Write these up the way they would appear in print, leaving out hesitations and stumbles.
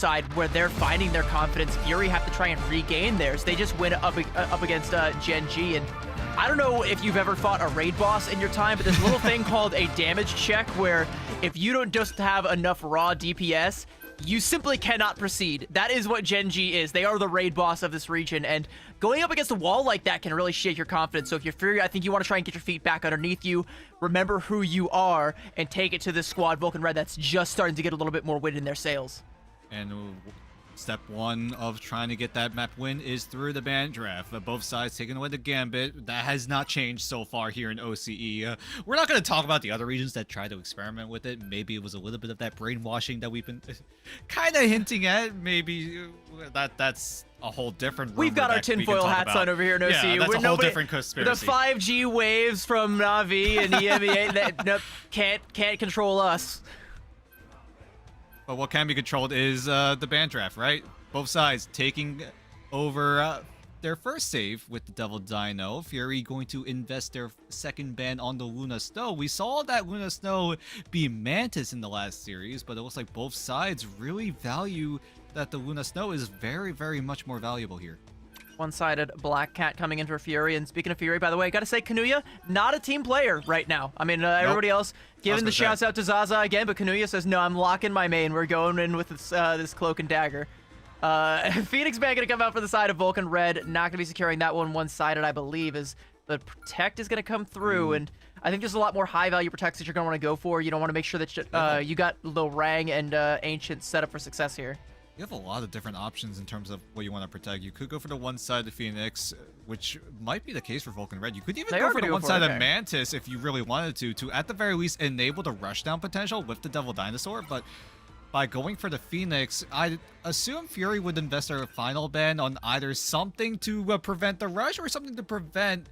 side where they're finding their confidence. Fury have to try and regain theirs. They just win up against Gen G, and I don't know if you've ever fought a raid boss in your time, but there's a little thing called a damage check where if you don't just have enough raw DPS, you simply cannot proceed. That is what Gen G is. They are the raid boss of this region, and going up against a wall like that can really shake your confidence. So if you're Fury, I think you want to try and get your feet back underneath you, remember who you are, and take it to this squad, Vulcan Red, that's just starting to get a little bit more wind in their sails. And step one of trying to get that map win is through the ban draft. Both sides taking away the gambit. That has not changed so far here in OCE. We're not going to talk about the other regions that tried to experiment with it. Maybe it was a little bit of that brainwashing that we've been kind of hinting at. Maybe that's a whole different rumor. We've got our tinfoil hats on over here in OCE. Yeah, that's a whole different conspiracy. The 5G waves from Na'Vi and EMEA that can't control us. But what can be controlled is the ban draft, right? Both sides taking over their first save with the Devil Dino. Fury going to invest their second ban on the Luna Snow. We saw that Luna Snow be Mantis in the last series, but it looks like both sides really value that the Luna Snow is very, very much more valuable here. One-sided Black Cat coming in for Fury. And speaking of Fury, by the way, gotta say, Kanuya, not a team player right now. I mean, everybody else giving the shouts out to Zaza again, but Kanuya says, no, I'm locking my main. We're going in with this Cloak and Dagger. Phoenix Man gonna come out for the side of Vulcan Red. Not gonna be securing that one-sided, I believe, as the Protect is gonna come through. And I think there's a lot more high-value protects that you're gonna want to go for. You don't want to make sure that you got Lil Rang and Ancient set up for success here. You have a lot of different options in terms of what you want to protect. You could go for the one side of Phoenix, which might be the case for Vulcan Red. You could even go for the one side of Mantis if you really wanted to at the very least enable the rushdown potential with the Devil Dinosaur. But by going for the Phoenix, I assume Fury would invest their final ban on either something to prevent the rush or something to prevent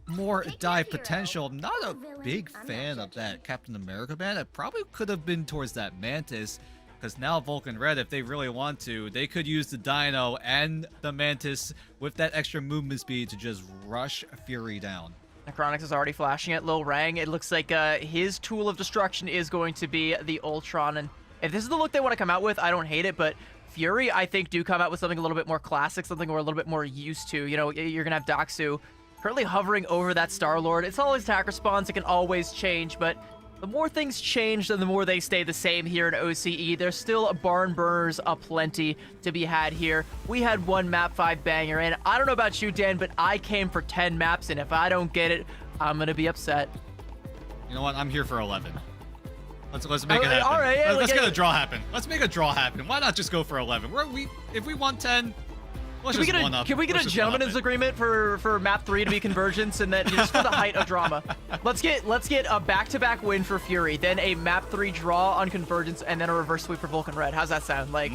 more dive potential. I'm not a big fan of that Captain America ban. It probably could have been towards that Mantis. Because now Vulcan Red, if they really want to, they could use the Dino and the Mantis with that extra movement speed to just rush Fury down. Necronix is already flashing at Lil Rang. It looks like his tool of destruction is going to be the Ultron. And if this is the look they want to come out with, I don't hate it. But Fury, I think, do come out with something a little bit more classic, something we're a little bit more used to. You know, you're going to have Doxu currently hovering over that Star-Lord. It's always attack response. It can always change, but the more things change, then the more they stay the same here in OCE. There's still barn burners aplenty to be had here. We had one map 5 banger, and I don't know about you, Dan, but I came for 10 maps, and if I don't get it, I'm gonna be upset. You know what? I'm here for 11. Let's make it happen. All right, yeah, let's get a draw happen. Let's make a draw happen. Why not just go for 11? If we want 10. Can we get a gentleman's agreement for map 3 to be Convergence, and then just for the height of drama? Let's get a back-to-back win for Fury, then a map 3 draw on Convergence, and then a reverse sweep for Vulcan Red. How's that sound? Like,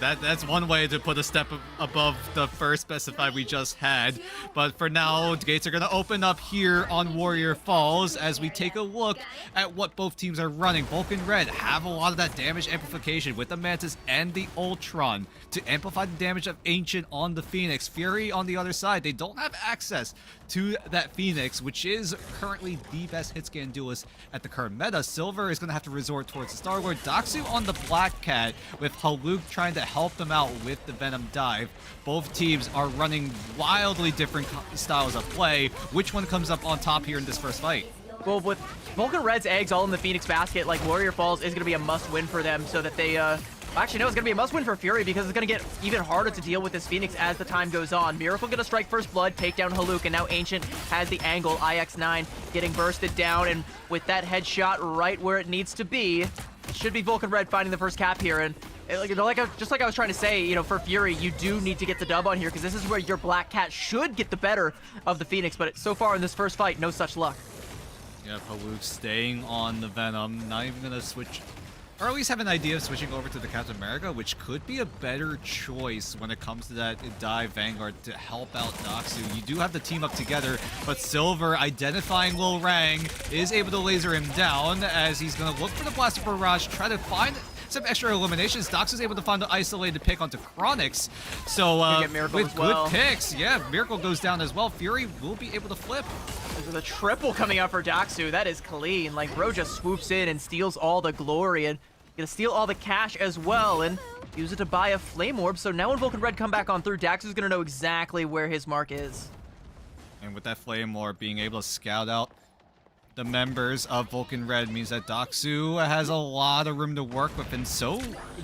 that's one way to put a step above the first specified we just had. But for now, gates are gonna open up here on Warrior Falls as we take a look at what both teams are running. Vulcan Red have a lot of that damage amplification with the Mantis and the Ultron to amplify the damage of Ancient on the Phoenix. Fury on the other side, they don't have access to that Phoenix, which is currently the best hit scan duelist at the current meta. Silver is going to have to resort towards the Star-Lord. Doxu on the Black Cat with Haluk trying to help them out with the Venom dive. Both teams are running wildly different styles of play. Which one comes up on top here in this first fight? Well, with Vulcan Red's eggs all in the Phoenix basket, like, Warrior Falls is going to be a must-win for them so that they, actually, no, it's going to be a must-win for Fury because it's going to get even harder to deal with this Phoenix as the time goes on. Miracle going to strike first blood, take down Haluk, and now Ancient has the angle. IX9 getting bursted down, and with that headshot right where it needs to be, it should be Vulcan Red finding the first cap here. And just like I was trying to say, you know, for Fury, you do need to get the dub on here because this is where your Black Cat should get the better of the Phoenix, but so far in this first fight, no such luck. Yeah, Haluk staying on the Venom, not even going to switch, or at least have an idea of switching over to the Captain America, which could be a better choice when it comes to that dive Vanguard to help out Doxu. You do have the team up together, but Silver, identifying Lil Rang, is able to laser him down as he's going to look for the Blaster Barrage, try to find some extra eliminations. Dox is able to find the isolated pick onto Chronix. So with good picks, yeah, Miracle goes down as well. Fury will be able to flip. There's a triple coming out for Doxu. That is clean. Like, bro just swoops in and steals all the glory and gonna steal all the cash as well. And use it to buy a Flame Orb. So now when Vulcan Red come back on through, Daxu's going to know exactly where his mark is. And with that Flame Orb, being able to scout out the members of Vulcan Red means that Daxu has a lot of room to work with, and so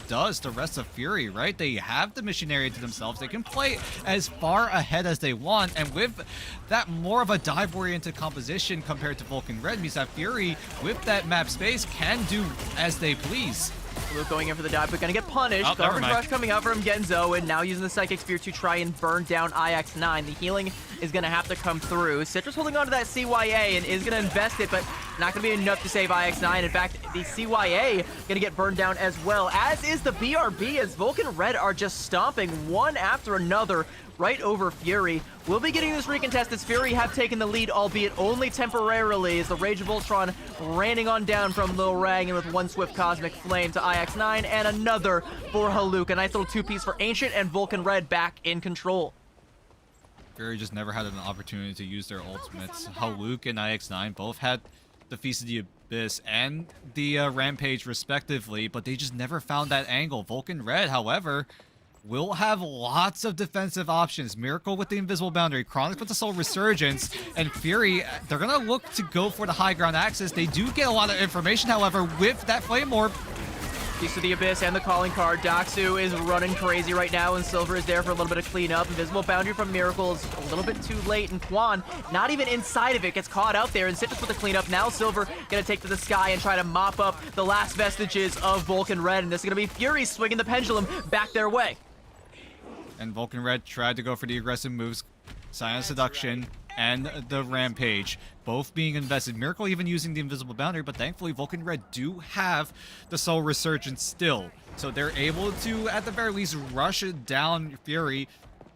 does the rest of Fury, right? They have the mission area to themselves. They can play as far ahead as they want, and with that more of a dive-oriented composition compared to Vulcan Red means that Fury, with that map space, can do as they please. Luke going in for the dive, but gonna get punished. Garbage Rush coming out from Genzo, and now using the Psychic Spear to try and burn down IX9. The healing is gonna have to come through. Citrus holding on to that CYA and is gonna invest it, but not gonna be enough to save IX9. In fact, the CYA gonna get burned down as well, as is the BRB, as Vulcan Red are just stomping one after another right over Fury. We'll be getting this recontest as Fury have taken the lead, albeit only temporarily, as the Rage of Ultron raining on down from Lil Rang, and with one swift Cosmic Flame to IX9 and another for Haluk. A nice little two-piece for Ancient and Vulcan Red back in control. Fury just never had an opportunity to use their ultimates. Haluk and IX9 both had the Feast of the Abyss and the Rampage respectively, but they just never found that angle. Vulcan Red, however, will have lots of defensive options. Miracle with the Invisible Boundary, Chronic with the Soul Resurgence, and Fury, they're gonna look to go for the high ground access. They do get a lot of information, however, with that Flame Orb. Piece of the Abyss and the Calling Card. Daxu is running crazy right now, and Silver is there for a little bit of cleanup. Invisible Boundary from Miracle is a little bit too late, and Quan, not even inside of it, gets caught out there, and Citrus with the cleanup. Now Silver gonna take to the sky and try to mop up the last vestiges of Vulcan Red, and this is gonna be Fury swinging the pendulum back their way. And Vulcan Red tried to go for the aggressive moves, Silent Seduction and the Rampage, both being invested. Miracle even using the Invisible Boundary, but thankfully Vulcan Red do have the Soul Resurgence still. So they're able to, at the very least, rush down Fury.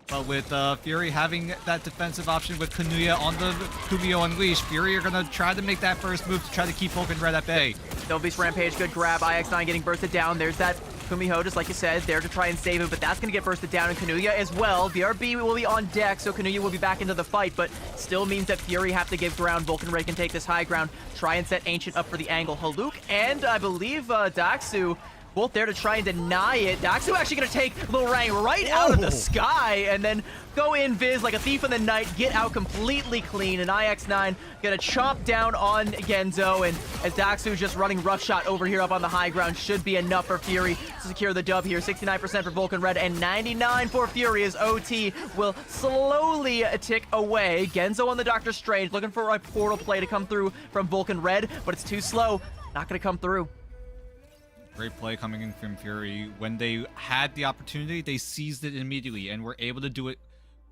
But with Fury having that defensive option with Kanuya on the Kumio Unleashed, Fury are going to try to make that first move to try to keep Vulcan Red at bay. Double Beast Rampage, good grab. IX9 getting bursted down. There's that Kumiho, just like you said, there to try and save him, but that's going to get bursted down, and Kanuya as well. BRB will be on deck, so Kanuya will be back into the fight, but still means that Fury have to give ground. Vulcan Red can take this high ground, try and set Ancient up for the angle. Haluk and I believe Daxu both there to try and deny it. Daxu actually going to take Lil Rang right out of the sky and then go in Viz like a thief in the night, get out completely clean, and IX9 going to chomp down on Genzo, and as Daxu just running rough shot over here up on the high ground should be enough for Fury to secure the dub here. 69% for Vulcan Red and 99 for Fury as OT will slowly tick away. Genzo on the Doctor Strange looking for a portal play to come through from Vulcan Red, but it's too slow. Not going to come through. Great play coming in from Fury. When they had the opportunity, they seized it immediately and were able to do it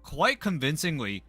quite convincingly.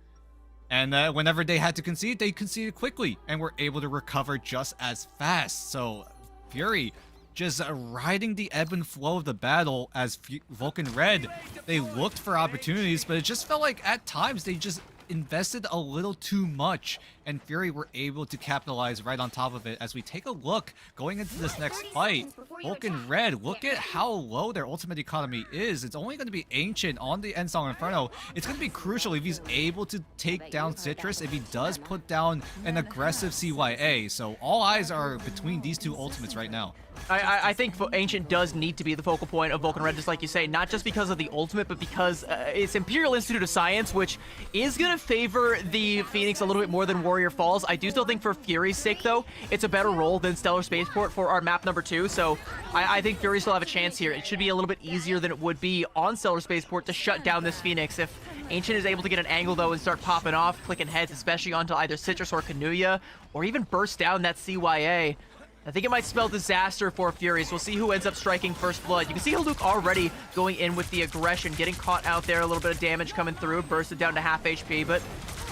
And whenever they had to concede, they conceded quickly and were able to recover just as fast. So Fury just riding the ebb and flow of the battle as Vulcan Red, they looked for opportunities, but it just felt like at times they just invested a little too much, and Fury were able to capitalize right on top of it. As we take a look going into this next fight, Vulcan Red, look at how low their ultimate economy is. It's only going to be Ancient on the Endsong Inferno. It's going to be crucial if he's able to take down Citrus, if he does put down an aggressive CYA. So all eyes are between these two ultimates right now. I think Ancient does need to be the focal point of Vulcan Red, just like you say, not just because of the ultimate, but because it's Imperial Institute of Science, which is going to favor the Phoenix a little bit more than Warrior Falls. I do still think for Fury's sake, though, it's a better role than Stellar Spaceport for our map number 2, so I think Fury still have a chance here. It should be a little bit easier than it would be on Stellar Spaceport to shut down this Phoenix. If Ancient is able to get an angle, though, and start popping off, clicking heads, especially onto either Citrus or Kanuya, or even burst down that CYA, I think it might spell disaster for Fury, so we'll see who ends up striking first blood. You can see Haluk already going in with the aggression, getting caught out there, a little bit of damage coming through, bursted down to half HP, but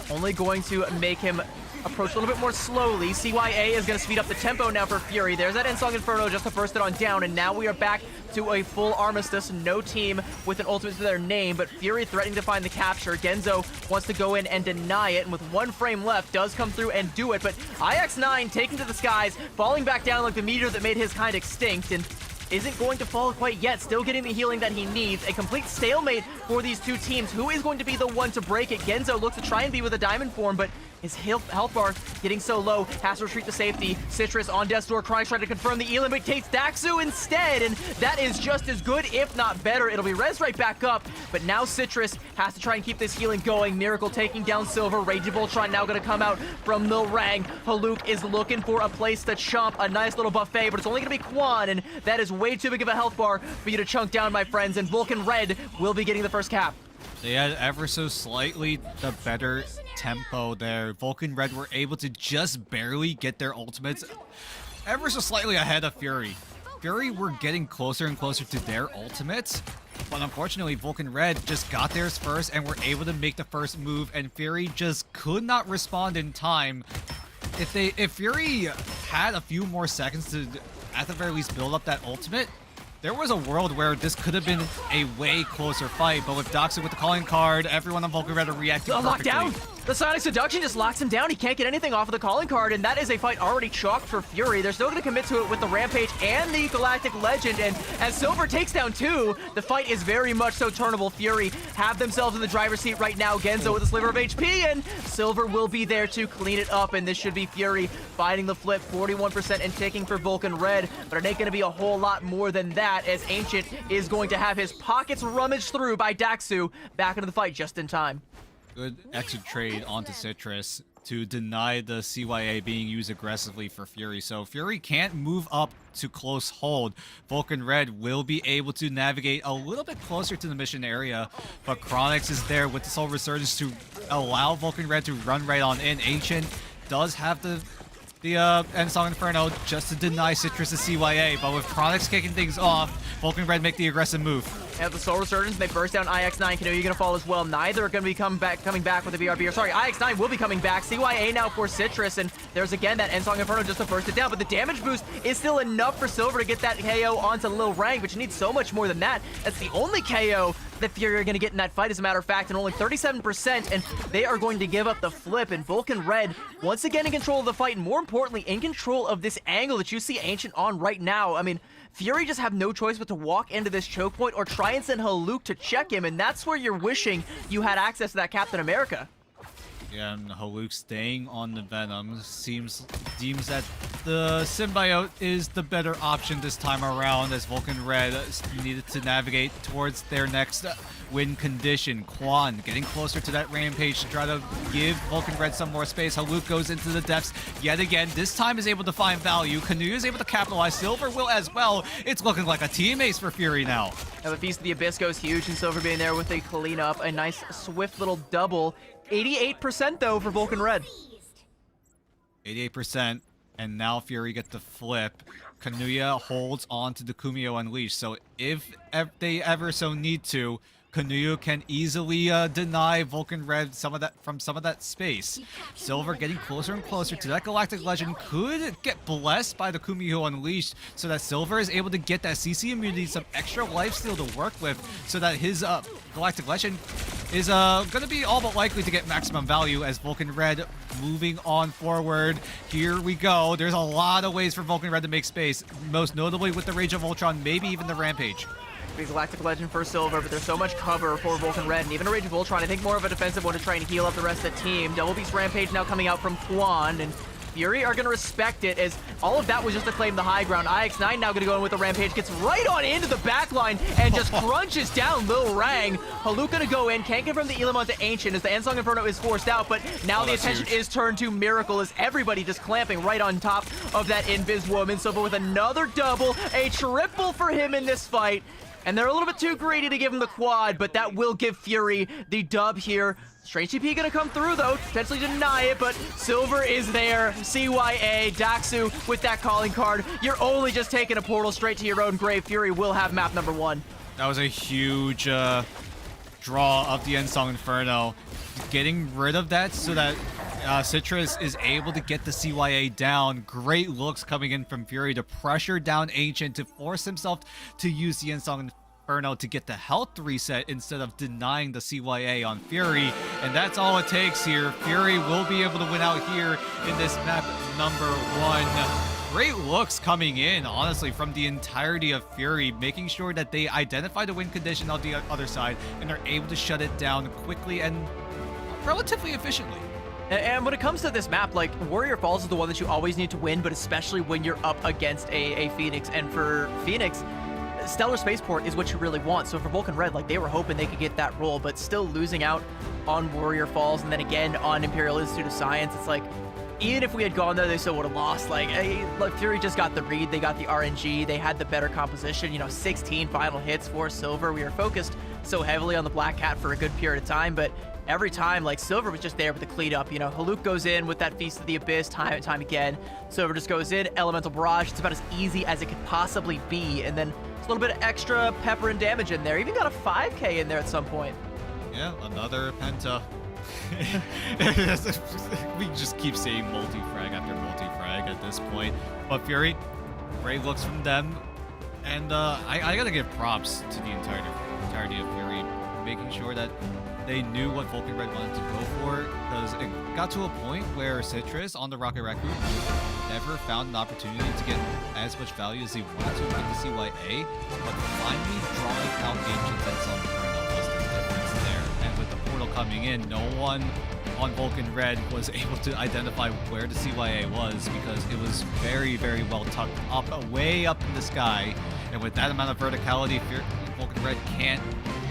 only going to make him approach a little bit more slowly. CYA is going to speed up the tempo now for Fury. There's that Endsong Inferno just to burst it on down, and now we are back to a full armistice. No team with an ultimate to their name, but Fury threatening to find the capture. Genzo wants to go in and deny it, and with one frame left, does come through and do it, but IX9 taken to the skies, falling back down like the meteor that made his kind extinct, and isn't going to fall quite yet, still getting the healing that he needs. A complete stalemate for these two teams. Who is going to be the one to break it? Genzo looks to try and be with a diamond form, but His health bar getting so low, has to retreat to safety. Citrus on death's door, trying to confirm the Elim, but takes Daxu instead, and that is just as good, if not better. It'll be res right back up, but now Citrus has to try and keep this healing going. Miracle taking down Silver. Raging Voltron now going to come out from the Rang. Haluk is looking for a place to chomp, a nice little buffet, but it's only going to be Quan, and that is way too big of a health bar for you to chunk down, my friends, and Vulcan Red will be getting the first cap. They had ever so slightly the better tempo there. Vulcan Red were able to just barely get their ultimates ever so slightly ahead of Fury. Fury were getting closer and closer to their ultimates, but unfortunately Vulcan Red just got theirs first and were able to make the first move, and Fury just could not respond in time. If Fury had a few more seconds to, at the very least, build up that ultimate, there was a world where this could have been a way closer fight, but with Daxu with the calling card, everyone on Vulcan Red are reacting perfectly. Lockdown! The Sonic Seduction just locks him down. He can't get anything off of the calling card, and that is a fight already chalked for Fury. They're still going to commit to it with the Rampage and the Galactic Legend, and as Silver takes down 2, the fight is very much so turnable. Fury have themselves in the driver's seat right now. Genzo with a sliver of HP, and Silver will be there to clean it up, and this should be Fury fighting the flip. 41% and ticking for Vulcan Red, but it ain't going to be a whole lot more than that, as Ancient is going to have his pockets rummaged through by Daxu back into the fight just in time. Good exit trade onto Citrus to deny the CYA being used aggressively for Fury. So Fury can't move up to close hold. Vulcan Red will be able to navigate a little bit closer to the mission area, but Chronix is there with the Soul Resurgence to allow Vulcan Red to run right on in. Ancient does have the Ensong Inferno just to deny Citrus the CYA, but with Chronix kicking things off, Vulcan Red make the aggressive move. Have the Soul Resurgence, they burst down IX9. Canoe, you're going to fall as well. Neither are going to be coming back with the BRB. Or sorry, IX9 will be coming back. CYA now for Citrus, and there's again that Ensong Inferno just to burst it down. But the damage boost is still enough for Silver to get that KO onto Lil Rang, but you need so much more than that. That's the only KO that Fury are going to get in that fight, as a matter of fact, and only 37%, and they are going to give up the flip. And Vulcan Red, once again in control of the fight, and more importantly, in control of this angle that you see Ancient on right now. I mean, Fury just have no choice but to walk into this choke point or try and send Haluk to check him, and that's where you're wishing you had access to that Captain America. Yeah, and Haluk staying on the Venom deems that the symbiote is the better option this time around, as Vulcan Red needed to navigate towards their next win condition. Quan getting closer to that Rampage to try to give Vulcan Red some more space. Haluk goes into the depths yet again. This time is able to find value. Canoe is able to capitalize. Silver will as well. It's looking like a team ace for Fury now. Now the Feast of the Abyss goes huge, and Silver being there with a cleanup. A nice, swift little double. 88% though for Vulcan Red. 88%, and now Fury get the flip. Kanuya holds on to the Kumio Unleashed, so if they ever so need to, Kanuya can easily deny Vulcan Red some of that space. Silver getting closer and closer to that Galactic Legend could get blessed by the Kumio Unleashed, so that Silver is able to get that CC immunity, some extra lifesteal to work with, so that his Galactic Legend is going to be all but likely to get maximum value, as Vulcan Red moving on forward. Here we go. There's a lot of ways for Vulcan Red to make space, most notably with the Rage of Ultron, maybe even the Rampage. Big Galactic Legend for Silver, but there's so much cover for Vulcan Red, and even a Rage of Ultron. I think more of a defensive one to try and heal up the rest of the team. Double Beast Rampage now coming out from Quan, and Fury are going to respect it, as all of that was just to claim the high ground. IX9 now going to go in with the Rampage, gets right on into the backline, and just crunches down Lil Rang. Haluk going to go in, can't confirm the Elim onto Ancient, as the Ensong Inferno is forced out, but now the attention is turned to Miracle, as everybody just clamping right on top of that Invis Woman. Silver with another double, a triple for him in this fight. And they're a little bit too greedy to give him the quad, but that will give Fury the dub here. Strange TP gonna come through though, potentially deny it, but Silver is there. CYA, Daxu with that calling card. You're only just taking a portal straight to your own grave. Fury will have map number 1. That was a huge draw of the Ensong Inferno. Getting rid of that so that Citrus is able to get the CYA down. Great looks coming in from Fury to pressure down Ancient, to force himself to use the Ensong Inferno to get the health reset instead of denying the CYA on Fury. And that's all it takes here. Fury will be able to win out here in this map number 1. Great looks coming in, honestly, from the entirety of Fury, making sure that they identify the win condition on the other side and are able to shut it down quickly and relatively efficiently. And when it comes to this map, like, Warrior Falls is the one that you always need to win, but especially when you're up against a Phoenix. And for Phoenix, Stellar Spaceport is what you really want. So for Vulcan Red, like, they were hoping they could get that roll, but still losing out on Warrior Falls and then again on Imperial Institute of Science, it's like, even if we had gone there, they still would have lost. Like, look, Fury just got the read, they got the RNG, they had the better composition, 16 final hits for Silver. We were focused so heavily on the Black Cat for a good period of time, but every time, like, Silver was just there with the cleat up. Haluk goes in with that Feast of the Abyss time and time again. Silver just goes in, Elemental Barrage. It's about as easy as it could possibly be. And then a little bit of extra pepper and damage in there. Even got a 5k in there at some point. Yeah, another Penta. We just keep seeing multi-frag after multi-frag at this point. But Fury, great looks from them. And I gotta give props to the entirety of Fury, making sure that they knew what Vulcan Red wanted to go for, because it got to a point where Citrus on the Rocket Raccoon never found an opportunity to get as much value as he wanted to with the CYA, but finally drawing out Ancients and some Inferno was the difference there. And with the portal coming in, no one on Vulcan Red was able to identify where the CYA was, because it was very, very well tucked up, way up in the sky. And with that amount of verticality, Vulcan Red can't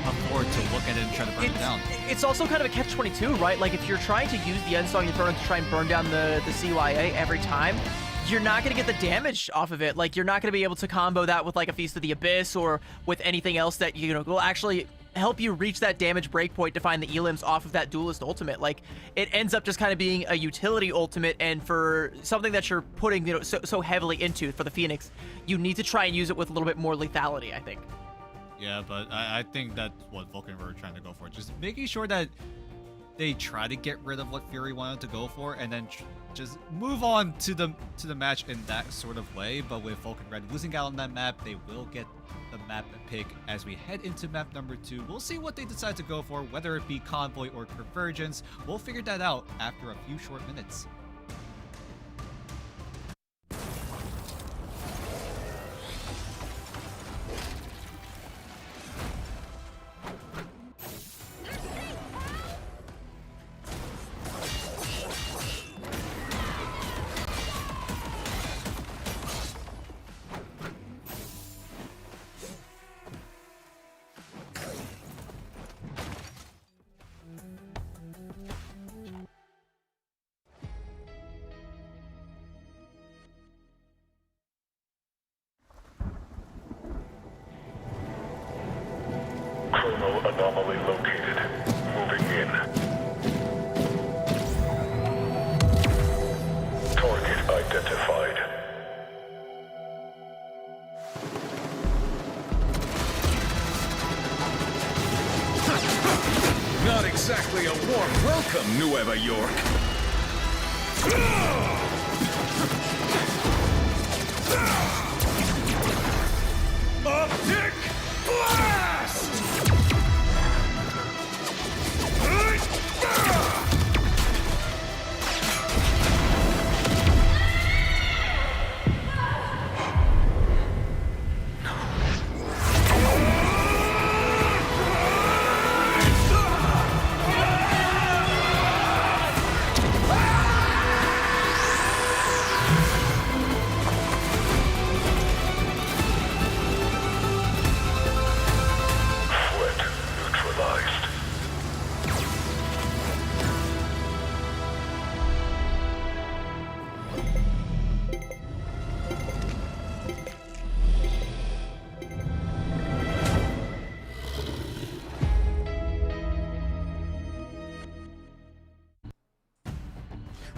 afford to look at it and try to burn it down. It's also kind of a catch-22, right? Like, if you're trying to use the Unsung Inferno to try and burn down the CYA every time, you're not going to get the damage off of it. Like, you're not going to be able to combo that with, like, a Feast of the Abyss or with anything else that, will actually help you reach that damage breakpoint to find the elims off of that Duelist ultimate. Like, it ends up just kind of being a utility ultimate, and for something that you're putting, so heavily into for the Phoenix, you need to try and use it with a little bit more lethality, I think. Yeah, but I think that's what Vulcan were trying to go for. Just making sure that they try to get rid of what Fury wanted to go for, and then just move on to the match in that sort of way. But with Vulcan Red losing out on that map, they will get the map pick as we head into map number 2. We'll see what they decide to go for, whether it be Convoy or Convergence. We'll figure that out after a few short minutes. Chrono anomaly located. Moving in. Target identified. Not exactly a warm welcome, Nueva York. Optic blast!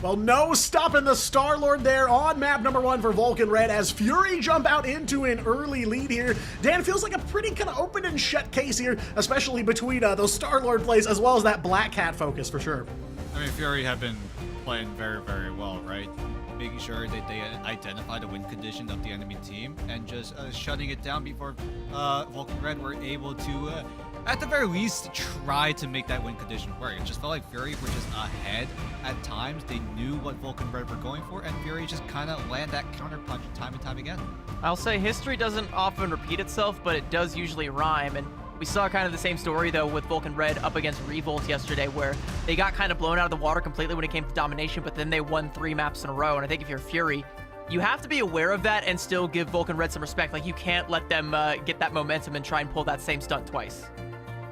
Well, no stopping the Star-Lord there on map number 1 for Vulcan Red as Fury jump out into an early lead here. Dan, feels like a pretty kind of open and shut case here, especially between those Star-Lord plays as well as that Black Cat focus for sure. I mean, Fury have been playing very, very well, right? Making sure that they identify the win condition of the enemy team and just shutting it down before Vulcan Red were able to, at the very least, try to make that win condition work. It just felt like Fury were just ahead at times. They knew what Vulcan Red were going for, and Fury just kind of land that counterpunch time and time again. I'll say history doesn't often repeat itself, but it does usually rhyme. And We saw kind of the same story, though, with Vulcan Red up against Revolt yesterday, where they got kind of blown out of the water completely when it came to domination, but then they won 3 maps in a row. And I think if you're Fury, you have to be aware of that and still give Vulcan Red some respect. Like, you can't let them get that momentum and try and pull that same stunt twice.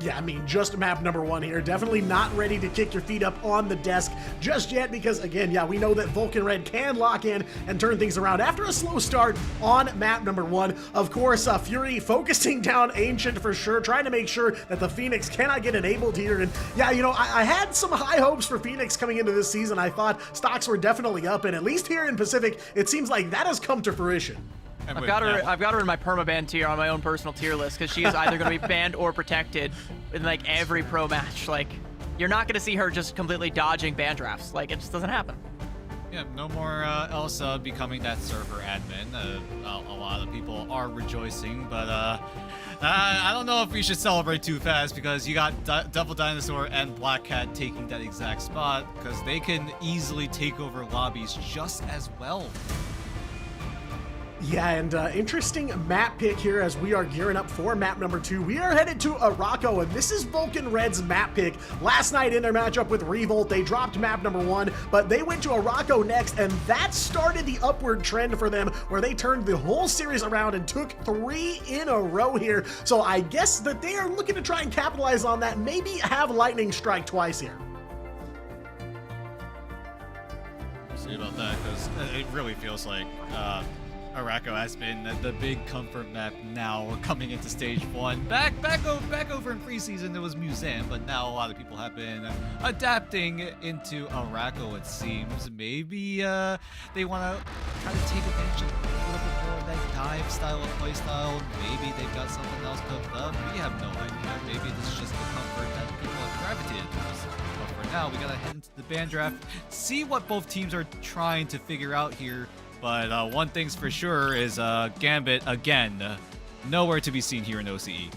Yeah, I mean, just map number 1 here. Definitely not ready to kick your feet up on the desk just yet because, again, yeah, we know that Vulcan Red can lock in and turn things around after a slow start on map number 1. Of course, Fury focusing down Ancient for sure, trying to make sure that the Phoenix cannot get enabled here. And yeah, you know, I had some high hopes for Phoenix coming into this season. I thought stocks were definitely up, and at least here in Pacific, it seems like that has come to fruition. I've got her in my permaban tier on my own personal tier list because she is either going to be banned or protected in like every pro match. Like, you're not going to see her just completely dodging ban drafts. Like, it just doesn't happen. Yeah, no more Elsa becoming that server admin. A lot of people are rejoicing, but I don't know if we should celebrate too fast because you got Devil Dinosaur and Black Cat taking that exact spot because they can easily take over lobbies just as well. Yeah, and interesting map pick here as we are gearing up for map number 2. We are headed to Araco, and this is Vulcan Red's map pick. Last night in their matchup with Revolt, they dropped map number 1, but they went to Araco next, and that started the upward trend for them, where they turned the whole series around and took 3 in a row here. So I guess that they are looking to try and capitalize on that, maybe have lightning strike twice here. We'll see about that, because it really feels like Araco has been the big comfort map now coming into stage 1. Back over in preseason it was Museum, but now a lot of people have been adapting into Araco, it seems. Maybe they want to try to take advantage of a little bit more of that dive style of playstyle. Maybe they've got something else cooked up. We have no idea. Maybe this is just the comfort that people have gravitated towards. But for now, we gotta head into the ban draft, see what both teams are trying to figure out here. But one thing's for sure is Gambit, again, nowhere to be seen here in OCE.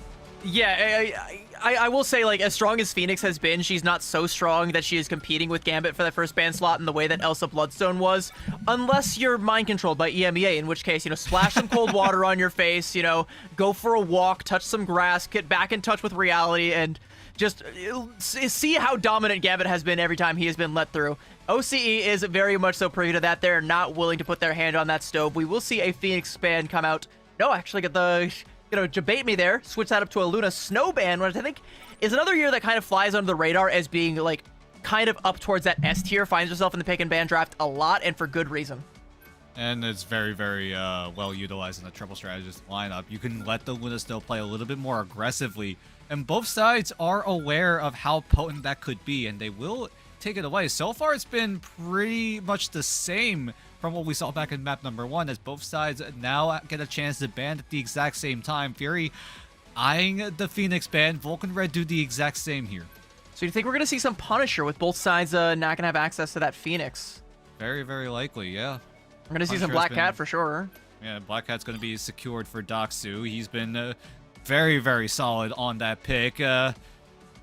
Yeah, I will say, like, as strong as Phoenix has been, she's not so strong that she is competing with Gambit for that first ban slot in the way that Elsa Bloodstone was, unless you're mind controlled by EMEA, in which case, you know, splash some cold water on your face, you know, go for a walk, touch some grass, get back in touch with reality, and just see how dominant Gambit has been every time he has been let through. OCE is very much so privy to that. They're not willing to put their hand on that stove. We will see a Phoenix ban come out. No, actually, get the, you know, debate me there. Switch that up to a Luna Snow ban, which I think is another hero that kind of flies under the radar as being, like, kind of up towards that S tier. Finds herself in the pick and ban draft a lot, and for good reason. And it's very, very well utilized in the triple strategist lineup. You can let the Luna Snow play a little bit more aggressively, and both sides are aware of how potent that could be, and they will take it away. So far, it's been pretty much the same from what we saw back in map number 1, as both sides now get a chance to ban at the exact same time. Fury eyeing the Phoenix ban, Vulcan Red do the exact same here. So you think we're going to see some Punisher with both sides not going to have access to that Phoenix? Very, very likely, yeah. We're going to see some Black Cat for sure. Yeah, Black Cat's going to be secured for Doxu. He's been very, very solid on that pick.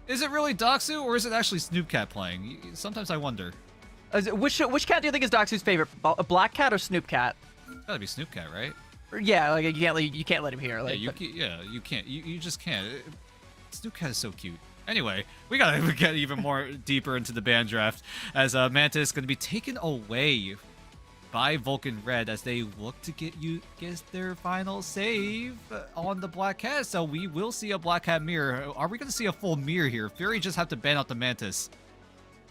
Is it really Doxu, or is it actually Snoop Cat playing? Sometimes I wonder. Which cat do you think is Doxu's favorite? A Black Cat or Snoop Cat? It's gotta be Snoop Cat, right? Yeah, like you can't let him hear. Like, you can't. You just can't. Snoop Cat is so cute. Anyway, we gotta get even more deeper into the ban draft, as Mantis is gonna be taken away by Vulcan Red as they look to get their final save on the Black Cat. So we will see a Black Cat mirror. Are we going to see a full mirror here? Fury just have to ban out the Mantis.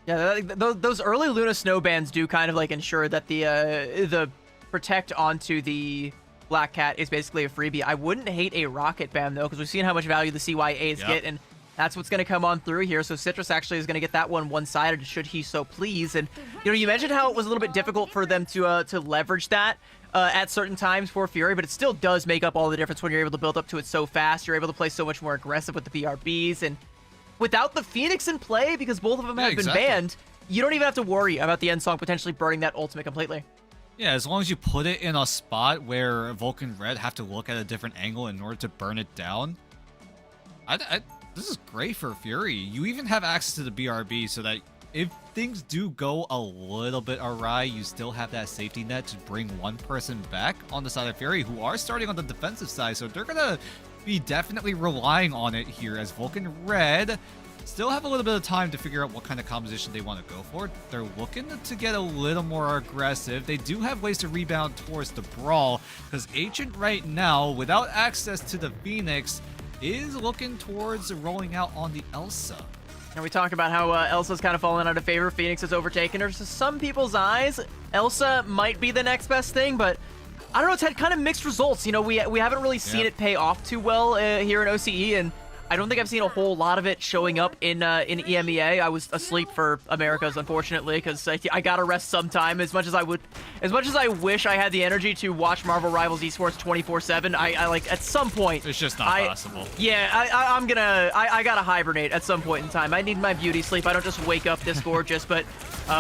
Yeah, those early Luna Snow bans do kind of like ensure that the protect onto the Black Cat is basically a freebie. I wouldn't hate a rocket ban though, because we've seen how much value the CYAs get, and that's what's going to come on through here. So Citrus actually is going to get that one-sided, should he so please. And, you know, you mentioned how it was a little bit difficult for them to leverage that at certain times for Fury, but it still does make up all the difference when you're able to build up to it so fast. You're able to play so much more aggressive with the BRBs. And without the Phoenix in play, because both of them have been banned, you don't even have to worry about the end song potentially burning that ultimate completely. Yeah, as long as you put it in a spot where Vulcan Red have to look at a different angle in order to burn it down. This is great for Fury. You even have access to the BRB so that if things do go a little bit awry, you still have that safety net to bring one person back on the side of Fury, who are starting on the defensive side. So they're going to be definitely relying on it here, as Vulcan Red still have a little bit of time to figure out what kind of composition they want to go for. They're looking to get a little more aggressive. They do have ways to rebound towards the Brawl, because Ancient right now, without access to the Phoenix, is looking towards rolling out on the Elsa. And we talked about how Elsa's kind of fallen out of favor. Phoenix has overtaken her. So some people's eyes, Elsa might be the next best thing, but I don't know, it's had kind of mixed results. You know, we haven't really seen it pay off too well here in OCE, and I don't think I've seen a whole lot of it showing up in EMEA. I was asleep for Americas, unfortunately, because I gotta rest sometime. As much as I wish I had the energy to watch Marvel Rivals Esports 24/7, I like at some point. It's just not possible. Yeah, I gotta hibernate at some point in time. I need my beauty sleep. I don't just wake up this gorgeous, but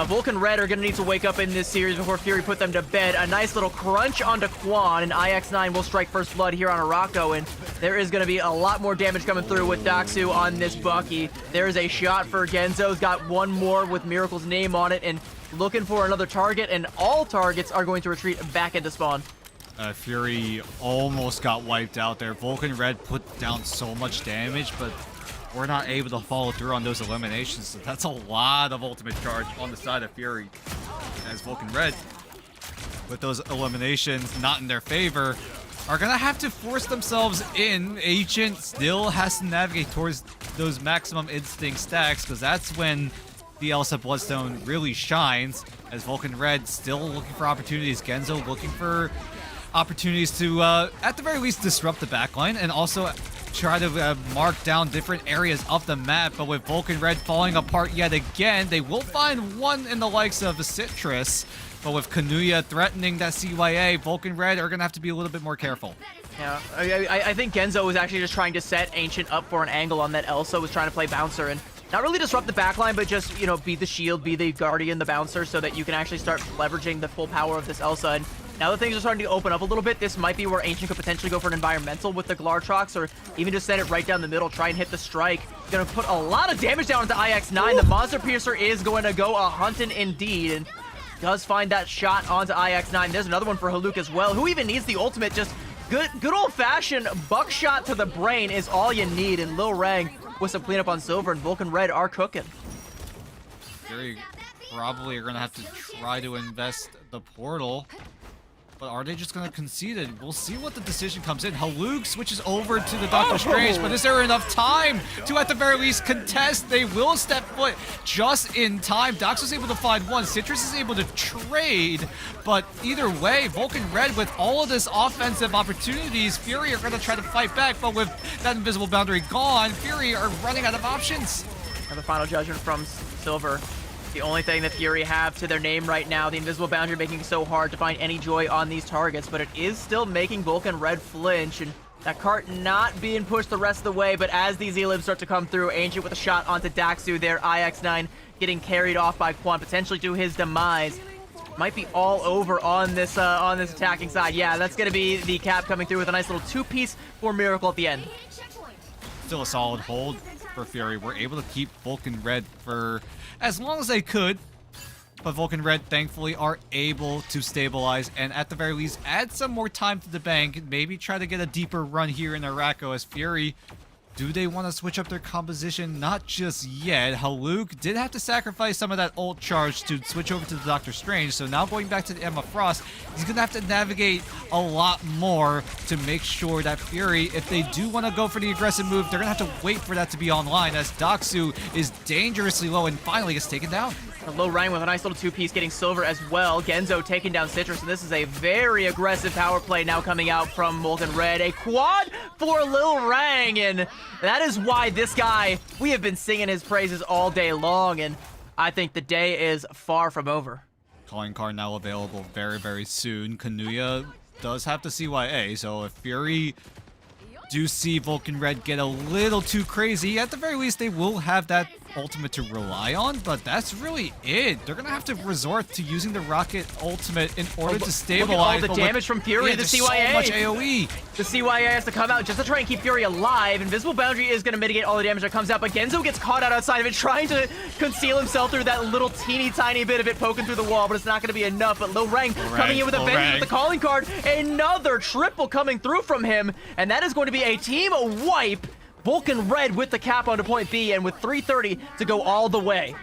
Vulcan Red are gonna need to wake up in this series before Fury put them to bed. A nice little crunch onto Quan, and IX9 will strike first blood here on Arako, and there is gonna be a lot more damage coming through with Daxu on this Bucky. There is a shot for Genzo's got one more with Miracle's name on it, and looking for another target, and all targets are going to retreat back into spawn. Fury almost got wiped out there. Vulcan Red put down so much damage, but we're not able to follow through on those eliminations. So that's a lot of ultimate charge on the side of Fury. As Vulcan Red, with those eliminations not in their favor, are gonna have to force themselves in. Ancient still has to navigate towards those maximum instinct stacks, because that's when the Elsa Bloodstone really shines, as Vulcan Red still looking for opportunities. Genzo looking for opportunities to, at the very least, disrupt the backline, and also try to mark down different areas of the map. But with Vulcan Red falling apart yet again, they will find one in the likes of Citrus. But with Kanuya threatening that CYA, Vulcan Red are going to have to be a little bit more careful. Yeah, I think Genzo was actually just trying to set Ancient up for an angle on that Elsa, was trying to play bouncer and not really disrupt the backline, but just, you know, be the shield, be the guardian, the bouncer, so that you can actually start leveraging the full power of this Elsa. And now that things are starting to open up a little bit, this might be where Ancient could potentially go for an environmental with the Glartrox, or even just send it right down the middle, try and hit the strike. Gonna put a lot of damage down into IX9. Ooh. The Monster Piercer is going to go a-hunting indeed, and does find that shot onto IX9. There's another one for Haluk as well. Who even needs the ultimate? Just good old-fashioned buckshot to the brain is all you need, and Lil Rang with some cleanup on Silver, and Vulcan Red are cooking. Very probably are going to have to try to invest the portal. But are they just going to concede it? We'll see what the decision comes in. Haluk switches over to the Doctor Strange, but is there enough time to, at the very least, contest? They will step foot just in time. Dox was able to find one. Citrus is able to trade, but either way, Vulcan Red, with all of this offensive opportunities, Fury are going to try to fight back, but with that invisible boundary gone, Fury are running out of options. And the final judgment from Silver. The only thing that Fury have to their name right now, the invisible boundary making it so hard to find any joy on these targets, but it is still making Vulcan Red flinch, and that cart not being pushed the rest of the way. But as these E-libs start to come through, Ancient with a shot onto Daxu there, IX9 getting carried off by Quan, potentially to his demise. Might be all over on this attacking side. Yeah, that's gonna be the cap coming through with a nice little two-piece for Miracle at the end. Still a solid hold for Fury. We're able to keep Vulcan Red for as long as they could, but Vulcan Red thankfully are able to stabilize and at the very least add some more time to the bank, maybe try to get a deeper run here in Arako. As Fury, do they want to switch up their composition? Not just yet. Haluk did have to sacrifice some of that ult charge to switch over to the Doctor Strange, so now going back to the Emma Frost, he's going to have to navigate a lot more to make sure that Fury, if they do want to go for the aggressive move, they're going to have to wait for that to be online, as Daxu is dangerously low and finally gets taken down. A low Rang with a nice little two-piece getting Silver as well. Genzo taking down Citrus, and this is a very aggressive power play now coming out from Vulcan Red. A quad for Lil Rang, and that is why this guy, we have been singing his praises all day long, and I think the day is far from over. Calling card now available very, very soon. Kanuya does have to CYA, so if Fury do see Vulcan Red get a little too crazy, at the very least they will have that ultimate to rely on, but that's really it. They're gonna have to resort to using the rocket ultimate in order to stabilize. Look at all the damage from Fury. Yeah, The there's CYA. so much AoE. The CYA has to come out just to try and keep Fury alive. Invisible Boundary is going to mitigate all the damage that comes out, but Genzo gets caught out outside of it, trying to conceal himself through that little teeny tiny bit of it poking through the wall, but it's not going to be enough. But Lil Rang coming in with a vengeance with the calling card. Another triple coming through from him, and that is going to be a team wipe. Vulcan Red with the cap onto point B, and with 3:30 to go all the way.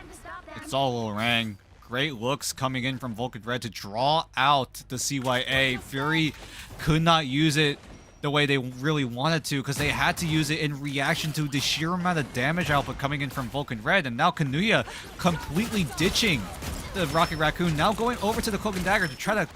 It's all Lil Rang. Great looks coming in from Vulcan Red to draw out the CYA. Fury could not use it the way they really wanted to, because they had to use it in reaction to the sheer amount of damage output coming in from Vulcan Red. And now Kanuya completely ditching the Rocket Raccoon, now going over to the Cloak and Dagger to try to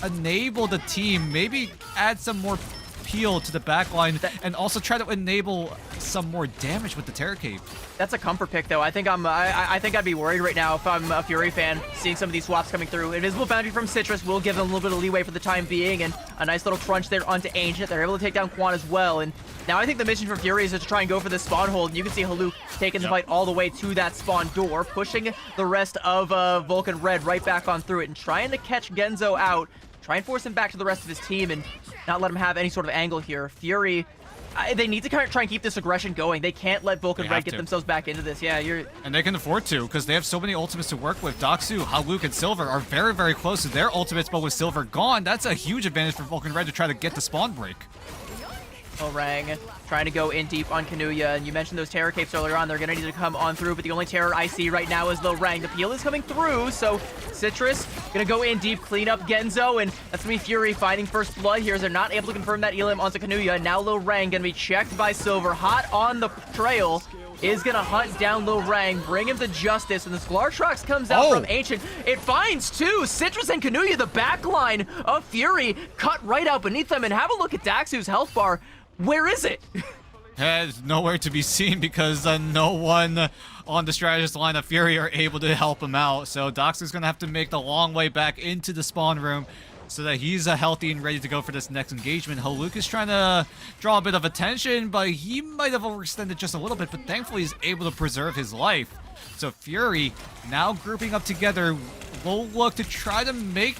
enable the team, maybe add some more peel to the backline, and also try to enable some more damage with the Terror Cape. That's a comfort pick, though. I think I'd be worried right now if I'm a Fury fan, seeing some of these swaps coming through. Invisible Boundary from Citrus will give them a little bit of leeway for the time being, and a nice little crunch there onto Ancient. They're able to take down Quan as well, and now I think the mission for Fury is to try and go for this spawn hold. And you can see Haluk taking the fight all the way to that spawn door, pushing the rest of Vulcan Red right back on through it, and trying to catch Genzo out, try and force him back to the rest of his team, and not let him have any sort of angle here. Fury, they need to kind of try and keep this aggression going. They can't let Vulcan Red get themselves back into this. Yeah, and they can afford to, because they have so many ultimates to work with. Doxu, Haluk, and Silver are very, very close to their ultimates, but with Silver gone, that's a huge advantage for Vulcan Red to try to get the spawn break. Rang trying to go in deep on Kanuya, and you mentioned those Terror Capes earlier on. They're going to need to come on through, but the only Terror I see right now is Lil Rang. The peel is coming through, so Citrus going to go in deep, clean up Genzo, and that's going to be Fury finding first blood here as they're not able to confirm that Elim onto Kanuya. Now Lil Rang going to be checked by Silver, hot on the trail, is going to hunt down Lil Rang, bring him to justice, and the Sklartrox comes out from Ancient. It finds two, Citrus and Kanuya, the backline of Fury, cut right out beneath them, and have a look at Daxu's health bar. Where is it? It's nowhere to be seen because no one on the strategist line of Fury are able to help him out. So Doxu's going to have to make the long way back into the spawn room so that he's healthy and ready to go for this next engagement. Haluk is trying to draw a bit of attention, but he might have overextended just a little bit, but thankfully he's able to preserve his life. So Fury, now grouping up together, will look to try to make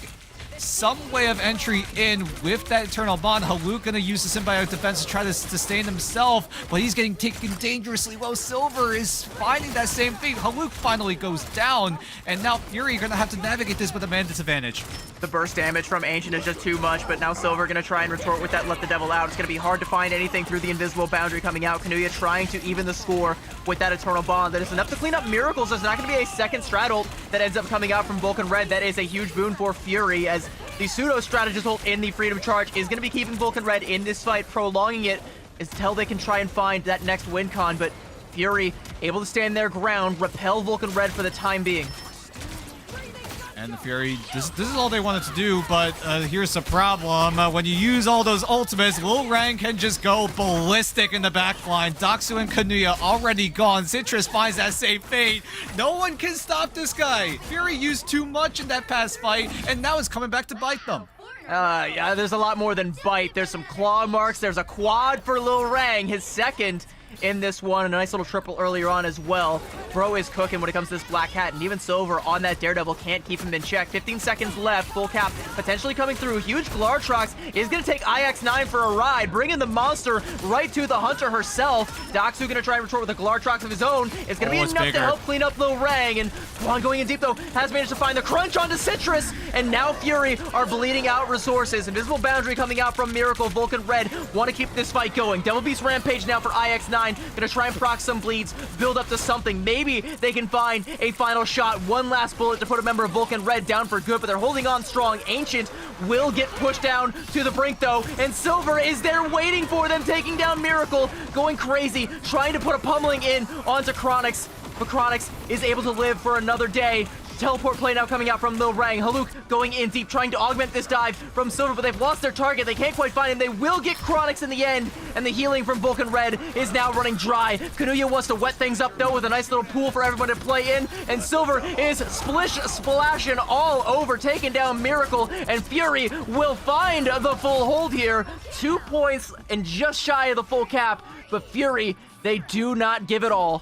some way of entry in with that Eternal Bond. Haluk gonna use the Symbiotic Defense to try to sustain himself, but he's getting taken dangerously low. Silver is finding that same thing. Haluk finally goes down, and now Fury gonna have to navigate this with a man disadvantage. The burst damage from Ancient is just too much, but now Silver gonna try and retort with that Let the Devil Out. It's gonna be hard to find anything through the Invisible Boundary coming out. Kanuya trying to even the score with that Eternal Bond. That is enough to clean up Miracles. There's not gonna be a second strat ult that ends up coming out from Vulcan Red. That is a huge boon for Fury, as the pseudo strategist ult in the Freedom Charge is going to be keeping Vulcan Red in this fight, prolonging it until they can try and find that next win con. But Fury able to stand their ground, repel Vulcan Red for the time being. And the Fury, this is all they wanted to do, but here's the problem. When you use all those ultimates, Lil Rang can just go ballistic in the backline. Doxu and Kanuya already gone. Citrus finds that same fate. No one can stop this guy. Fury used too much in that past fight, and now it's coming back to bite them. Yeah, there's a lot more than bite. There's some claw marks. There's a quad for Lil Rang, his second in this one, and a nice little triple earlier on as well. Bro is cooking when it comes to this Black Hat, and even Silver on that Daredevil can't keep him in check. 15 seconds left, full cap potentially coming through. Huge Glartrox is going to take IX9 for a ride, bringing the monster right to the Hunter herself. Doxu going to try and retort with a Glartrox of his own. It's going to be enough to help clean up Lil Rang, and Quan going in deep though has managed to find the crunch onto Citrus, and now Fury are bleeding out resources. Invisible Boundary coming out from Miracle. Vulcan Red want to keep this fight going. Devil Beast Rampage now for IX9. Gonna try and proc some bleeds, build up to something. Maybe they can find a final shot, one last bullet to put a member of Vulcan Red down for good, but they're holding on strong. Ancient will get pushed down to the brink though, and Silver is there waiting for them, taking down Miracle, going crazy, trying to put a pummeling in onto Chronix, but Chronix is able to live for another day. Teleport play now coming out from Lil Rang. Haluk going in deep, trying to augment this dive from Silver, but they've lost their target. They can't quite find him. They will get Chronix in the end, and the healing from Vulcan Red is now running dry. Kanuya wants to wet things up, though, with a nice little pool for everyone to play in, and Silver is splashing all over, taking down Miracle, and Fury will find the full hold here. 2 points and just shy of the full cap, but Fury, they do not give it all.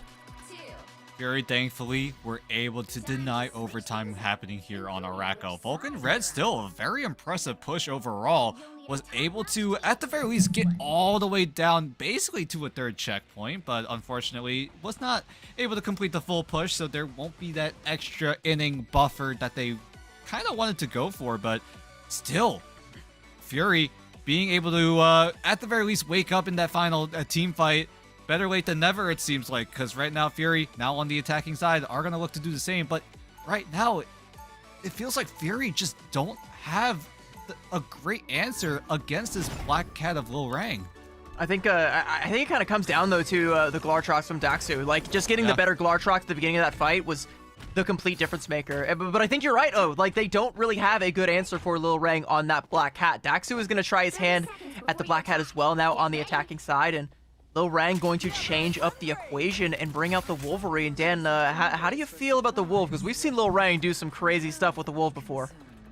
Very thankfully, we're able to deny overtime happening here on Arako. Vulcan Red still a very impressive push overall. Was able to, at the very least, get all the way down basically to a third checkpoint, but unfortunately was not able to complete the full push, so there won't be that extra inning buffer that they kind of wanted to go for, but still, Fury being able to, at the very least, wake up in that final team fight. Better late than never, it seems like, because right now Fury, now on the attacking side, are going to look to do the same, but right now, it feels like Fury just don't have a great answer against this Black Cat of Lil Rang. I think it kind of comes down though to the Glartrox from Daxu. Like just getting the better Glartrox at the beginning of that fight was the complete difference maker. But I think you're right. Oh, like they don't really have a good answer for Lil Rang on that Black Cat. Daxu is going to try his hand at the Black Cat as well now on the attacking side, and Lil Rang going to change up the equation and bring out the Wolverine. Dan, how do you feel about the Wolf? Because we've seen Lil Rang do some crazy stuff with the Wolf before.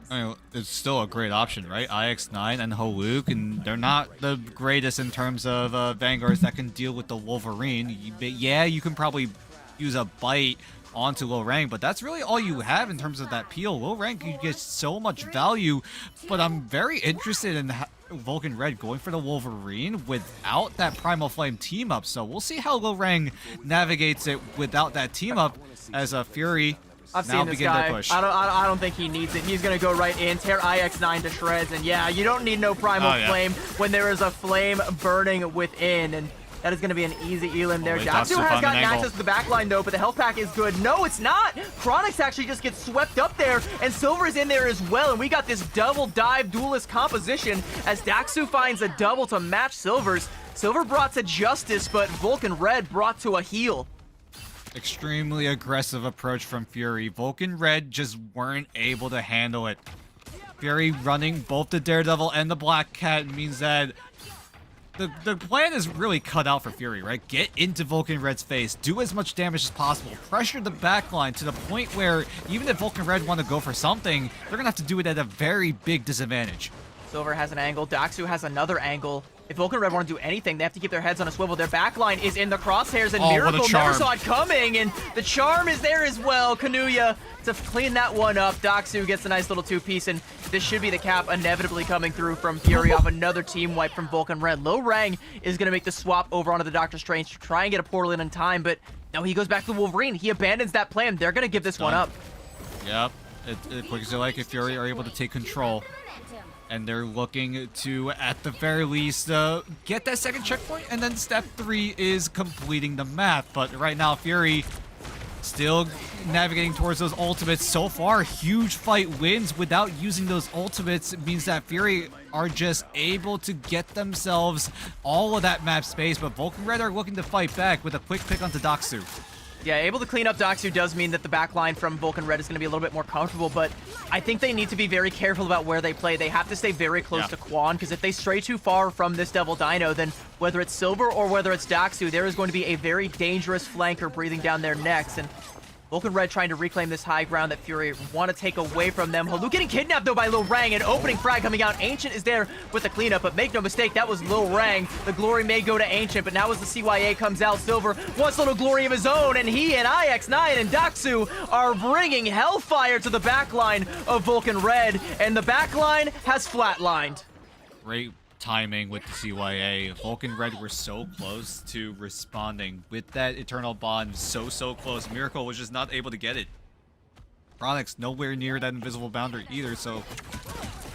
I mean, it's still a great option, right? IX9 and Haluk, and they're not the greatest in terms of Vanguards that can deal with the Wolverine. Yeah, you can probably use a bite onto Lil Rang, but that's really all you have in terms of that peel. Lil Rang can get so much value, but I'm very interested in Vulcan Red going for the Wolverine without that Primal Flame team up. So we'll see how Lil Rang navigates it without that team up as a Fury. I've now seen this begin guy. their push. I don't think he needs it. He's gonna go right in, tear IX9 to shreds, and yeah, you don't need no Primal Flame when there is a flame burning within, and that is gonna be an easy elim there. Daxu has gotten access to the backline though, but the health pack is good. No, it's not. Chronix actually just gets swept up there, and Silver is in there as well, and we got this double dive duelist composition as Daxu finds a double to match Silver's. Silver brought to justice, but Vulcan Red brought to a heal. Extremely aggressive approach from Fury. Vulcan Red just weren't able to handle it. Fury running both the Daredevil and the Black Cat means that the plan is really cut out for Fury, right? Get into Vulcan Red's face, do as much damage as possible, pressure the backline to the point where even if Vulcan Red want to go for something, they're gonna have to do it at a very big disadvantage. Silver has an angle, Daxu has another angle. If Vulcan Red want to do anything, they have to keep their heads on a swivel. Their backline is in the crosshairs, and Miracle never saw it coming, and the charm is there as well. Kanuya to clean that one up. Daxu gets a nice little two-piece, and this should be the cap inevitably coming through from Fury off another team wipe from Vulcan Red. Lil Rang is going to make the swap over onto the Doctor Strange to try and get a portal in time, but no, he goes back to Wolverine. He abandons that plan. They're going to give this one up. Yep. It looks like if Fury are able to take control, and they're looking to, at the very least, get that second checkpoint, and then step 3 is completing the math. But right now, Fury still navigating towards those ultimates. So far, huge fight wins without using those ultimates. It means that Fury are just able to get themselves all of that map space, but Vulcan Red are looking to fight back with a quick pick onto Daxu. Yeah, able to clean up Daxu does mean that the backline from Vulcan Red is going to be a little bit more comfortable, but I think they need to be very careful about where they play. They have to stay very close to Quan, because if they stray too far from this Devil Dino, then whether it's Silver or whether it's Daxu, there is going to be a very dangerous flanker breathing down their necks, and Vulcan Red trying to reclaim this high ground that Fury want to take away from them. Haluk getting kidnapped though by Lil Rang, and opening frag coming out. Ancient is there with the cleanup, but make no mistake, that was Lil Rang. The glory may go to Ancient, but now as the CYA comes out, Silver wants a little glory of his own, and he and IX9 and Daxu are bringing hellfire to the backline of Vulcan Red, and the backline has flatlined. Great timing with the CYA. Vulcan Red were so close to responding with that Eternal Bond, so close. Miracle was just not able to get it. Chronix nowhere near that invisible boundary either, so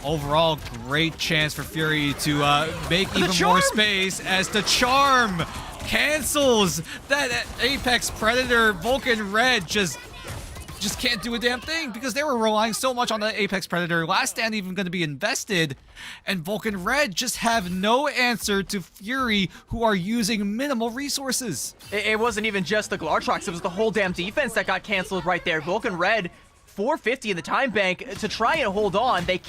overall great chance for Fury to make even more space as the charm cancels that Apex Predator. Vulcan Red just can't do a damn thing because they were relying so much on the Apex Predator. Last Stand even going to be invested, and Vulcan Red just have no answer to Fury, who are using minimal resources. It wasn't even just the Glartrox, it was the whole damn defense that got canceled right there. Vulcan Red, 450 in the time bank to try and hold on. They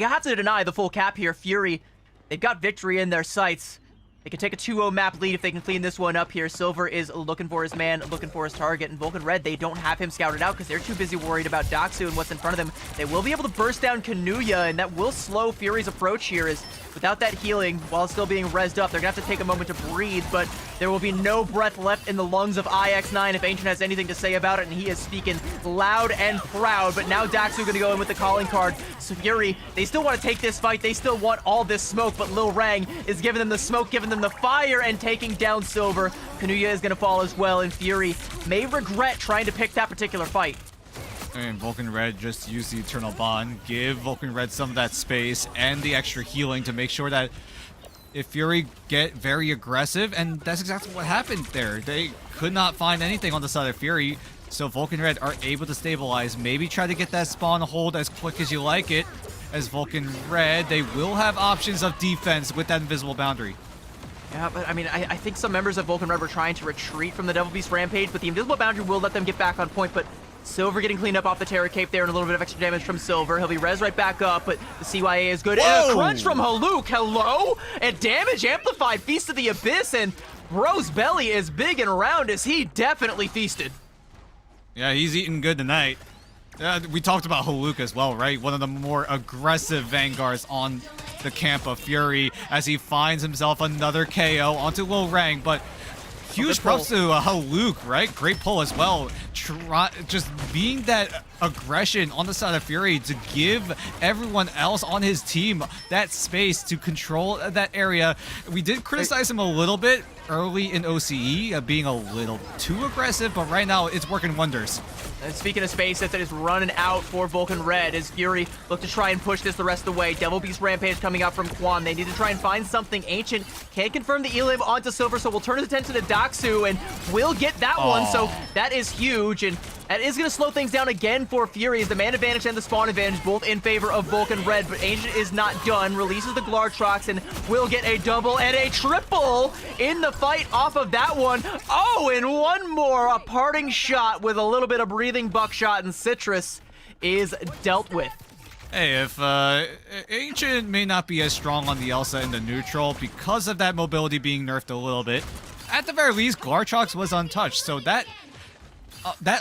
have to deny the full cap here. Fury, they've got victory in their sights. They can take a 2-0 map lead if they can clean this one up here. Silver is looking for his man, looking for his target, and Vulcan Red, they don't have him scouted out because they're too busy worried about Daxu and what's in front of them. They will be able to burst down Kanuya, and that will slow Fury's approach here as without that healing, while still being rezzed up, they're gonna have to take a moment to breathe, but there will be no breath left in the lungs of IX9 if Ancient has anything to say about it, and he is speaking loud and proud. But now Daxu gonna go in with the calling card. So Fury, they still want to take this fight, they still want all this smoke, but Lil Rang is giving them the smoke, giving them the fire, and taking down Silver. Kanuya is gonna fall as well, and Fury may regret trying to pick that particular fight. And Vulcan Red just used the Eternal Bond, give Vulcan Red some of that space and the extra healing to make sure that if Fury get very aggressive, and that's exactly what happened there. They could not find anything on the side of Fury, so Vulcan Red are able to stabilize, maybe try to get that spawn hold as quick as you like it. As Vulcan Red, they will have options of defense with that invisible boundary. Yeah, but I mean, I think some members of Vulcan Red were trying to retreat from the Devil Beast Rampage, but the invisible boundary will let them get back on point. But Silver getting cleaned up off the Terror Cape there, and a little bit of extra damage from Silver. He'll be res right back up, but the CYA is good. And a crunch from Haluk, hello? And damage amplified, Feast of the Abyss, and Bro's belly is big and round as he definitely feasted. Yeah, he's eating good tonight. We talked about Haluk as well, right? One of the more aggressive vanguards on the camp of Fury as he finds himself another KO onto Lil Rang, but huge props to Haluk, right? Great pull as well. Just being that aggression on the side of Fury to give everyone else on his team that space to control that area. We did criticize him a little bit early in OCE, being a little too aggressive, but right now it's working wonders. And speaking of space, that is running out for Vulcan Red as Fury look to try and push this the rest of the way. Devil Beast Rampage coming up from Quan. They need to try and find something. Ancient can't confirm the Elim onto Silver, so we'll turn his attention to Daxu, and we'll get that one. So that is huge, and that is going to slow things down again for Fury as the man advantage and the spawn advantage both in favor of Vulcan Red, but Ancient is not done. Releases the Glartrox and will get a double and a triple in the fight off of that one. Oh, and one more. A parting shot with a little bit of breathing buckshot and citrus is dealt with. Hey, if Ancient may not be as strong on the Elsa in the neutral because of that mobility being nerfed a little bit, at the very least, Glartrox was untouched, so that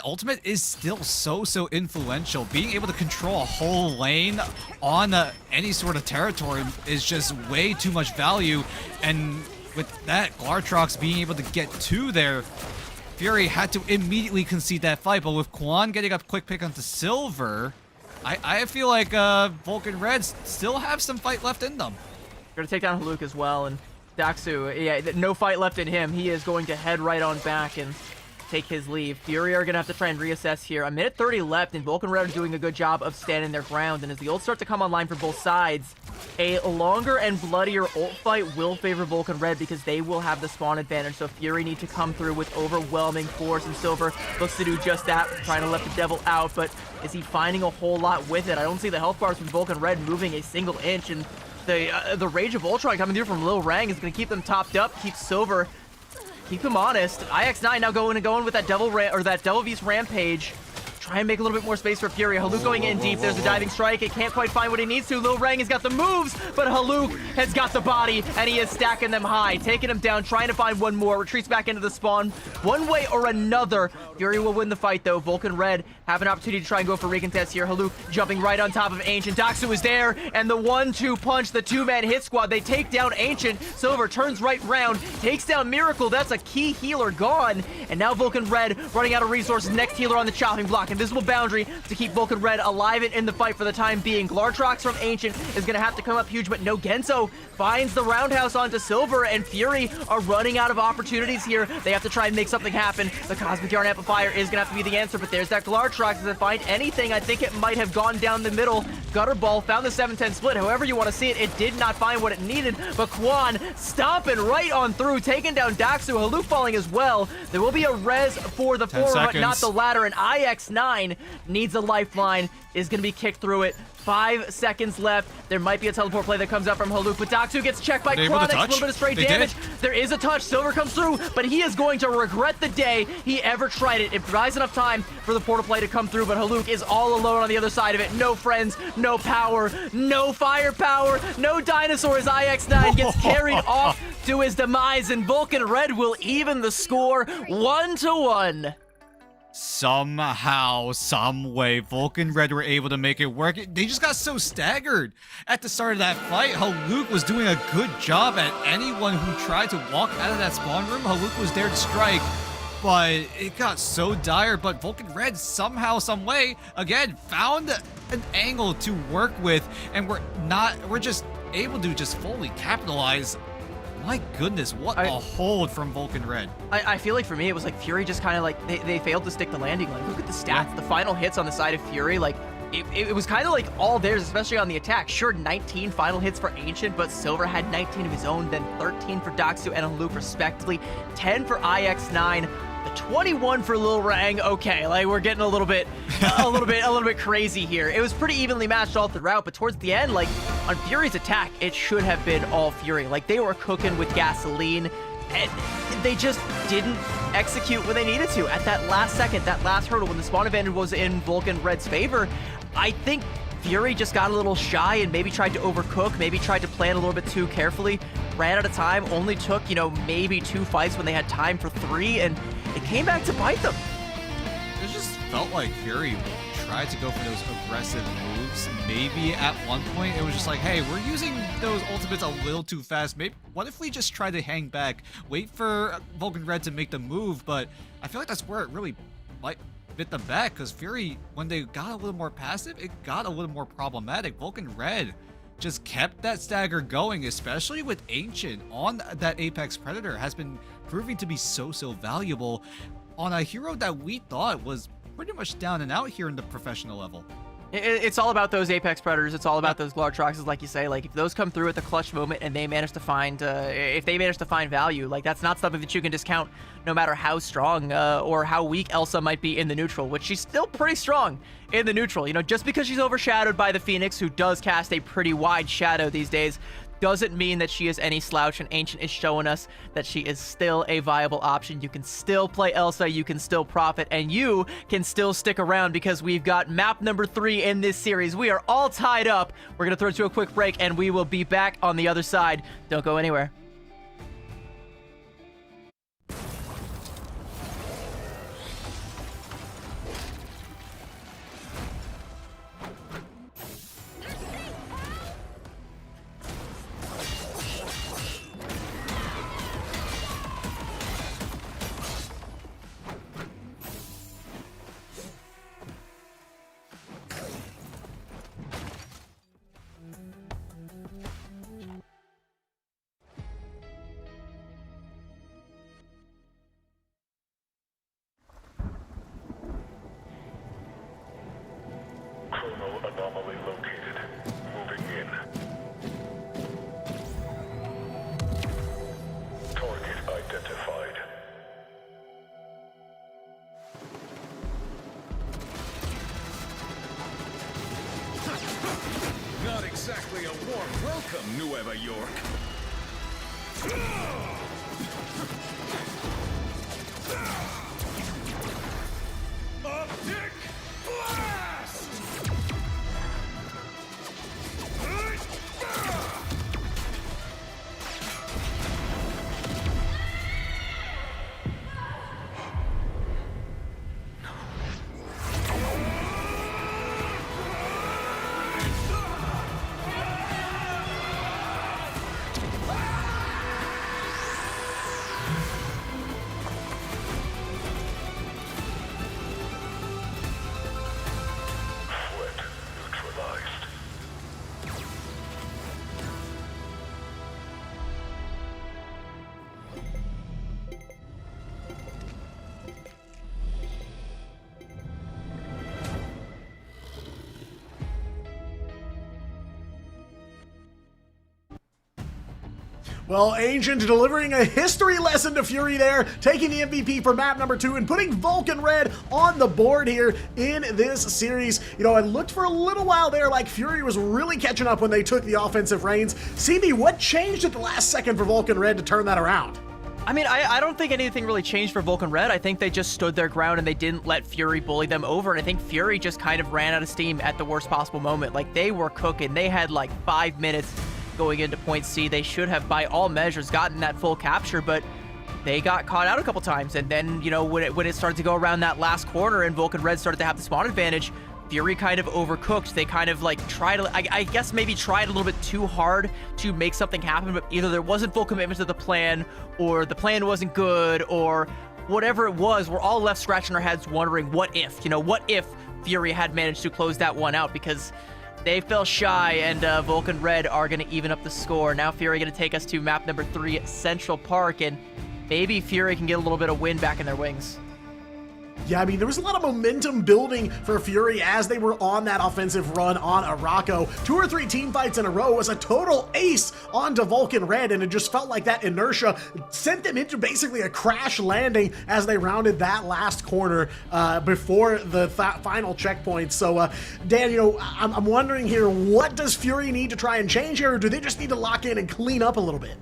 ultimate is still so influential. Being able to control a whole lane on any sort of territory is just way too much value, and with that Glartrox being able to get to there, Fury had to immediately concede that fight. But with Quan getting a quick pick onto Silver, I feel like Vulcan Reds still have some fight left in them. Gonna take down Haluk as well, and Daxu, yeah, no fight left in him. He is going to head right on back and take his leave. Fury are gonna have to try and reassess here. A minute 30 left, and Vulcan Red are doing a good job of standing their ground. And as the ults start to come online for both sides, a longer and bloodier ult fight will favor Vulcan Red because they will have the spawn advantage. So Fury need to come through with overwhelming force, and Silver looks to do just that, trying to let the devil out. But is he finding a whole lot with it? I don't see the health bars from Vulcan Red moving a single inch, and the Rage of Ultron coming through from Lil Rang is going to keep them topped up, keep Silver, keep him honest. IX9 now going with that Devil Beast Rampage. Try and make a little bit more space for Fury. Haluk going in deep. There's a diving strike. It can't quite find what he needs to. Lil Rang has got the moves, but Haluk has got the body, and he is stacking them high, taking him down, trying to find one more. Retreats back into the spawn. One way or another, Fury will win the fight, though. Vulcan Red have an opportunity to try and go for recontest here. Haluk jumping right on top of Ancient. Daxu is there, and the 1-2 punch, the two-man hit squad. They take down Ancient. Silver turns right round, takes down Miracle. That's a key healer gone, and now Vulcan Red running out of resources. Next healer on the chopping block. Invisible boundary to keep Vulcan Red alive and in the fight for the time being. Glartrox from Ancient is going to have to come up huge, but no. Genso finds the roundhouse onto Silver, and Fury are running out of opportunities here. They have to try and make something happen. The Cosmic Yarn Amplifier is going to have to be the answer, but there's that Glartrox. Does it find anything? I think it might have gone down the middle. Gutter Ball found the 7-10 split. However you want to see it, it did not find what it needed, but Quan stomping right on through, taking down Daxu. Haluk falling as well. There will be a res for the forward, but not the latter, and IX9 needs a lifeline, is going to be kicked through it. 5 seconds left. There might be a teleport play that comes out from Haluk, but Daxu gets checked by Chronix. A little bit of straight damage. There is a touch. Silver comes through, but he is going to regret the day he ever tried it. It provides enough time for the portal play to come through, but Haluk is all alone on the other side of it. No friends, no power, no firepower, no dinosaurs. IX9 gets carried off to his demise, and Vulcan Red will even the score 1-1. somehow, some way, Vulcan Red were able to make it work. They just got so staggered at the start of that fight. Haluk was doing a good job at anyone who tried to walk out of that spawn room. Haluk was there to strike, but it got so dire. But Vulcan Red somehow, some way, again, found an angle to work with, and we're just able to just fully capitalize. My goodness, what a hold from Vulcan Red. I feel like for me, it was like Fury just kind of like, they failed to stick the landing. Like, look at the stats. The final hits on the side of Fury, like, it was kind of like all theirs, especially on the attack. Sure, 19 final hits for Ancient, but Silver had 19 of his own, then 13 for Doxu and Haluk respectively, 10 for IX9, the 21 for Lil Rang. Okay, like, we're getting a little bit crazy here. It was pretty evenly matched all throughout, but towards the end, like, on Fury's attack, it should have been all Fury. Like, they were cooking with gasoline, and they just didn't execute when they needed to. At that last second, that last hurdle, when the spawn event was in Vulcan Red's favor, I think Fury just got a little shy and maybe tried to overcook, maybe tried to plan a little bit too carefully, ran out of time, only took, maybe 2 fights when they had time for 3, and it came back to bite them. It just felt like Fury tried to go for those aggressive moves. Maybe at one point it was just like, hey, we're using those ultimates a little too fast. Maybe what if we just try to hang back, wait for Vulcan Red to make the move? But I feel like that's where it really might bit them back, because Fury, when they got a little more passive, it got a little more problematic. Vulcan Red just kept that stagger going, especially with Ancient on that Apex Predator, has been proving to be so valuable on a hero that we thought was pretty much down and out here in the professional level. It's all about those Apex Predators. It's all about those Glartroxes, like you say. Like, if those come through at the clutch moment and they manage to find, if they manage to find value, like, that's not something that you can discount no matter how strong or how weak Elsa might be in the neutral, which she's still pretty strong in the neutral. Just because she's overshadowed by the Phoenix, who does cast a pretty wide shadow these days, doesn't mean that she is any slouch, and Ancient is showing us that she is still a viable option. You can still play Elsa, you can still profit, and you can still stick around, because we've got map number 3 in this series. We are all tied up. We're going to throw to a quick break, and we will be back on the other side. Don't go anywhere. Chrono anomaly located. Moving in. Target identified. Not exactly a warm welcome, Nueva York. Optic blast! Threat neutralized. Well, Ancient delivering a history lesson to Fury there, taking the MVP for map number 2 and putting Vulcan Red on the board here in this series. I looked for a little while there like Fury was really catching up when they took the offensive reins. CB, what changed at the last second for Vulcan Red to turn that around? I mean, I don't think anything really changed for Vulcan Red. I think they just stood their ground and they didn't let Fury bully them over. And I think Fury just kind of ran out of steam at the worst possible moment. Like, they were cooking. They had like 5 minutes going into point C. They should have, by all measures, gotten that full capture, but they got caught out a couple times. And then, you know, when it started to go around that last corner and Vulcan Red started to have the spawn advantage, Fury kind of overcooked. They kind of like tried, I guess maybe tried a little bit too hard to make something happen, but either there wasn't full commitment to the plan, or the plan wasn't good, or whatever it was. We're all left scratching our heads wondering, what if? You know, what if Fury had managed to close that one out? Because they fell shy, and Vulcan Red are going to even up the score. Now Fury going to take us to map number 3, Central Park, and maybe Fury can get a little bit of wind back in their wings. Yeah, I mean, there was a lot of momentum building for Fury as they were on that offensive run on Araco. 2 or 3 team fights in a row was a total ace onto Vulcan Red, and it just felt like that inertia sent them into basically a crash landing as they rounded that last corner before the final checkpoint. So, Dan, you know, I'm wondering here, what does Fury need to try and change here, or do they just need to lock in and clean up a little bit?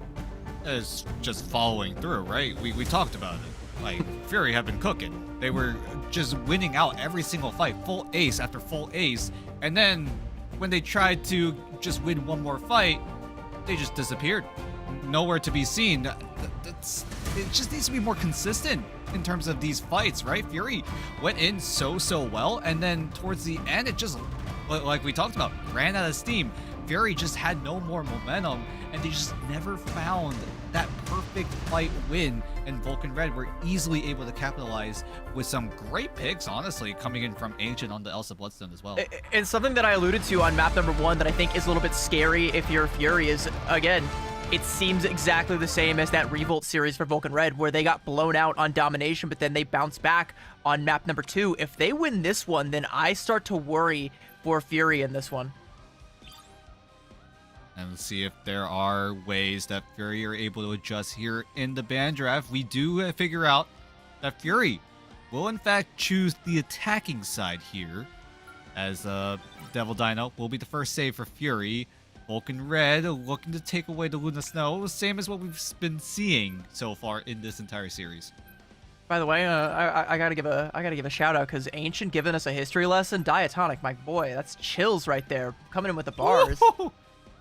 It's just following through, right? We talked about it. Like, Fury have been cooking. They were just winning out every single fight, full ace after full ace, and then when they tried to just win one more fight, they just disappeared. Nowhere to be seen. It just needs to be more consistent in terms of these fights, right? Fury went in so well, and then towards the end, it just, like we talked about, ran out of steam. Fury just had no more momentum, and they just never found that perfect fight win, and Vulcan Red were easily able to capitalize with some great picks, honestly, coming in from Ancient on the Elsa Bloodstone as well. And something that I alluded to on map number 1 that I think is a little bit scary if you're Fury is, again, it seems exactly the same as that Revolt series for Vulcan Red, where they got blown out on domination, but then they bounced back on map number 2. If they win this one, then I start to worry for Fury in this one. And let's see if there are ways that Fury are able to adjust here in the ban draft. We do figure out that Fury will in fact choose the attacking side here, as Devil Dino will be the first save for Fury. Vulcan Red looking to take away the Luna Snow, same as what we've been seeing so far in this entire series. By the way, I gotta give a shout out because Ancient giving us a history lesson. Diatonic, my boy, that's chills right there, coming in with the bars. Whoa!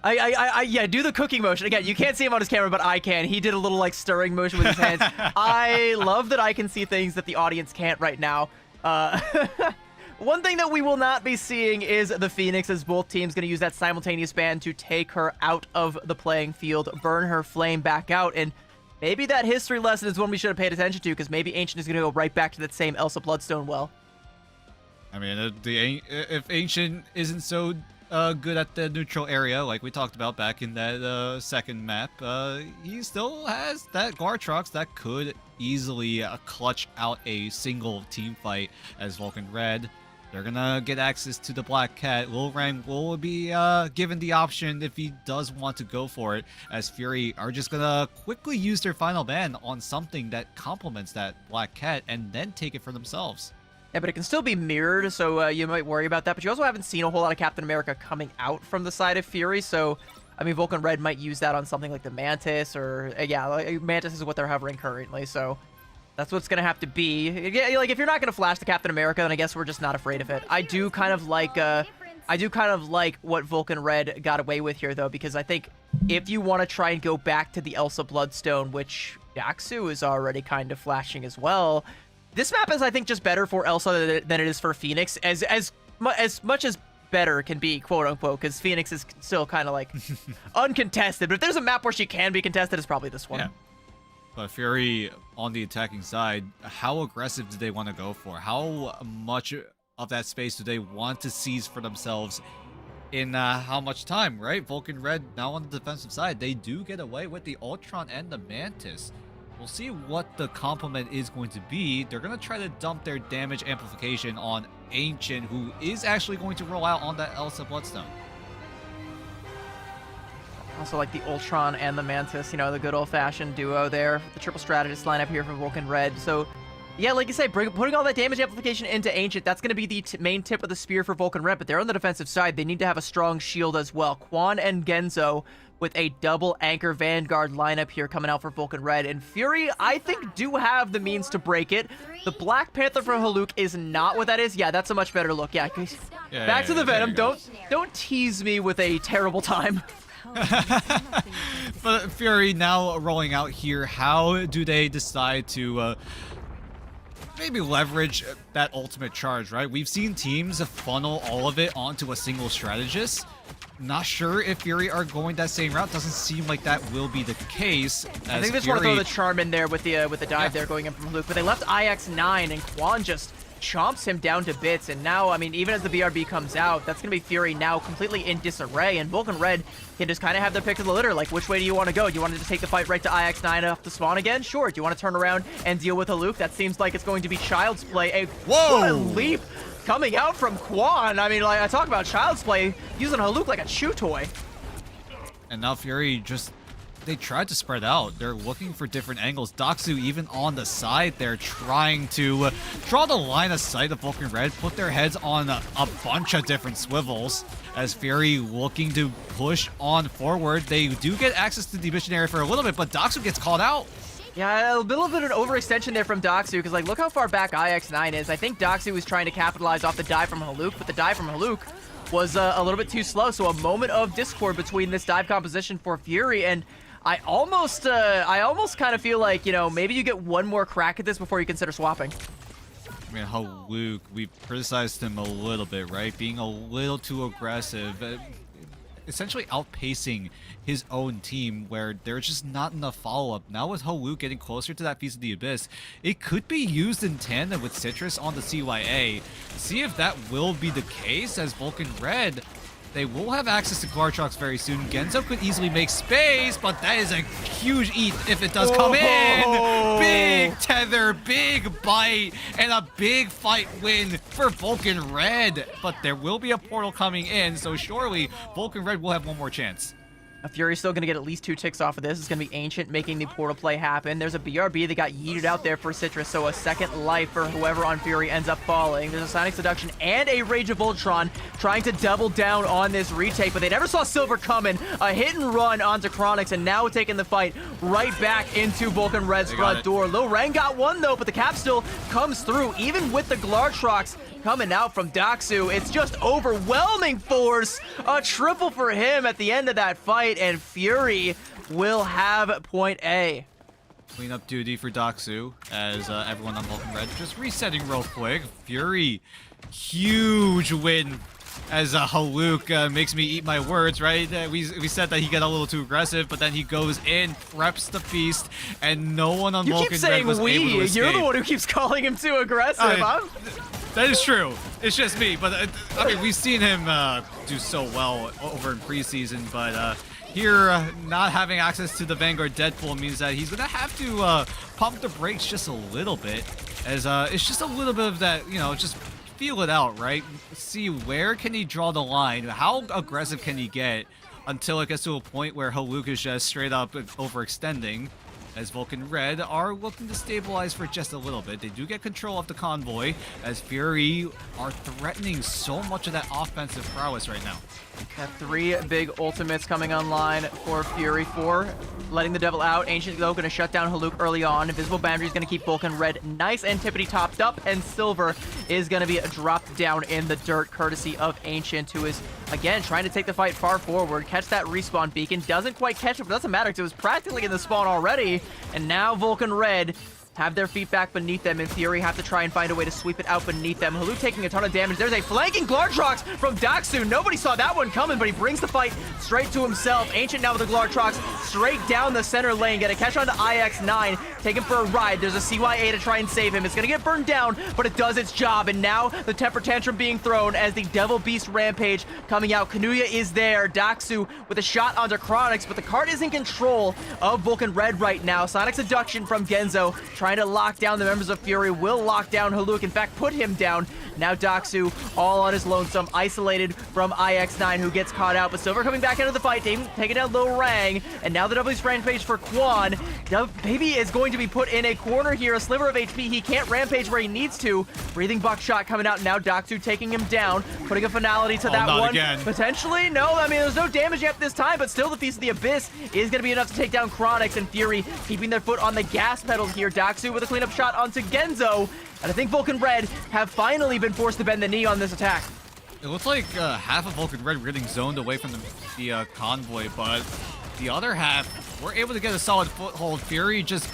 Yeah, do the cooking motion. Again, you can't see him on his camera, but I can. He did a little, like, stirring motion with his hands. I love that I can see things that the audience can't right now. One thing that we will not be seeing is the Phoenix, as both teams going to use that simultaneous ban to take her out of the playing field, burn her flame back out, and maybe that history lesson is one we should have paid attention to, because maybe Ancient is going to go right back to that same Elsa Bloodstone well. I mean, if Ancient isn't so good at the neutral area, like we talked about back in that second map, he still has that Gartrox that could easily clutch out a single team fight as Vulcan Red. They're gonna get access to the Black Cat. Lil Rang will be given the option if he does want to go for it, as Fury are just gonna quickly use their final ban on something that complements that Black Cat and then take it for themselves. Yeah, but it can still be mirrored, so you might worry about that. But you also haven't seen a whole lot of Captain America coming out from the side of Fury, so, I mean, Vulcan Red might use that on something like the Mantis, or, yeah, like, Mantis is what they're hovering currently, so that's what's going to have to be. Yeah, like, if you're not going to flash the Captain America, then I guess we're just not afraid of it. I do kind of like what Vulcan Red got away with here, though, because I think if you want to try and go back to the Elsa Bloodstone, which Jaxu is already kind of flashing as well, this map is, I think, just better for Elsa than it is for Phoenix, as much as better can be, quote-unquote, because Phoenix is still kind of, like, uncontested. But if there's a map where she can be contested, it's probably this one. Yeah. But Fury, on the attacking side, how aggressive do they want to go for? How much of that space do they want to seize for themselves in how much time, right? Vulcan Red, now on the defensive side, they do get away with the Ultron and the Mantis. We'll see what the complement is going to be. They're going to try to dump their damage amplification on Ancient, who is actually going to roll out on that Elsa Bloodstone. Also like the Ultron and the Mantis, you know, the good old-fashioned duo there. The triple strategist lineup here for Vulcan Red. So, yeah, like you say, putting all that damage amplification into Ancient, that's going to be the main tip of the spear for Vulcan Red, but they're on the defensive side. They need to have a strong shield as well. Quan and Genzo with a double Anchor Vanguard lineup here coming out for Vulcan Red. And Fury, I think, do have the means to break it. The Black Panther from Haluk is not what that is. Yeah, that's a much better look. Yeah, back to the Venom. Don't tease me with a terrible time. But Fury now rolling out here. How do they decide to maybe leverage that ultimate charge, right? We've seen teams funnel all of it onto a single strategist. Not sure if Fury are going that same route. Doesn't seem like that will be the case. I think they just want to throw the charm in there with the dive there going in from Luke, but they left IX9 and Quan just chomps him down to bits, and now, I mean, even as the BRB comes out, that's going to be Fury now completely in disarray, and Vulcan Red can just kind of have their pick of the litter, like, which way do you want to go? Do you want to just take the fight right to IX9 off the spawn again? Sure. Do you want to turn around and deal with a Luke? That seems like it's going to be Child's Play. What a leap coming out from Quan. I mean, like, I talk about Child's Play, using Haluk like a chew toy. And now Fury just... They tried to spread out. They're looking for different angles. Doxu even on the side, they're trying to draw the line of sight of Vulcan Red, put their heads on a bunch of different swivels as Fury looking to push on forward. They do get access to the mission area for a little bit, but Doxu gets called out. Yeah, a little bit of an overextension there from Doxu, because, like, look how far back IX9 is. I think Doxu was trying to capitalize off the dive from Haluk, but the dive from Haluk was a little bit too slow, so a moment of discord between this dive composition for Fury, and I almost kind of feel like, you know, maybe you get one more crack at this before you consider swapping. I mean, Haluk, we've criticized him a little bit, right? Being a little too aggressive, essentially outpacing his own team where there's just not enough follow-up. Now with Haluk getting closer to that Feast of the Abyss, it could be used in tandem with Citrus on the CYA. See if that will be the case as Vulcan Red... They will have access to Glartrox very soon. Genzo could easily make space, but that is a huge eat if it does come in. Big tether, big bite, and a big fight win for Vulcan Red. But there will be a portal coming in, so surely Vulcan Red will have one more chance. Fury's still going to get at least 2 ticks off of this. It's going to be Ancient making the portal play happen. There's a BRB that got yeeted out there for Citrus, so a second life for whoever on Fury ends up falling. There's a Sonic Seduction and a Rage of Voltron trying to double down on this retake, but they never saw Silver coming. A hit and run onto Chronix, and now taking the fight right back into Vulcan Red's front door. Lil Rang got one, though, but the cap still comes through, even with the Glartrox coming out from Doxu. It's just overwhelming force. A triple for him at the end of that fight, and Fury will have point A. Cleanup duty for Doxu as everyone on Vulcan Red just resetting real quick. Fury, huge win as Haluk makes me eat my words, right? We said that he got a little too aggressive, but then he goes in, preps the feast, and no one on Vulcan Red was able to escape. You're the one who keeps calling him too aggressive. That is true. It's just me, but I mean, we've seen him do so well over in preseason, but here, not having access to the Vanguard Deadpool means that he's gonna have to pump the brakes just a little bit, as it's just a little bit of that, you know, just feel it out, right? See where can he draw the line, how aggressive can he get until it gets to a point where Haluk is just straight up overextending. As Vulcan Red are looking to stabilize for just a little bit. They do get control of the convoy as Fury are threatening so much of that offensive prowess right now. Got 3 big ultimates coming online for Fury. 4 letting the devil out. Ancient, though, going to shut down Haluk early on. Invisible Boundary is going to keep Vulcan Red nice and tippity topped up, and Silver is going to be dropped down in the dirt courtesy of Ancient, who is, again, trying to take the fight far forward, catch that respawn beacon. Doesn't quite catch it, but doesn't matter because it was practically in the spawn already. And now Vulcan Red have their feet back beneath them, and Fury have to try and find a way to sweep it out beneath them. Haluk taking a ton of damage. There's a flanking Glartrox from Doxu. Nobody saw that one coming, but he brings the fight straight to himself. Ancient now with the Glartrox straight down the center lane. Get a catch onto IX9. Take him for a ride. There's a CYA to try and save him. It's going to get burned down, but it does its job. And now the temper tantrum being thrown as the Devil Beast Rampage coming out. Kanuya is there. Doxu with a shot onto Chronix, but the card is in control of Vulcan Red right now. Sonic Seduction from Genzo trying to lock down the members of Fury. Will lock down Haluk. In fact, put him down. Now Doxu all on his lonesome, isolated from IX9, who gets caught out. But Silver coming back into the fight, taking down Lil Rang. And now the Devil Beast Rampage for Quan. Baby is going to be put in a corner here. A sliver of HP. He can't rampage where he needs to. Breathing Buckshot coming out. Now Doxu taking him down, putting a finality to that one. Again. Potentially, no. I mean, there's no damage yet this time, but still the Feast of the Abyss is going to be enough to take down Chronix, and Fury keeping their foot on the gas pedal here. Doxu with a cleanup shot onto Genzo. And I think Vulcan Red have finally been forced to bend the knee on this attack. It looks like half of Vulcan Red were getting zoned away from the convoy, but the other half were able to get a solid foothold. Fury just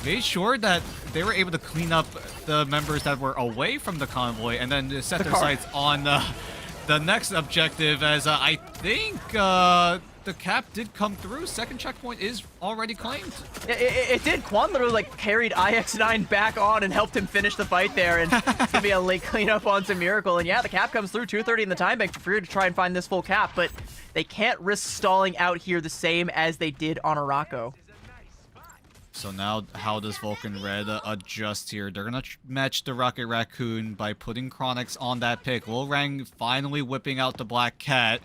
made sure that they were able to clean up the members that were away from the convoy and then set their sights on the next objective, as I think the cap did come through. Second checkpoint is already claimed. It did. Quan literally like carried IX9 back on and helped him finish the fight there, and it's gonna be a late cleanup on some Miracle. And yeah, the cap comes through 2:30 in the time bank for Fury to try and find this full cap, but they can't risk stalling out here the same as they did on Araco. So now, how does Vulcan Red adjust here? They're gonna match the Rocket Raccoon by putting Chronix on that pick. Lil Rang finally whipping out the Black Cat.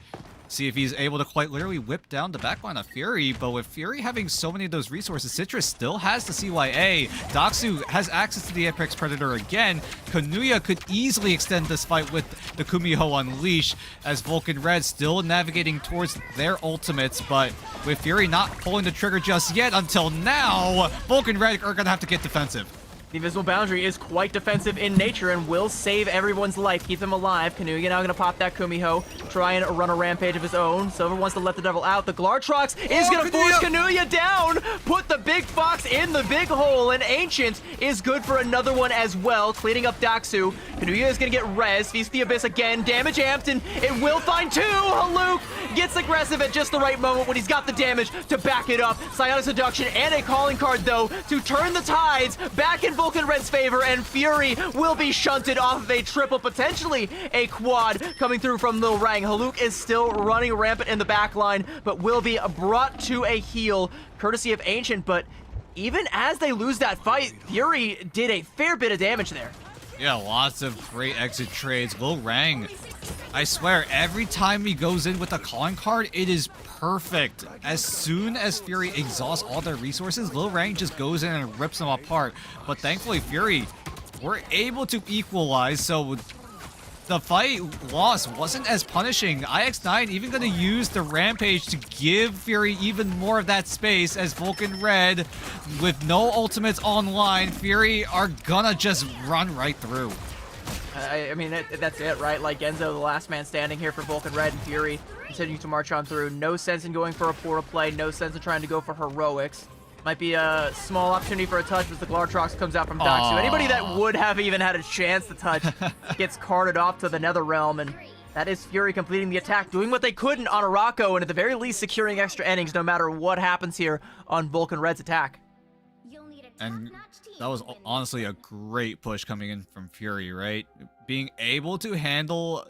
See if he's able to quite literally whip down the backline of Fury, but with Fury having so many of those resources, Citrus still has the CYA. Doxu has access to the Apex Predator again. Kanuya could easily extend this fight with the Kumiho Unleash, as Vulcan Red still navigating towards their ultimates, but with Fury not pulling the trigger just yet until now, Vulcan Red are gonna have to get defensive. The Invisible Boundary is quite defensive in nature and will save everyone's life, keep them alive. Kanuya now gonna pop that Kumiho, try and run a rampage of his own. Silver wants to let the devil out. The Glartrox is gonna force Kanuya down, put the big fox in the big hole, and Ancient is good for another one as well, cleaning up Daxu. Kanuya is gonna get res, Feast the Abyss again, damage amped, and it will find two. Haluk gets aggressive at just the right moment when he's got the damage to back it up. Psionic Seduction and a calling card though to turn the tides back in Vulcan Red's favor, and Fury will be shunted off of a triple, potentially a quad coming through from Lil Rang. Haluk is still running rampant in the back line, but will be brought to a heel courtesy of Ancient. But even as they lose that fight, Fury did a fair bit of damage there. Yeah, lots of great exit trades. Lil Rang, I swear, every time he goes in with a calling card, it is perfect. As soon as Fury exhausts all their resources, Lil Rang just goes in and rips them apart. But thankfully, Fury were able to equalize, so the fight loss wasn't as punishing. IX9 even going to use the Rampage to give Fury even more of that space, as Vulcan Red, with no ultimates online, Fury are gonna just run right through. I mean, that's it, right? Like, Genzo, the last man standing here for Vulcan Red, and Fury continue to march on through. No sense in going for a portal play, no sense in trying to go for heroics. Might be a small opportunity for a touch as the Glartrox comes out from Doxu. Anybody that would have even had a chance to touch gets carted off to the Nether Realm, and that is Fury completing the attack, doing what they couldn't on Araco, and at the very least securing extra innings no matter what happens here on Vulcan Red's attack. And that was honestly a great push coming in from Fury, right? Being able to handle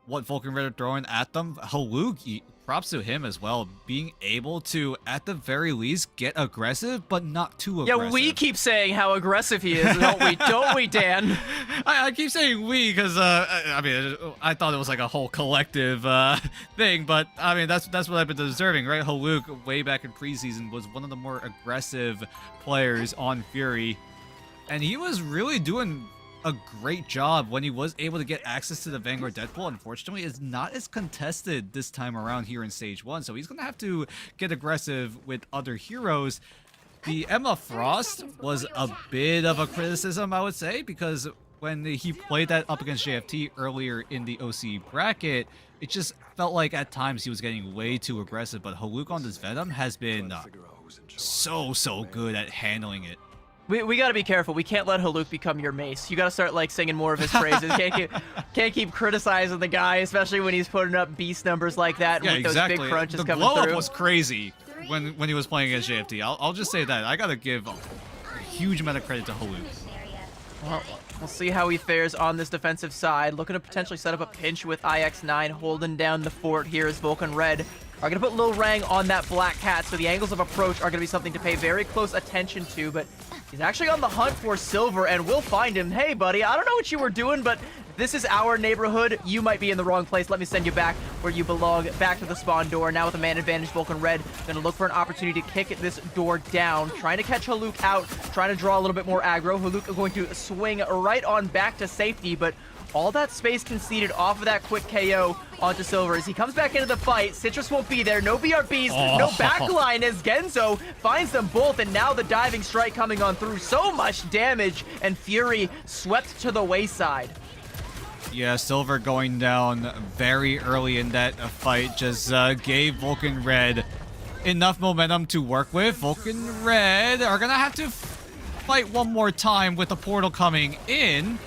what Vulcan Red are throwing at them. Haluk, props to him as well. Being able to, at the very least, get aggressive, but not too aggressive. Yeah, we keep saying how aggressive he is, don't we? Don't we, Dan? I keep saying we because, I mean, I thought it was like a whole collective thing, but, I mean, that's what I've been observing, right? Haluk, way back in preseason, was one of the more aggressive players on Fury, and he was really doing a great job when he was able to get access to the Vanguard Deadpool. Unfortunately, it's not as contested this time around here in Stage 1, so he's going to have to get aggressive with other heroes. The Emma Frost was a bit of a criticism, I would say, because when he played that up against JFT earlier in the OCE bracket, it just felt like at times he was getting way too aggressive, but Haluk on this Venom has been so good at handling it. We gotta be careful. We can't let Haluk become your mace. You gotta start like singing more of his praises. Can't keep criticizing the guy, especially when he's putting up beast numbers like that with those big crunches coming through. The blow-up was crazy when he was playing against JFT. I'll just say that. I gotta give a huge amount of credit to Haluk. Well, we'll see how he fares on this defensive side. Looking to potentially set up a pinch with IX9, holding down the fort here as Vulcan Red are going to put Lil Rang on that Black Cat, so the angles of approach are going to be something to pay very close attention to, but he's actually on the hunt for Silver, and we'll find him. Hey, buddy, I don't know what you were doing, but this is our neighborhood. You might be in the wrong place. Let me send you back where you belong, back to the spawn door. Now with a man advantage, Vulcan Red going to look for an opportunity to kick this door down, trying to catch Haluk out, trying to draw a little bit more aggro. Haluk going to swing right on back to safety, but all that space conceded off of that quick KO onto Silver. As he comes back into the fight, Citrus won't be there. No BRBs, no backline as Genzo finds them both, and now the diving strike coming on through. So much damage, and Fury swept to the wayside. Yeah, Silver going down very early in that fight just gave Vulcan Red enough momentum to work with. Vulcan Red are gonna have to fight one more time with the portal coming in.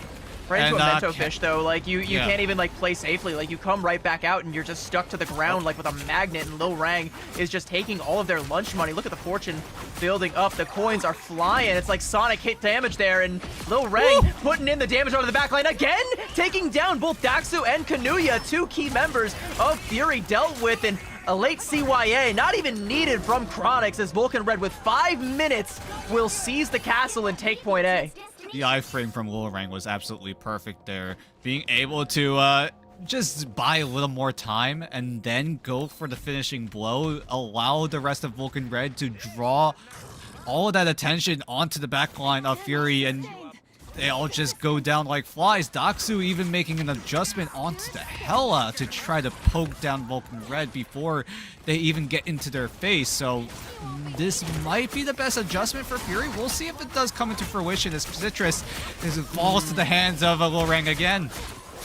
Right into And, a Mento fish, though. Like, you yeah. can't even, like, play safely. Like, you come right back out, and you're just stuck to the ground, like, with a magnet, and Lil Rang is just taking all of their lunch money. Look at the fortune building up. The coins are flying. It's like Sonic hit damage there, and Lil Rang putting in the damage onto the backline again, taking down both Daxu and Kanuya, two key members of Fury dealt with, and a late CYA, not even needed from Chronix, as Vulcan Red, with 5 minutes, will seize the castle and take point A. The iframe from Lil Rang was absolutely perfect there. Being able to just buy a little more time and then go for the finishing blow, allow the rest of Vulcan Red to draw all of that attention onto the backline of Fury, and they all just go down like flies. Daxu even making an adjustment onto the Hela to try to poke down Vulcan Red before they even get into their face. So this might be the best adjustment for Fury. We'll see if it does come into fruition as Citrus falls to the hands of Lil Rang again.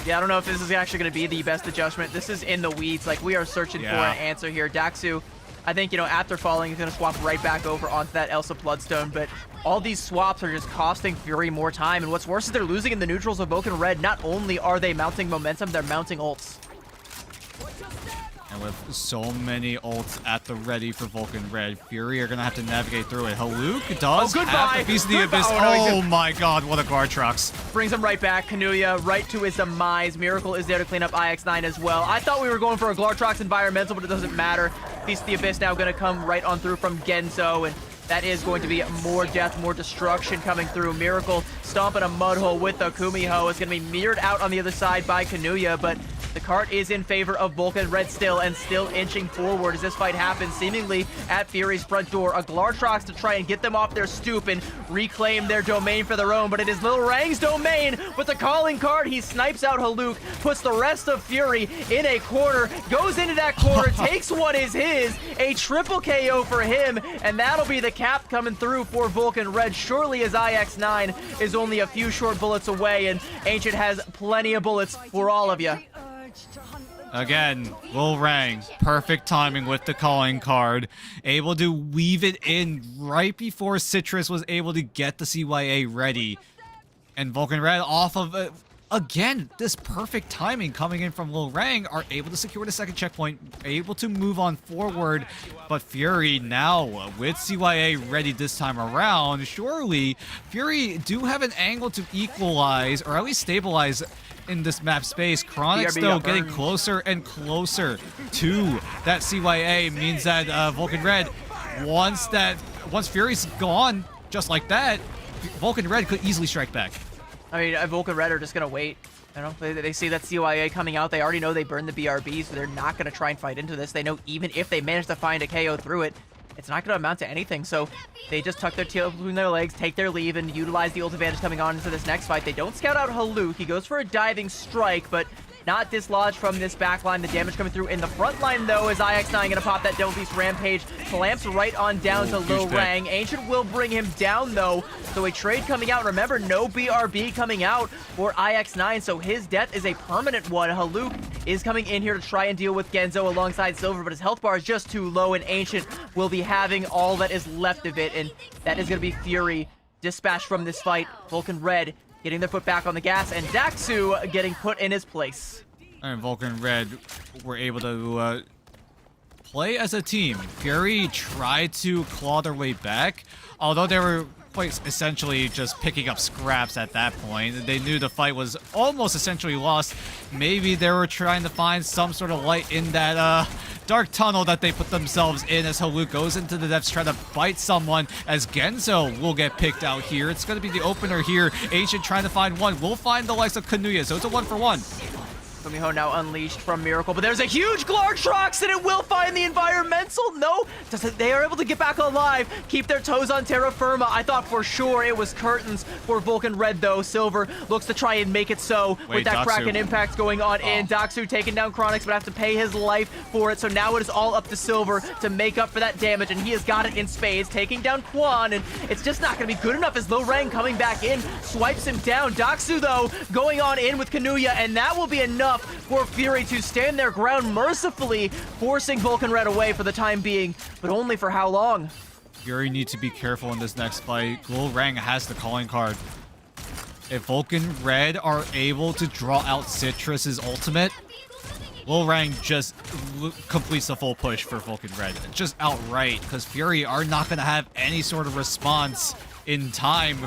Yeah, I don't know if this is actually going to be the best adjustment. This is in the weeds. Like, we are searching for an answer here. Daxu, I think, you know, after falling, he's going to swap right back over onto that Elsa Bloodstone, but all these swaps are just costing Fury more time, and what's worse is they're losing in the neutrals of Vulcan Red. Not only are they mounting momentum, they're mounting ults. And with so many ults at the ready for Vulcan Red, Fury are going to have to navigate through it. Haluk does have the Beast of the Abyss. Oh my god, what a Gartrox. Brings him right back. Kanuya right to his demise. Miracle is there to clean up IX9 as well. I thought we were going for a Gartrox environmental, but it doesn't matter. Beast of the Abyss now going to come right on through from Genzo, and that is going to be more death, more destruction coming through. Miracle stomping a mud hole with the Kumiho. Is going to be mirrored out on the other side by Kanuya, but the cart is in favor of Vulcan Red still, and still inching forward as this fight happens, seemingly at Fury's front door. A Glartrox to try and get them off their stoop and reclaim their domain for their own, but it is Lil Rang's domain with the calling card. He snipes out Haluk, puts the rest of Fury in a corner, goes into that corner, takes what is his, a triple KO for him, and that'll be the cap coming through for Vulcan Red. Surely as IX9 is only a few short bullets away, and Ancient has plenty of bullets for all of you. Again, Lil Rang, perfect timing with the calling card, able to weave it in right before Citrus was able to get the CYA ready. And Vulcan Red off of it. Again, this perfect timing coming in from Lil Rang are able to secure the second checkpoint, able to move on forward. But Fury now with CYA ready this time around, surely Fury do have an angle to equalize or at least stabilize in this map space. Chronix though getting closer and closer to that CYA means that Vulcan Red, once Fury's gone just like that, Vulcan Red could easily strike back. I mean, Vulcan Red are just going to wait. You know, they see that CYA coming out. They already know they burned the BRB, so they're not going to try and fight into this. They know even if they manage to find a KO through it, it's not going to amount to anything. So they just tuck their tail between their legs, take their leave, and utilize the ult advantage coming on into this next fight. They don't scout out Haluk. He goes for a diving strike, but not dislodged from this backline. The damage coming through in the front line, though, is IX9 going to pop that Devil Beast Rampage. Clamps right on down to Lil Rang. Ancient will bring him down, though. So a trade coming out. Remember, no BRB coming out for IX9, so his death is a permanent one. Haluk is coming in here to try and deal with Genzo alongside Silver, but his health bar is just too low, and Ancient will be having all that is left of it, and that is going to be Fury dispatched from this fight. Vulcan Red getting their foot back on the gas, and Daxu getting put in his place. And Vulcan Red were able to play as a team. Fury tried to claw their way back, although they were quite essentially just picking up scraps at that point. They knew the fight was almost essentially lost. Maybe they were trying to find some sort of light in that dark tunnel that they put themselves in as Haluk goes into the depths trying to bite someone, as Genzo will get picked out here. It's going to be the opener here. Ancient trying to find one. We'll find the likes of Kanuya, so it's a 1-for-1. Kumiho now unleashed from Miracle, but there's a huge Glartrox, and it will find the environmental. No, they are able to get back alive, keep their toes on terra firma. I thought for sure it was curtains for Vulcan Red, though. Silver looks to try and make it so with that Doxu. Kraken impact going on in. Doxu taking down Chronix, but have to pay his life for it. So now it is all up to Silver to make up for that damage, and he has got it in spades, taking down Quan, and it's just not going to be good enough as Low Rang coming back in, swipes him down. Doxu, though, going on in with Kanuya, and that will be enough for Fury to stand their ground mercifully, forcing Vulcan Red away for the time being, but only for how long? Fury needs to be careful in this next fight. Lil Rang has the calling card. If Vulcan Red are able to draw out Citrus's ultimate, Lil Rang just completes the full push for Vulcan Red. Just outright, because Fury are not going to have any sort of response in time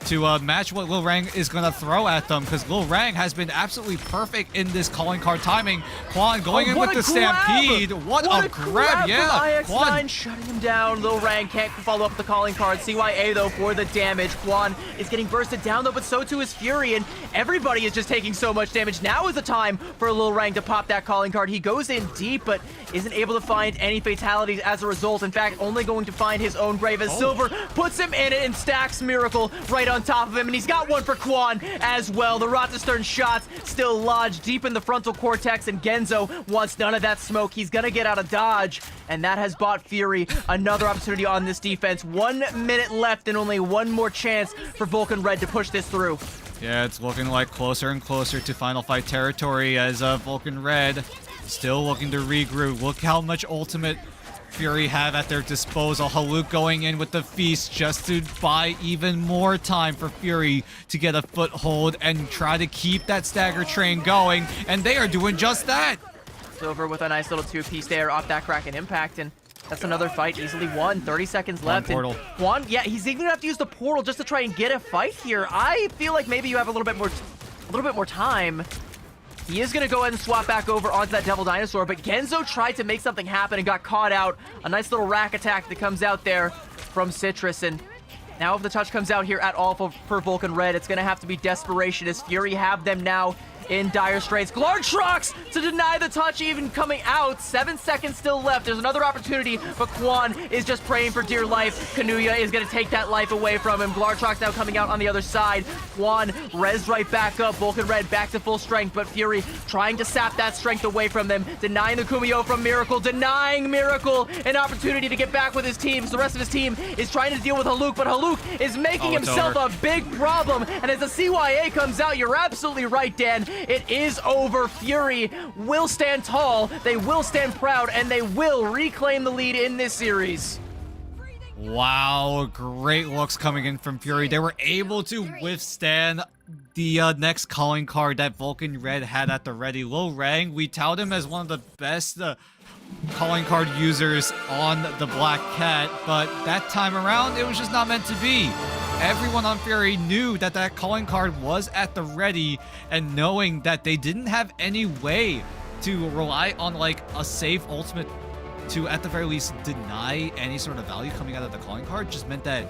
to match what Lil Rang is going to throw at them, because Lil Rang has been absolutely perfect in this calling card timing. Quan going in with the Stampede. What a grab, yeah. Quan shutting him down. Lil Rang can't follow up the calling card. CYA, though, for the damage. Quan is getting bursted down, though, but so too is Fury, and everybody is just taking so much damage. Now is the time for Lil Rang to pop that calling card. He goes in deep, but isn't able to find any fatalities as a result. In fact, only going to find his own grave as Silver puts him in it and stacks Miracle right on top of him, and he's got one for Quan as well. The Rotastern shots still lodged deep in the frontal cortex, and Genzo wants none of that smoke. He's gonna get out of dodge, and that has bought Fury another opportunity on this defense. 1 minute left and only one more chance for Vulcan Red to push this through. Yeah, it's looking like closer and closer to final fight territory as Vulcan Red still looking to regroup. Look how much ultimate Fury have at their disposal. Haluk going in with the feast just to buy even more time for Fury to get a foothold and try to keep that stagger train going, and they are doing just that. Silver with a nice little two-piece there off that Kraken impact, and that's another fight easily won. 30 seconds left. Portal. And Quan, yeah, he's even gonna have to use the portal just to try and get a fight here. I feel like maybe you have a little bit more time. He is going to go ahead and swap back over onto that Devil Dinosaur, but Genzo tried to make something happen and got caught out. A nice little rack attack that comes out there from Citrus, and now if the touch comes out here at all for Vulcan Red, it's going to have to be desperation as Fury have them now in dire straits. Glartrox to deny the touch even coming out. 7 seconds still left. There's another opportunity, but Quan is just praying for dear life. Kanuya is going to take that life away from him. Glartrox now coming out on the other side. Quan res right back up. Vulcan Red back to full strength, but Fury trying to sap that strength away from them. Denying the Kumiho from Miracle. Denying Miracle an opportunity to get back with his team. So the rest of his team is trying to deal with Haluk, but Haluk is making himself a big problem. And as the CYA comes out, you're absolutely right, Dan. It is over. Fury will stand tall, they will stand proud, and they will reclaim the lead in this series. Wow, great looks coming in from Fury. They were able to withstand the next calling card that Vulcan Red had at the ready. Lil Rang, we tout him as one of the best calling card users on the Black Cat, but that time around, it was just not meant to be. Everyone on Fury knew that that calling card was at the ready, and knowing that they didn't have any way to rely on like a safe ultimate to at the very least deny any sort of value coming out of the calling card just meant that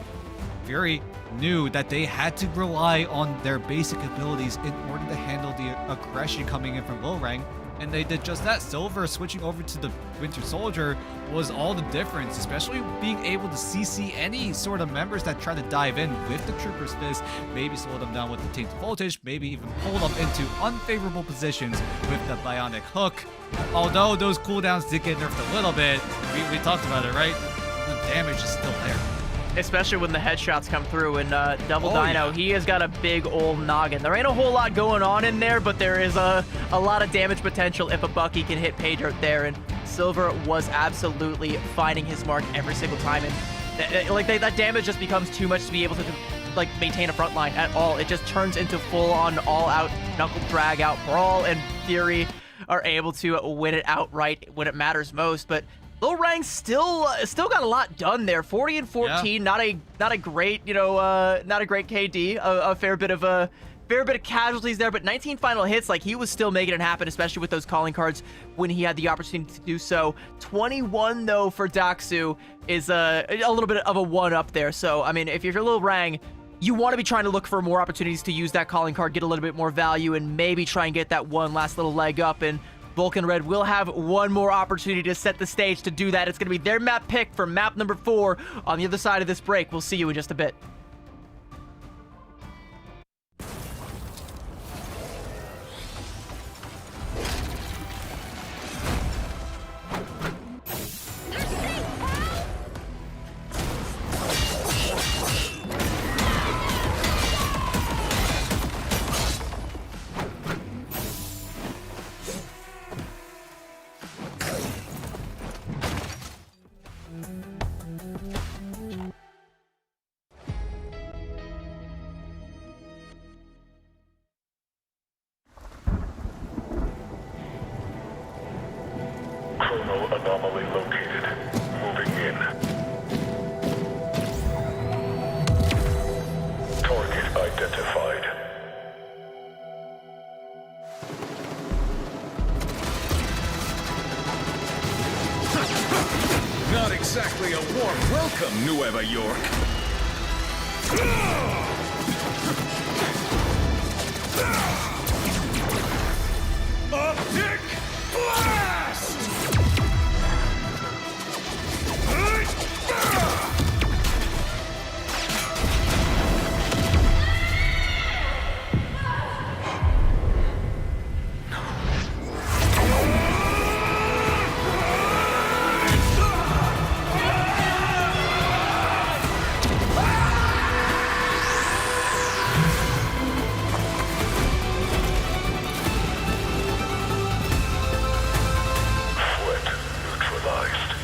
Fury knew that they had to rely on their basic abilities in order to handle the aggression coming in from Lil Rang. And they did just that. Silver switching over to the Winter Soldier was all the difference, especially being able to CC any sort of members that try to dive in with the Trooper's Fist, maybe slow them down with the Tainted Voltage, maybe even pull them into unfavorable positions with the Bionic Hook. Although those cooldowns did get nerfed a little bit, we talked about it, right? The damage is still there. Especially when the headshots come through, and Double Dino, he has got a big old noggin. There ain't a whole lot going on in there, but there is a lot of damage potential if a Bucky can hit pay dirt there, and Silver was absolutely finding his mark every single time, and that damage just becomes too much to be able to like maintain a front line at all. It just turns into full-on, all-out knuckle drag-out brawl, and Fury are able to win it outright when it matters most, but Lil Rang still got a lot done there. 40 and 14, yeah. not a great, not a great KD. A fair bit of casualties there, but 19 final hits. Like, he was still making it happen, especially with those calling cards when he had the opportunity to do so. 21 though for Doxu is a little bit of a one up there. So I mean, if you're Lil Rang, you want to be trying to look for more opportunities to use that calling card, get a little bit more value, and maybe try and get that one last little leg up. And Vulcan Red will have one more opportunity to set the stage to do that. It's going to be their map pick for map number 4 on the other side of this break. We'll see you in just a bit. Chrono anomaly located. Moving in. Target identified. Not exactly a warm welcome, Nueva York. Optic blast! Threat neutralized.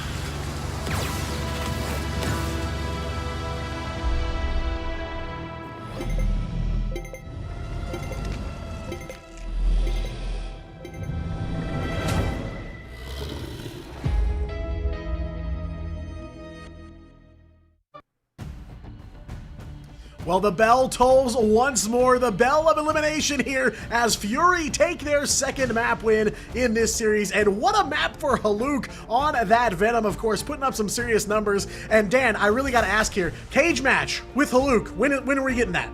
Well, the bell tolls once more, the bell of elimination here as Fury take their second map win in this series. And what a map for Haluk on that Venom, of course, putting up some serious numbers. And Dan, I really got to ask here, cage match with Haluk, when are we getting that?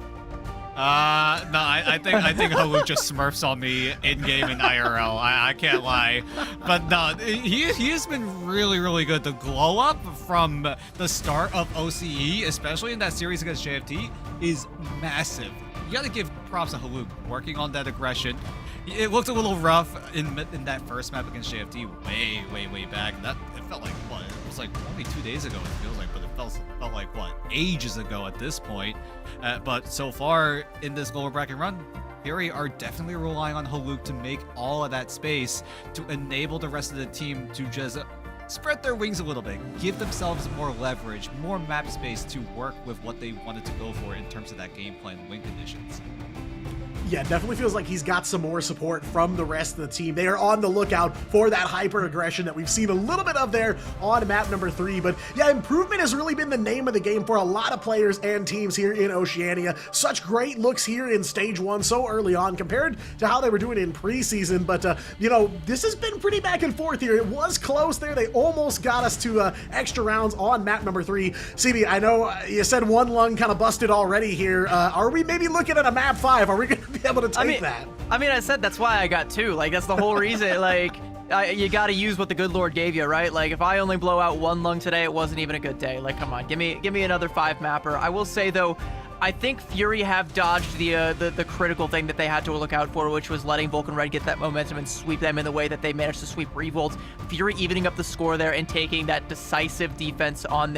No, I think Haluk just smurfs on me in-game in IRL. I can't lie. But no, he has been really, really good. The glow up from the start of OCE, especially in that series against JFT, is massive. You gotta give props to Haluk working on that aggression. It looked a little rough in that first map against JFT way back. It felt like, what? It was like only 2 days ago, it feels like, but it felt like, what, ages ago at this point. But so far in this lower bracket run, Fury are definitely relying on Haluk to make all of that space to enable the rest of the team to just spread their wings a little bit, give themselves more leverage, more map space to work with what they wanted to go for in terms of that game plan and win conditions. Yeah, definitely feels like he's got some more support from the rest of the team. They are on the lookout for that hyper aggression that we've seen a little bit of there on map number 3. But yeah, improvement has really been the name of the game for a lot of players and teams here in Oceania. Such great looks here in stage 1 so early on compared to how they were doing in preseason. But, you know, this has been pretty back and forth here. It was close there. They almost got us to extra rounds on map number 3. CB, I know you said one lung kind of busted already here. Are we maybe looking at a map 5? Are we going to be able to take that? I mean, I said that's why I got 2. Like, that's the whole reason. Like, you got to use what the good Lord gave you, right? Like, if I only blow out 1 lung today, it wasn't even a good day. Like, come on, give me another 5 mapper. I will say though, I think Fury have dodged the critical thing that they had to look out for, which was letting Vulcan Red get that momentum and sweep them in the way that they managed to sweep Revolt. Fury evening up the score there and taking that decisive defense on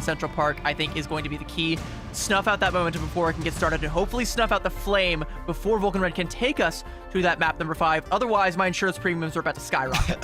Central Park, I think, is going to be the key. Snuff out that momentum before it can get started, and hopefully snuff out the flame before Vulcan Red can take us to that map number 5. Otherwise, my insurance premiums are about to skyrocket.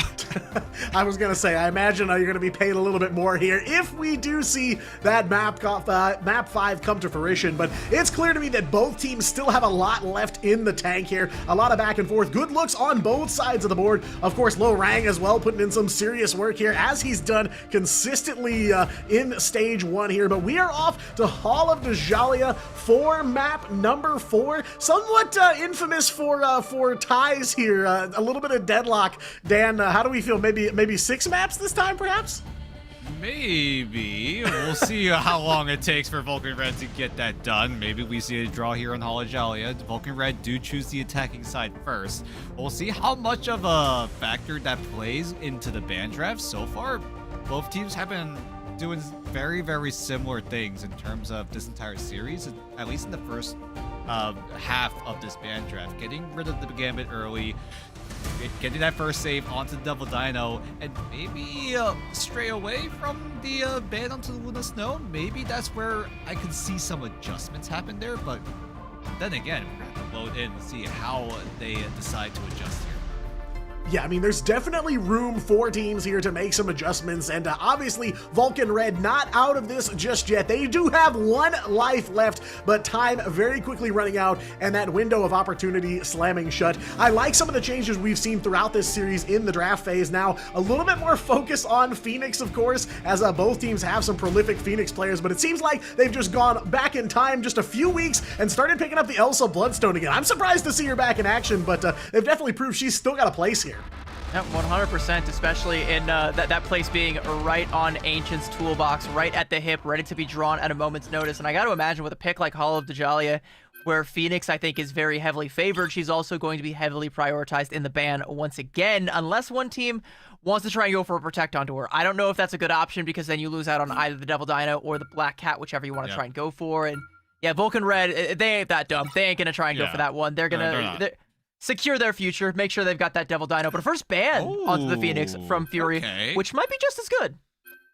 I was going to say, I imagine you're going to be paid a little bit more here if we do see that map 5 come to fruition. But it's clear to me that both teams still have a lot left in the tank here. A lot of back and forth. Good looks on both sides of the board. Of course, Lo Rang as well, putting in some serious work here, as he's done consistently in stage 1 here. But we are off to Hall of Najalia for map number 4. Somewhat infamous for ties here. A little bit of deadlock. Dan, how do we feel? Maybe 6 maps this time, perhaps? Maybe. We'll see how long it takes for Vulcan Red to get that done. Maybe we see a draw here on Holojalia. Vulcan Red do choose the attacking side first. We'll see how much of a factor that plays into the ban draft. So far, both teams have been doing very, very similar things in terms of this entire series, at least in the first half of this ban draft. Getting rid of the Gambit early, getting that first save onto the Double Dino, and maybe stray away from the ban onto the Luna Snow. Maybe that's where I could see some adjustments happen there, but then again, we're going to have to load in and see how they decide to adjust here. Yeah, I mean, there's definitely room for teams here to make some adjustments, and obviously, Vulcan Red not out of this just yet. They do have 1 life left, but time very quickly running out, and that window of opportunity slamming shut. I like some of the changes we've seen throughout this series in the draft phase. Now, a little bit more focus on Phoenix, of course, as both teams have some prolific Phoenix players, but it seems like they've just gone back in time just a few weeks and started picking up the Elsa Bloodstone again. I'm surprised to see her back in action, but they've definitely proved she's still got a place here. Yep, 100%, especially in that place being right on Ancient's toolbox, right at the hip, ready to be drawn at a moment's notice. And I got to imagine with a pick like Hall of Djalia, where Phoenix, I think, is very heavily favored, she's also going to be heavily prioritized in the ban once again, unless one team wants to try and go for a Protect onto her. I don't know if that's a good option, because then you lose out on either the Devil Dino or the Black Cat, whichever you want to try and go for. And yeah, Vulcan Red, they ain't that dumb. They ain't going to try and go for that one. They're going to secure their future, make sure they've got that Devil Dino. But a first ban onto the Phoenix from Fury, which might be just as good.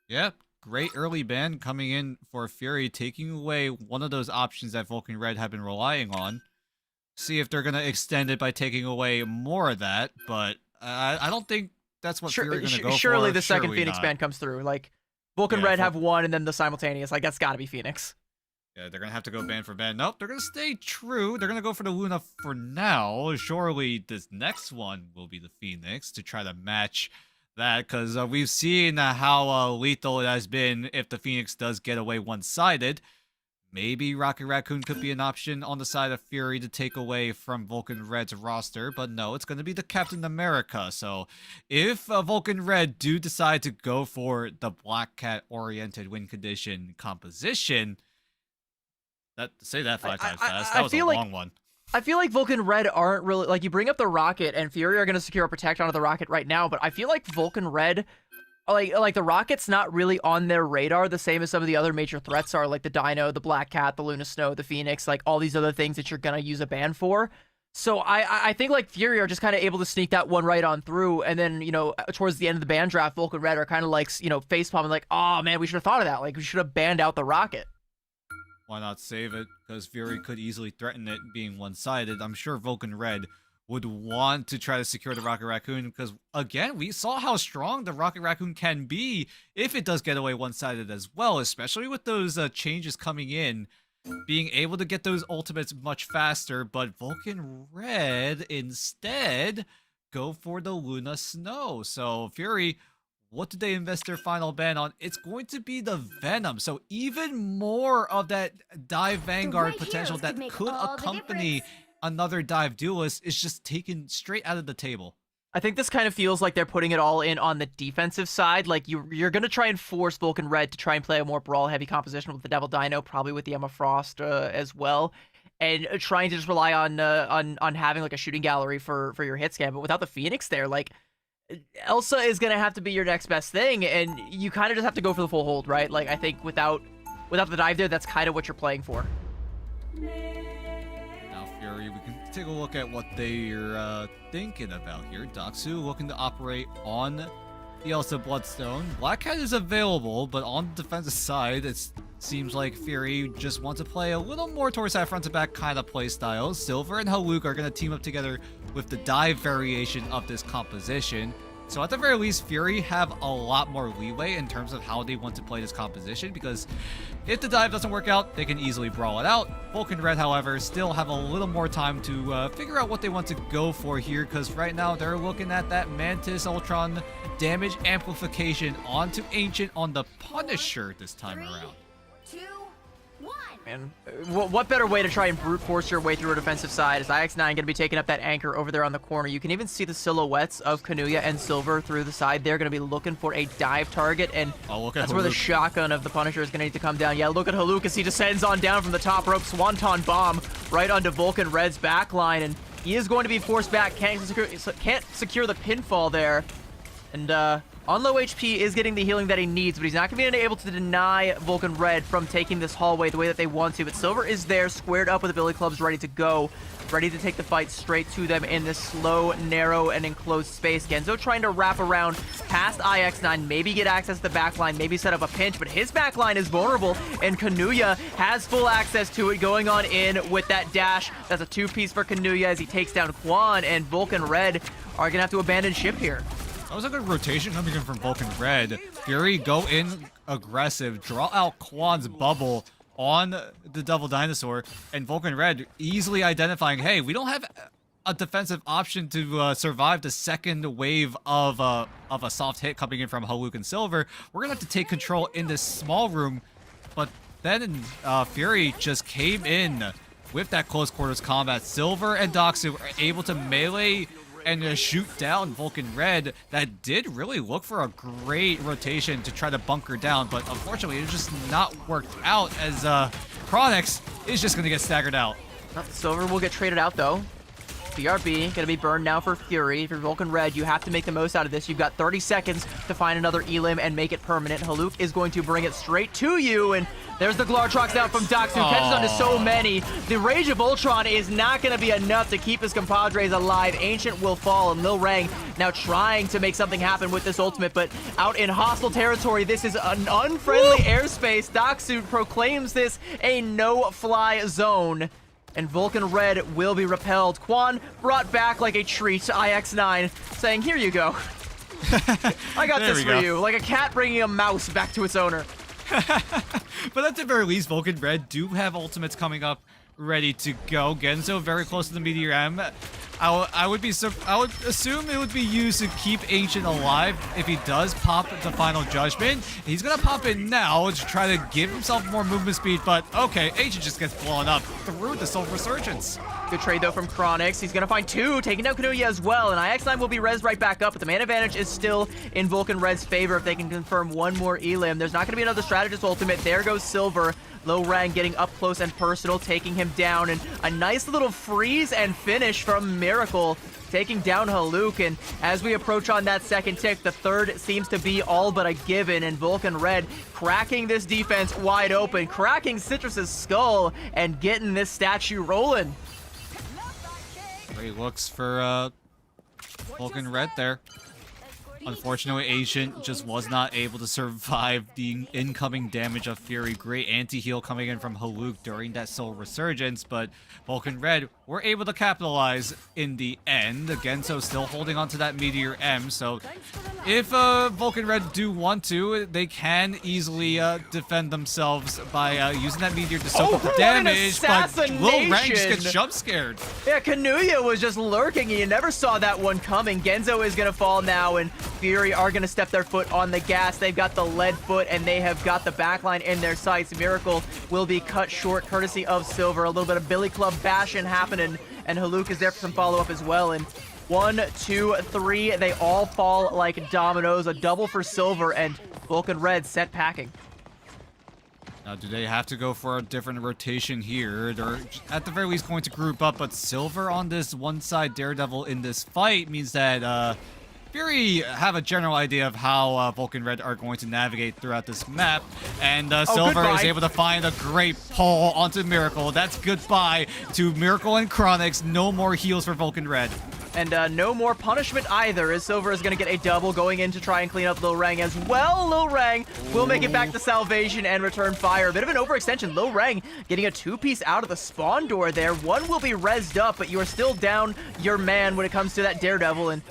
Yeah, great early ban coming in for Fury, taking away one of those options that Vulcan Red have been relying on. See if they're going to extend it by taking away more of that, but I don't think that's what Fury are going to go for. Surely the second Phoenix ban comes through. Like, Vulcan Red have one, and then the simultaneous. Like, that's got to be Phoenix. Yeah, they're going to have to go ban for ban. Nope, they're going to stay true. They're going to go for the Luna for now. Surely this next one will be the Phoenix to try to match that, because we've seen how lethal it has been if the Phoenix does get away one-sided. Maybe Rocket Raccoon could be an option on the side of Fury to take away from Vulcan Red's roster, but no, it's going to be the Captain America. So if Vulcan Red do decide to go for the Black Cat-oriented win condition composition... Say that 5 times fast. That was a long one. I feel like Vulcan Red aren't really... Like, you bring up the Rocket, and Fury are going to secure a Protect onto the Rocket right now, but I feel like Vulcan Red... Like the Rocket's not really on their radar, the same as some of the other major threats are, like the Dino, the Black Cat, the Luna Snow, the Phoenix, like all these other things that you're going to use a ban for. So I think, like, Fury are just kind of able to sneak that one right on through, and then, you know, towards the end of the ban draft, Vulcan Red are kind of like, you know, facepalming like, oh, man, we should have thought of that. Like, we should have banned out the Rocket. Why not save it? Because Fury could easily threaten it being one-sided. I'm sure Vulcan Red would want to try to secure the Rocket Raccoon because, again, we saw how strong the Rocket Raccoon can be if it does get away one-sided as well, especially with those changes coming in, being able to get those ultimates much faster, but Vulcan Red instead go for the Luna Snow. So Fury... what did they invest their final ban on? It's going to be the Venom. So even more of that Dive Vanguard potential that could accompany another Dive Duelist is just taken straight out of the table. I think this kind of feels like they're putting it all in on the defensive side. Like, you're going to try and force Vulcan Red to try and play a more brawl-heavy composition with the Devil Dino, probably with the Emma Frost as well. And trying to just rely on having, like, a shooting gallery for your hit scan. But without the Phoenix there, like... Elsa is going to have to be your next best thing, and you kind of just have to go for the full hold, right? Like, I think without the dive there, that's kind of what you're playing for. Now, Fury, we can take a look at what they're thinking about here. Doxu looking to operate on the Elsa Bloodstone. Black Cat is available, but on the defensive side, it seems like Fury just wants to play a little more towards that front-to-back kind of play style. Silver and Haluk are going to team up together with the dive variation of this composition. So at the very least, Fury have a lot more leeway in terms of how they want to play this composition, because if the dive doesn't work out, they can easily brawl it out. Vulcan Red, however, still have a little more time to figure out what they want to go for here, because right now they're looking at that Mantis Ultron damage amplification onto Ancient on the Punisher this time around. 2, 1. And what better way to try and brute force your way through a defensive side? Is IX9 going to be taking up that anchor over there on the corner? You can even see the silhouettes of Kanuya and Silver through the side. They're going to be looking for a dive target, and that's where the shotgun of the Punisher is going to need to come down. Yeah, look at Haluk as he descends on down from the top rope. Swanton bomb right onto Vulcan Red's backline, and he is going to be forced back. Can't secure the pinfall there. And on low HP is getting the healing that he needs, but he's not going to be able to deny Vulcan Red from taking this hallway the way that they want to. But Silver is there, squared up with the Billy Clubs, ready to go, ready to take the fight straight to them in this slow, narrow, and enclosed space. Genzo trying to wrap around past IX9, maybe get access to the backline, maybe set up a pinch, but his backline is vulnerable, and Kanuya has full access to it, going on in with that dash. That's a two-piece for Kanuya as he takes down Quan, and Vulcan Red are going to have to abandon ship here. That was a good rotation coming in from Vulcan Red. Fury go in aggressive, draw out Quan's bubble on the Devil Dinosaur, and Vulcan Red easily identifying, hey, we don't have a defensive option to survive the second wave of a soft hit coming in from Haluk and Silver. We're gonna have to take control in this small room, but then Fury just came in with that close quarters combat. Silver and Doxu are able to melee and shoot down Vulcan Red. That did really look for a great rotation to try to bunker down, but unfortunately it's just not worked out as Chronix is just going to get staggered out. Silver will get traded out though. BRB gonna be burned now for Fury. If you're Vulcan Red, you have to make the most out of this. You've got 30 seconds to find another elim and make it permanent. Haluk is going to bring it straight to you, and there's the Glartrox down from Doxu. Catches onto so many. The Rage of Ultron is not gonna be enough to keep his compadres alive. Ancient will fall, and Lil Rang now trying to make something happen with this ultimate, but out in hostile territory, this is an unfriendly airspace. Doxu proclaims this a no-fly zone, and Vulcan Red will be repelled. Quan brought back like a treat to IX9, saying, here you go. I got this for you. Like a cat bringing a mouse back to its owner. But at the very least, Vulcan Red do have ultimates coming up ready to go. Genzo very close to the Meteor M. I would assume it would be used to keep Ancient alive if he does pop the Final Judgment. He's gonna pop it now to try to give himself more movement speed, but okay, Ancient just gets blown up through the Soul Resurgence. Good trade though from Chronix. He's gonna find two, taking down Kanuya as well, and IX9 will be rezzed right back up, but the man advantage is still in Vulcan Red's favor if they can confirm one more elim. There's not gonna be another strategist ultimate. There goes Silver. Low Rang getting up close and personal, taking him down, and a nice little freeze and finish from Miracle, taking down Haluk. And as we approach on that second tick, the third seems to be all but a given, and Vulcan Red cracking this defense wide open, cracking Citrus's skull, and getting this statue rolling. Great looks for Vulcan Red there. Unfortunately, Ancient just was not able to survive the incoming damage of Fury. Great anti-heal coming in from Haluk during that Soul Resurgence, but Vulcan Red were able to capitalize in the end. Genzo still holding on to that Meteor M, so if Vulcan Red do want to, they can easily defend themselves by using that Meteor to soak up the damage, but Lil Rang just gets jump scared. Yeah, Kanuya was just lurking, and you never saw that one coming. Genzo is going to fall now, and Fury are going to step their foot on the gas. They've got the lead foot, and they have got the backline in their sights. Miracle will be cut short courtesy of Silver. A little bit of Billy Club bashing happening, and Haluk is there for some follow-up as well. And 1, 2, 3, they all fall like dominoes. A double for Silver, and Vulcan Red set packing. Now, do they have to go for a different rotation here? They're at the very least going to group up, but Silver on this one side, Daredevil in this fight means that Fury have a general idea of how Vulcan Red are going to navigate throughout this map, and Silver is able to find a great pull onto Miracle. That's goodbye to Miracle and Chronix. No more heals for Vulcan Red. And no more punishment either, as Silver is going to get a double going in to try and clean up Lil Rang as well. Lil Rang will make it back to salvation and return fire. A bit of an overextension. Lil Rang getting a two-piece out of the spawn door there. One will be rezzed up, but you are still down your man when it comes to that Daredevil. And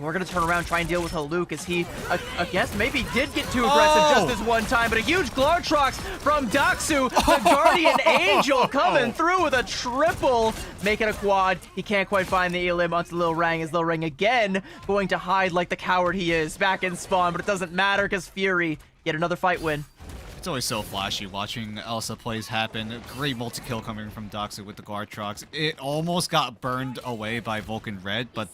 we're going to turn around, try and deal with Haluk as he, I guess, maybe did get too aggressive just this one time, but a huge Glartrox from Doxu, the Guardian Angel coming through with a triple, making a quad. He can't quite find the elim onto Lil Rang, as Lil Rang again going to hide like the coward he is back in spawn, but it doesn't matter because Fury, yet another fight win. It's always so flashy watching Elsa plays happen. Great multi-kill coming from Doxu with the guard trucks. It almost got burned away by Vulcan Red, but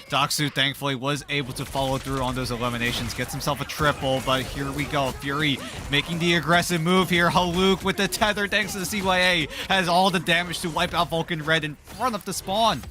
Doxu thankfully was able to follow through on those eliminations, gets himself a triple, but here we go. Fury making the aggressive move here. Haluk with the tether thanks to the CYA has all the damage to wipe out Vulcan Red in front of the spawn.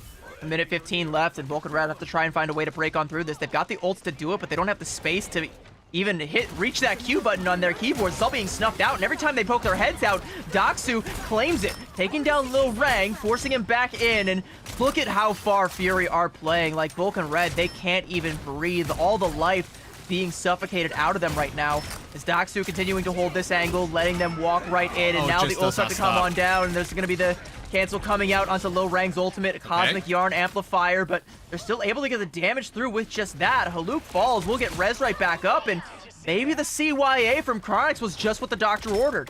A minute 15 left, and Vulcan Red have to try and find a way to break on through this. They've got the ults to do it, but they don't have the space to even reach that Q button on their keyboard. It's all being snuffed out, and every time they poke their heads out, Doxu claims it, taking down Lil Rang, forcing him back in, and look at how far Fury are playing. Like Vulcan Red, they can't even breathe. All the life being suffocated out of them right now. Is Doxu continuing to hold this angle, letting them walk right in, and now the ults have to come on down, and there's going to be the cancel coming out onto Lil Rang's ultimate, Cosmic Yarn Amplifier, but they're still able to get the damage through with just that. Haluk falls, we'll get res right back up, and maybe the CYA from Chronix was just what the doctor ordered.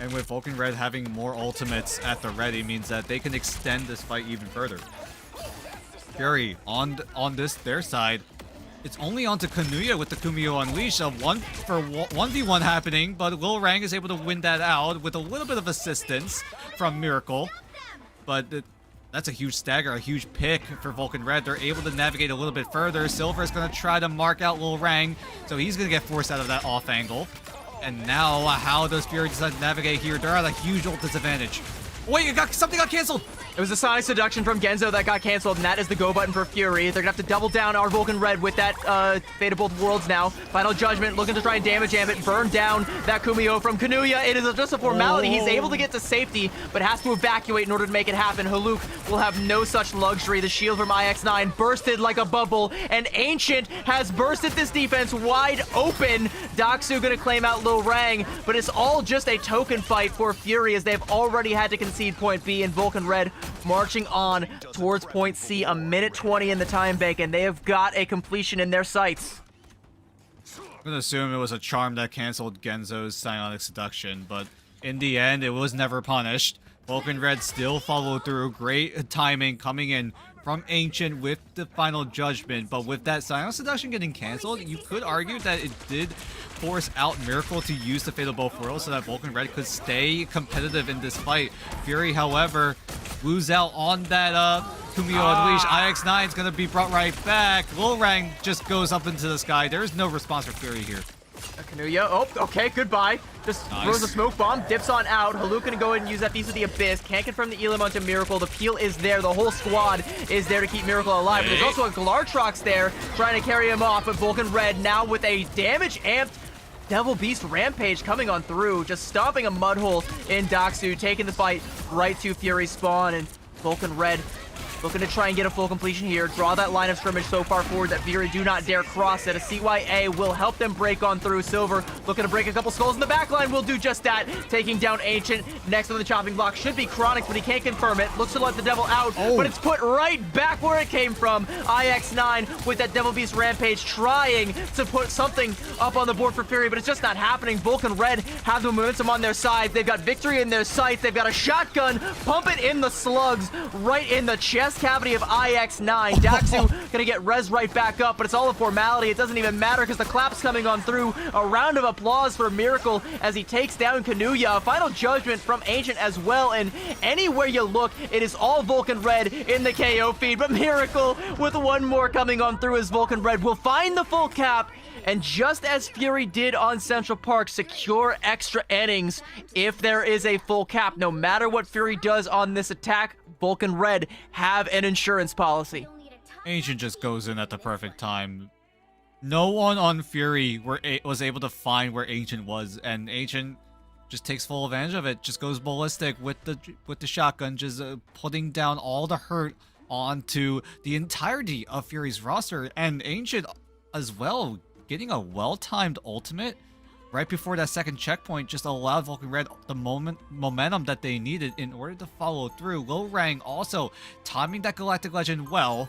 And with Vulcan Red having more ultimates at the ready means that they can extend this fight even further. Fury on their side. It's only onto Kanuya with the Kumiho Unleash. A 1v1 happening, but Lil Rang is able to win that out with a little bit of assistance from Miracle. But that's a huge stagger, a huge pick for Vulcan Red. They're able to navigate a little bit further. Silver is going to try to mark out Lil Rang, so he's going to get forced out of that off angle. And now, how does Fury decide to navigate here? They're at a huge ult disadvantage. Wait, something got canceled! It was a Sonic Seduction from Genzo that got canceled, and that is the go button for Fury. They're gonna have to double down our Vulcan Red with that Fate of Both Worlds now. Final Judgment looking to try and damage Ambit, burn down that Kumiho from Kanuya. It is just a formality. He's able to get to safety, but has to evacuate in order to make it happen. Haluk will have no such luxury. The shield from IX9 bursted like a bubble, and Ancient has bursted this defense wide open. Doxu gonna claim out Lil Rang, but it's all just a token fight for Fury as they've already had to concede point B, and Vulcan Red marching on towards point C. A minute 20 in the time bank, and they have got a completion in their sights. I'm gonna assume it was a charm that canceled Genzo's Psionic Seduction, but in the end, it was never punished. Vulcan Red still followed through. Great timing coming in from Ancient with the Final Judgment, but with that Psionic Seduction getting canceled, you could argue that it did force out Miracle to use the Fate of Both Worlds so that Vulcan Red could stay competitive in this fight. Fury, however, lose out on that Kumiho Unleash. IX9 is going to be brought right back. Lil Rang just goes up into the sky. There's no response for Fury here. Kanuya, oh, okay, goodbye. Just throws a smoke bomb, dips on out. Haluk gonna go ahead and use that Piece of the Abyss. Can't confirm the Elim onto Miracle. The peel is there. The whole squad is there to keep Miracle alive. But there's also a Glartrox there trying to carry him off. But Vulcan Red now with a damage amped Devil Beast Rampage coming on through, just stomping a mud hole in Doxu, taking the fight right to Fury spawn, and Vulcan Red looking to try and get a full completion here. Draw that line of scrimmage so far forward that Fury do not dare cross it. A CYA will help them break on through. Silver looking to break a couple skulls in the back line. Will do just that. Taking down Ancient. Next on the chopping block should be Chronix, but he can't confirm it. Looks to let the Devil out, but it's put right back where it came from. IX9 with that Devil Beast Rampage trying to put something up on the board for Fury, but it's just not happening. Vulcan Red have the momentum on their side. They've got victory in their sights. They've got a shotgun. Pump it in the slugs right in the chest cavity of IX9. Doxu gonna get res right back up, but it's all a formality. It doesn't even matter because the clap's coming on through. A round of applause for Miracle as he takes down Kanuya. A Final Judgment from Ancient as well, and anywhere you look, it is all Vulcan Red in the KO feed, but Miracle with one more coming on through as Vulcan Red will find the full cap, and just as Fury did on Central Park, secure extra innings if there is a full cap. No matter what Fury does on this attack, Vulcan Red have an insurance policy. Ancient just goes in at the perfect time. No one on Fury was able to find where Ancient was, and Ancient just takes full advantage of it. Just goes ballistic with the shotgun, just putting down all the hurt onto the entirety of Fury's roster, and Ancient as well getting a well-timed ultimate right before that second checkpoint just allowed Vulcan Red the momentum that they needed in order to follow through. Lil Rang also timing that Galactic Legend well,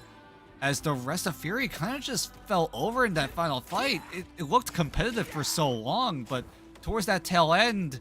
as the rest of Fury kind of just fell over in that final fight. It looked competitive for so long, but towards that tail end,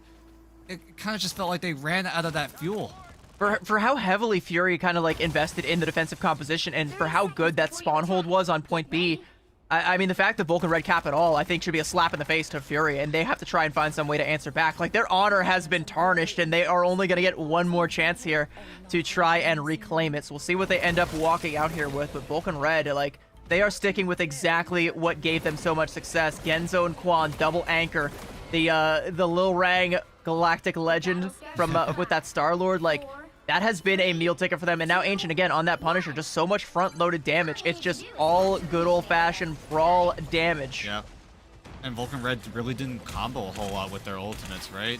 it kind of just felt like they ran out of that fuel. For how heavily Fury kind of like invested in the defensive composition, and for how good that spawn hold was on point B, I mean, the fact that Vulcan Red cap at all, I think, should be a slap in the face to Fury, and they have to try and find some way to answer back. Like, their honor has been tarnished, and they are only going to get one more chance here to try and reclaim it. So we'll see what they end up walking out here with. But Vulcan Red, like, they are sticking with exactly what gave them so much success. Genzo and Quan, double anchor. The Lil Rang Galactic Legend from with that Star-Lord, like, that has been a meal ticket for them. And now Ancient, again, on that Punisher, just so much front-loaded damage. It's just all good old-fashioned brawl damage. Yeah. And Vulcan Red really didn't combo a whole lot with their ultimates, right?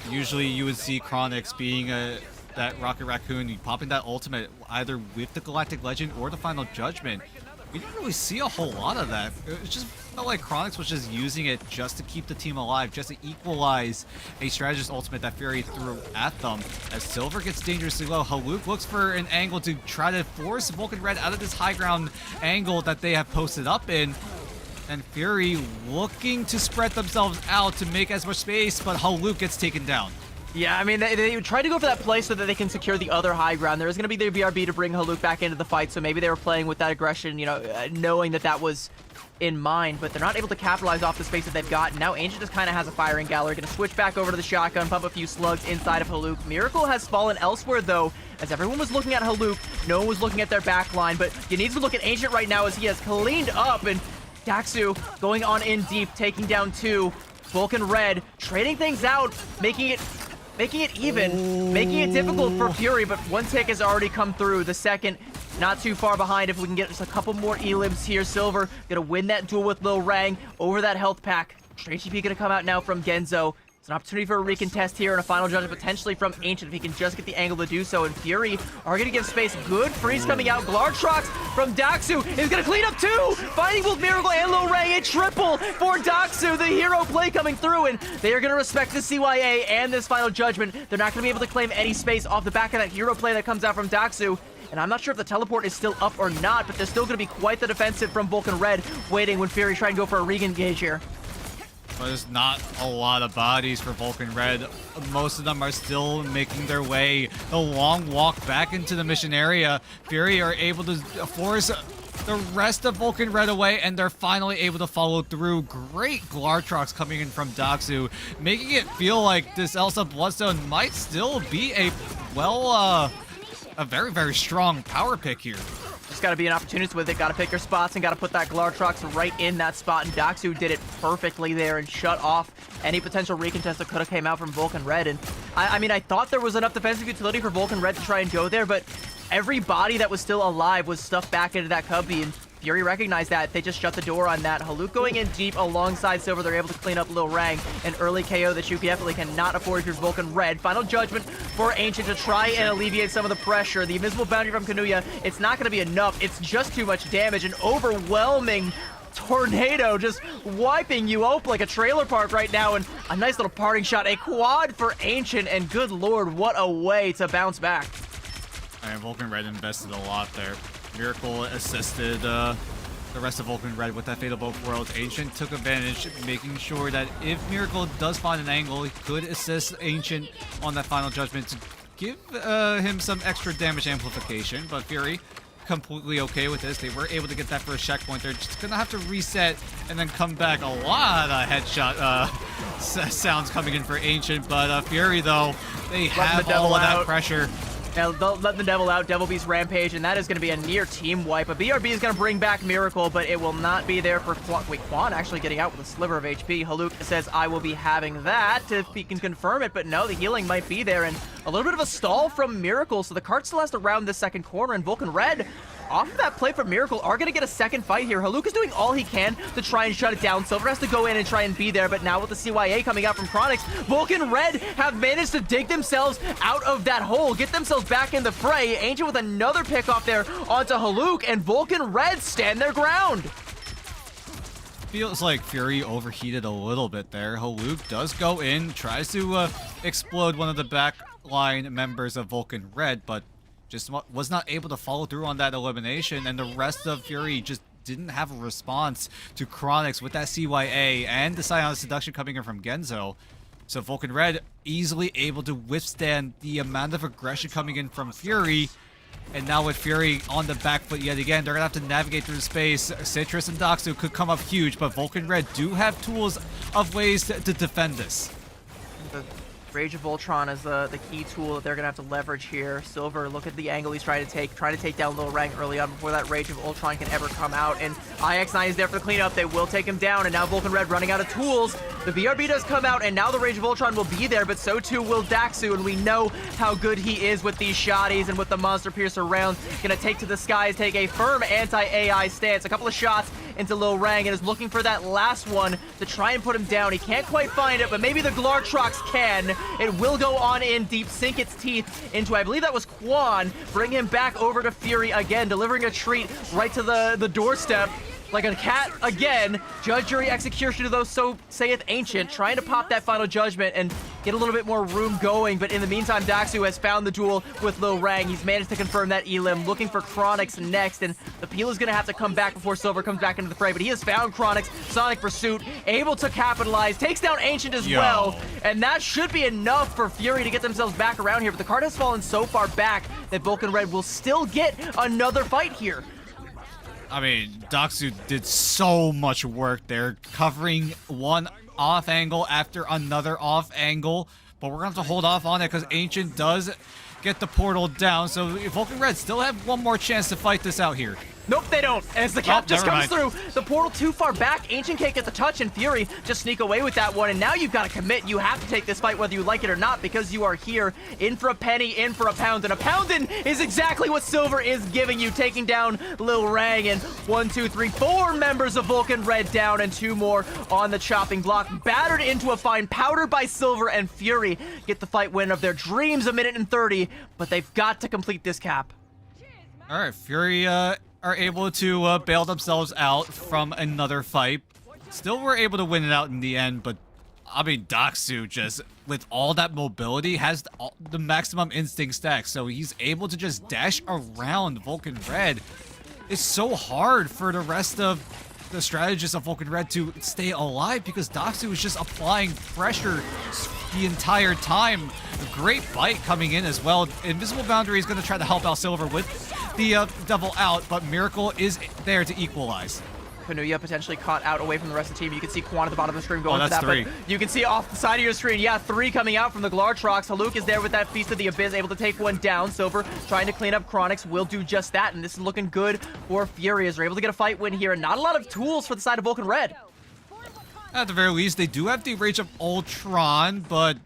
Usually you would see Chronix being that Rocket Raccoon, popping that ultimate either with the Galactic Legend or the Final Judgment. We didn't really see a whole lot of that. It just felt like Chronix was just using it just to keep the team alive, just to equalize a strategist ultimate that Fury threw at them. As Silver gets dangerously low, Haluk looks for an angle to try to force Vulcan Red out of this high ground angle that they have posted up in. And Fury looking to spread themselves out to make as much space, but Haluk gets taken down. Yeah, I mean, they tried to go for that play so that they can secure the other high ground. There is going to be the BRB to bring Haluk back into the fight, so maybe they were playing with that aggression, you know, knowing that that was in mind, but they're not able to capitalize off the space that they've got. Now Ancient just kind of has a firing gallery, going to switch back over to the shotgun, pump a few slugs inside of Haluk. Miracle has fallen elsewhere, though, as everyone was looking at Haluk. No one was looking at their back line, but you need to look at Ancient right now as he has cleaned up, and Daxu going on in deep, taking down 2. Vulcan Red trading things out, making it even, making it difficult for Fury, but one tick has already come through. The second, not too far behind. If we can get just a couple more elims here, Silver gonna win that duel with Lil Rang over that health pack. Straight GP gonna come out now from Genzo. It's an opportunity for a recontest here and a final judgment potentially from Ancient if he can just get the angle to do so. And Fury are going to give space. Good freeze coming out. Glartrox from Daxu is going to clean up 2. Fighting both Miracle and Lil Rang. A triple for Daxu. The hero play coming through, and they are going to respect the CYA and this final judgment. They're not going to be able to claim any space off the back of that hero play that comes out from Daxu. And I'm not sure if the teleport is still up or not, but there's still going to be quite the defensive from Vulcan Red waiting when Fury try and go for a re-engage here. But there's not a lot of bodies for Vulcan Red. Most of them are still making their way the long walk back into the mission area. Fury are able to force the rest of Vulcan Red away, and they're finally able to follow through. Great Glartrox coming in from Daxu, making it feel like this Elsa Bloodstone might still be a very, very strong power pick here. Just got to be an opportunist with it. Got to pick your spots and got to put that Glartrox right in that spot. And Daxu did it perfectly there and shut off any potential recontest that could have came out from Vulcan Red. And I mean, I thought there was enough defensive utility for Vulcan Red to try and go there, but every body that was still alive was stuffed back into that Cubby, and Fury recognized that. They just shut the door on that. Haluk going in deep alongside Silver. They're able to clean up Lil Rang. An early KO that you definitely cannot afford if you're Vulcan Red. Final judgment for Ancient to try and alleviate some of the pressure. The invisible boundary from Kanuya, it's not going to be enough. It's just too much damage. An overwhelming tornado just wiping you up like a trailer park right now. And a nice little parting shot. A quad for Ancient, and good lord, what a way to bounce back. And Vulcan Red invested a lot there. Miracle assisted the rest of Vulcan Red with that Fatal Both Worlds. Ancient took advantage, making sure that if Miracle does find an angle, he could assist Ancient on that final judgment to give him some extra damage amplification. But Fury completely okay with this. They were able to get that first checkpoint. They're just gonna have to reset and then come back. A lot of headshot sounds coming in for Ancient, but Fury though, they have all of that pressure. Now, they'll let the Devil out, Devil Beast Rampage, and that is going to be a near team wipe. A BRB is going to bring back Miracle, but it will not be there for Quan. Wait, Quan actually getting out with a sliver of HP. Haluk says, I will be having that if he can confirm it, but no, the healing might be there, and a little bit of a stall from Miracle, so the cart still has to round this second corner, and Vulcan Red, off of that play from Miracle, are going to get a second fight here. Haluk is doing all he can to try and shut it down. Silver has to go in and try and be there, but now with the CYA coming out from Chronix, Vulcan Red have managed to dig themselves out of that hole, get themselves back in the fray. Ancient with another pick off there onto Haluk, and Vulcan Red stand their ground. Feels like Fury overheated a little bit there. Haluk does go in, tries to explode one of the backline members of Vulcan Red, but just was not able to follow through on that elimination, and the rest of Fury just didn't have a response to Chronix with that CYA and the Psionic Seduction coming in from Genzo. So Vulcan Red easily able to withstand the amount of aggression coming in from Fury, And now with Fury on the back foot yet again, they're going to have to navigate through the space. Citrus and Doxu could come up huge, but Vulcan Red do have tools of ways to defend this. The Rage of Ultron is the key tool that they're gonna have to leverage here. Silver, look at the angle he's trying to take down Lil Rang early on before that Rage of Ultron can ever come out. And IX9 is there for the cleanup. They will take him down, and now Vulcan Red running out of tools. The BRB does come out, and now the Rage of Ultron will be there, but so too will Daxu, and we know how good he is with these shotties and with the Monster Piercer rounds. Gonna take to the skies, take a firm anti-AI stance. A couple of shots into Lil Rang, and is looking for that last one to try and put him down. He can't quite find it, but maybe the Glartrox can. It will go on in deep, sink its teeth into, I believe that was Quan, bring him back over to Fury again, delivering a treat right to the doorstep. Like a cat again. Judge, jury, executioner, though, so saith Ancient, trying to pop that final judgment and get a little bit more room going. But in the meantime, Daxu has found the duel with Lil Rang. He's managed to confirm that elim, looking for Chronix next. And the peel is going to have to come back before Silver comes back into the fray. But he has found Chronix, Sonic Pursuit, able to capitalize, takes down Ancient as well. And that should be enough for Fury to get themselves back around here. But the card has fallen so far back that Vulcan Red will still get another fight here. I mean, Doxu did so much work there, covering one off angle after another off angle, but we're going to have to hold off on it because Ancient does get the portal down, so Vulcan Red still have one more chance to fight this out here. Nope, they don't. As the cap just comes mind. through, the portal too far back. Ancient can't get the touch, and Fury just sneak away with that one. And now you've got to commit. You have to take this fight whether you like it or not, because you are here in for a penny, in for a pound. And a poundin' is exactly what Silver is giving you, taking down Lil Rang. And 1, 2, 3, 4 members of Vulcan Red down, and 2 more on the chopping block. Battered into a fine, powdered by Silver, and Fury get the fight win of their dreams, 1:30. But they've got to complete this cap. All right, Fury are able to bail themselves out from another fight. Still were able to win it out in the end, but I mean, Doxu just, with all that mobility, has the maximum instinct stack, so he's able to just dash around Vulcan Red. It's so hard for the rest of the strategists of Vulcan Red to stay alive because Doxu is just applying pressure the entire time. A great bite coming in as well. Invisible Boundary is going to try to help out Silver with the double out, but Miracle is there to equalize. Kanuya potentially caught out away from the rest of the team. You can see Quan at the bottom of the screen going for that's that, 3. but you can see off the side of your screen, yeah, 3 coming out from the Glartrox. Haluk is there with that Feast of the Abyss, able to take one down. Silver trying to clean up Chronix will do just that, and this is looking good for Fury as they're able to get a fight win here, and not a lot of tools for the side of Vulcan Red. At the very least, they do have the Rage of Ultron, but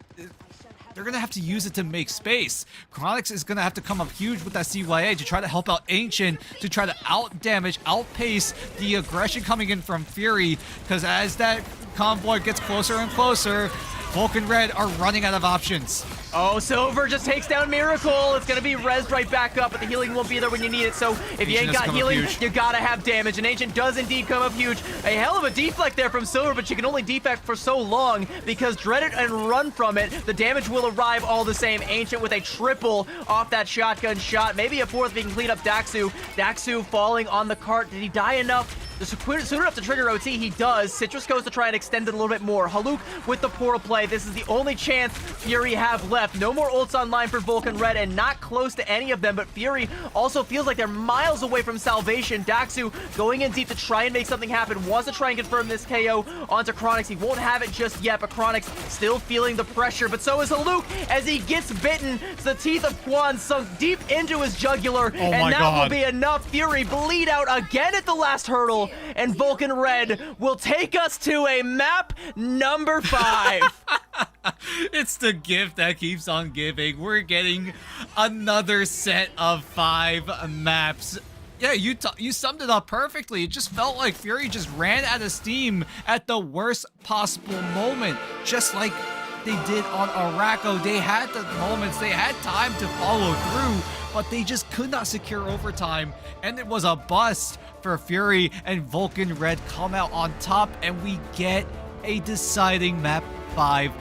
they're going to have to use it to make space. Chronix is going to have to come up huge with that CYA to try to help out Ancient, to try to out-damage, outpace the aggression coming in from Fury, because as that convoy gets closer and closer, Vulcan Red are running out of options. Oh, Silver just takes down Miracle. It's going to be rezzed right back up, but the healing won't be there when you need it. So if you ain't got healing, you got to have damage. And Ancient does indeed come up huge. A hell of a deflect there from Silver, but you can only deflect for so long because dread it and run from it. The damage will arrive all the same. Ancient with a triple off that shotgun shot. Maybe a 4th if he can clean up Daxu. Daxu falling on the cart. Did he die enough? Soon enough to trigger OT, he does. Citrus goes to try and extend it a little bit more. Haluk with the portal play. This is the only chance Fury have left. No more ults online for Vulcan Red and not close to any of them, but Fury also feels like they're miles away from salvation. Daxu going in deep to try and make something happen. Wants to try and confirm this KO onto Chronix. He won't have it just yet, but Chronix still feeling the pressure, but so is Haluk as he gets bitten. The teeth of Quan sunk deep into his jugular, and that will be enough. Fury bleed out again at the last hurdle, and Vulcan Red will take us to a map number 5. It's the gift that keeps on giving. We're getting another set of 5 maps. Yeah, you summed it up perfectly. It just felt like Fury just ran out of steam at the worst possible moment, just like they did on Araco. They had the moments, they had time to follow through, but they just could not secure overtime, and it was a bust for Fury, and Vulcan Red come out on top, and we get a deciding map 5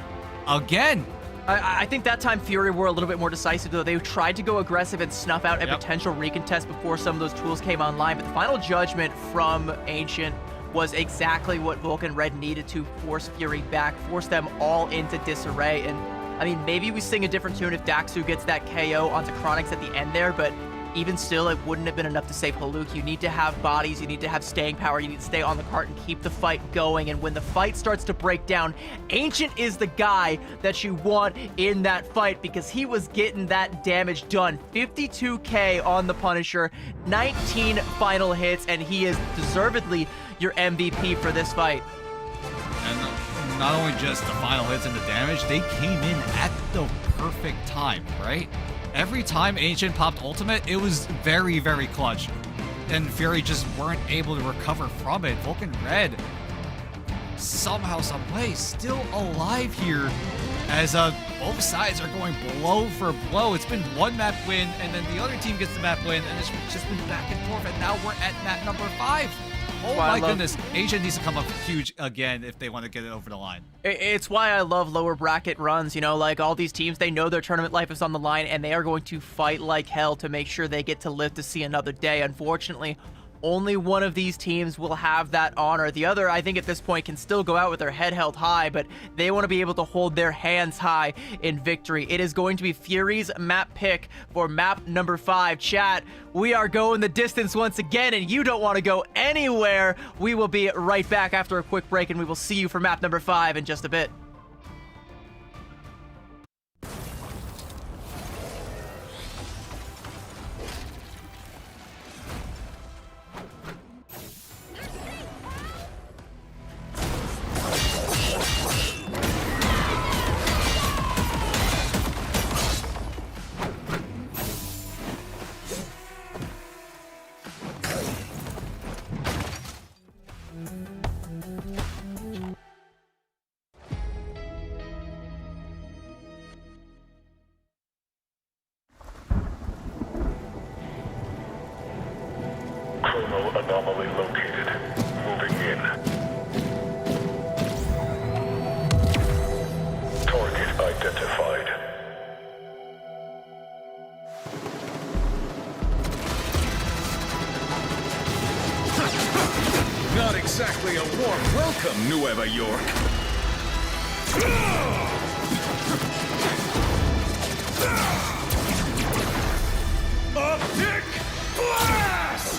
again. I think that time Fury were a little bit more decisive, though. They tried to go aggressive and snuff out a potential recontest before some of those tools came online, but the final judgment from Ancient was exactly what Vulcan Red needed to force Fury back, force them all into disarray. And I mean, maybe we sing a different tune if Daxu gets that KO onto Chronix at the end there, but even still, it wouldn't have been enough to save Haluk. You need to have bodies, you need to have staying power, you need to stay on the cart and keep the fight going. And when the fight starts to break down, Ancient is the guy that you want in that fight because he was getting that damage done. 52k on the Punisher, 19 final hits, and he is deservedly your MVP for this fight. And not only just the final hits and the damage, they came in at the perfect time, right? Every time Ancient popped ultimate, it was very, very clutch. And Fury just weren't able to recover from it. Vulcan Red, somehow, some way, still alive here as both sides are going blow for blow. It's been one map win, and then the other team gets the map win, and it's just been back and forth, and now we're at map number 5. Oh my goodness, Ancient needs to come up huge again if they want to get it over the line. It's why I love lower bracket runs, you know, like all these teams, they know their tournament life is on the line and they are going to fight like hell to make sure they get to live to see another day. Unfortunately, only one of these teams will have that honor. The other, I think at this point, can still go out with their head held high, but they want to be able to hold their hands high in victory. It is going to be Fury's map pick for map number 5. Chat, we are going the distance once again, and you don't want to go anywhere. We will be right back after a quick break, and we will see you for map number 5 in just a bit. Chrono anomaly located. Moving in. Target identified. Not exactly a warm welcome, Nueva York. Optic blast!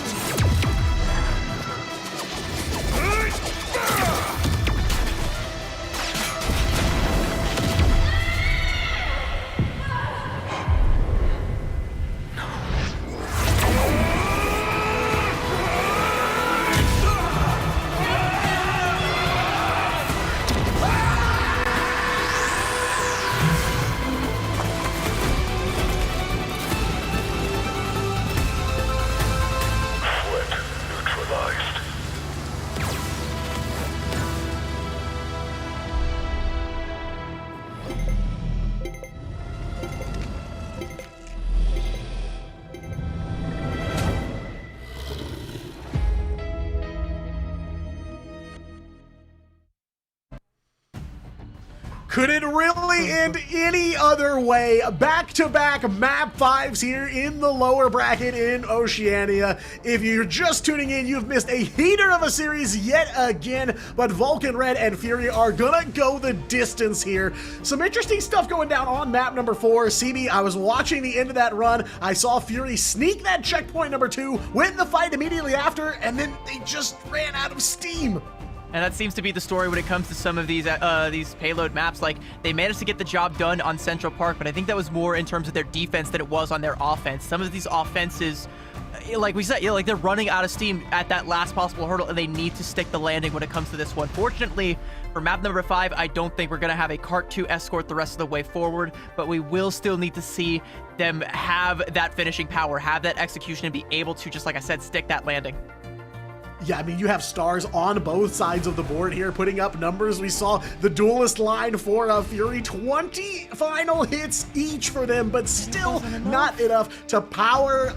Threat neutralized. Could it really end any other way? Back-to-back map 5s here in the lower bracket in Oceania. If you're just tuning in, you've missed a heater of a series yet again, but Vulcan Red and Fury are gonna go the distance here. Some interesting stuff going down on map number 4. CB, I was watching the end of that run. I saw Fury sneak that checkpoint number 2, win the fight immediately after, and then they just ran out of steam. And that seems to be the story when it comes to some of these payload maps. Like, they managed to get the job done on Central Park, but I think that was more in terms of their defense than it was on their offense. Some of these offenses, like we said, like they're running out of steam at that last possible hurdle, and they need to stick the landing when it comes to this one. Fortunately, for map number 5, I don't think we're going to have a Cart 2 escort the rest of the way forward, but we will still need to see them have that finishing power, have that execution, and be able to, just like I said, stick that landing. Yeah, I mean, you have stars on both sides of the board here putting up numbers. We saw the duelist line for Fury, 20 final hits each for them, but still not enough to outpower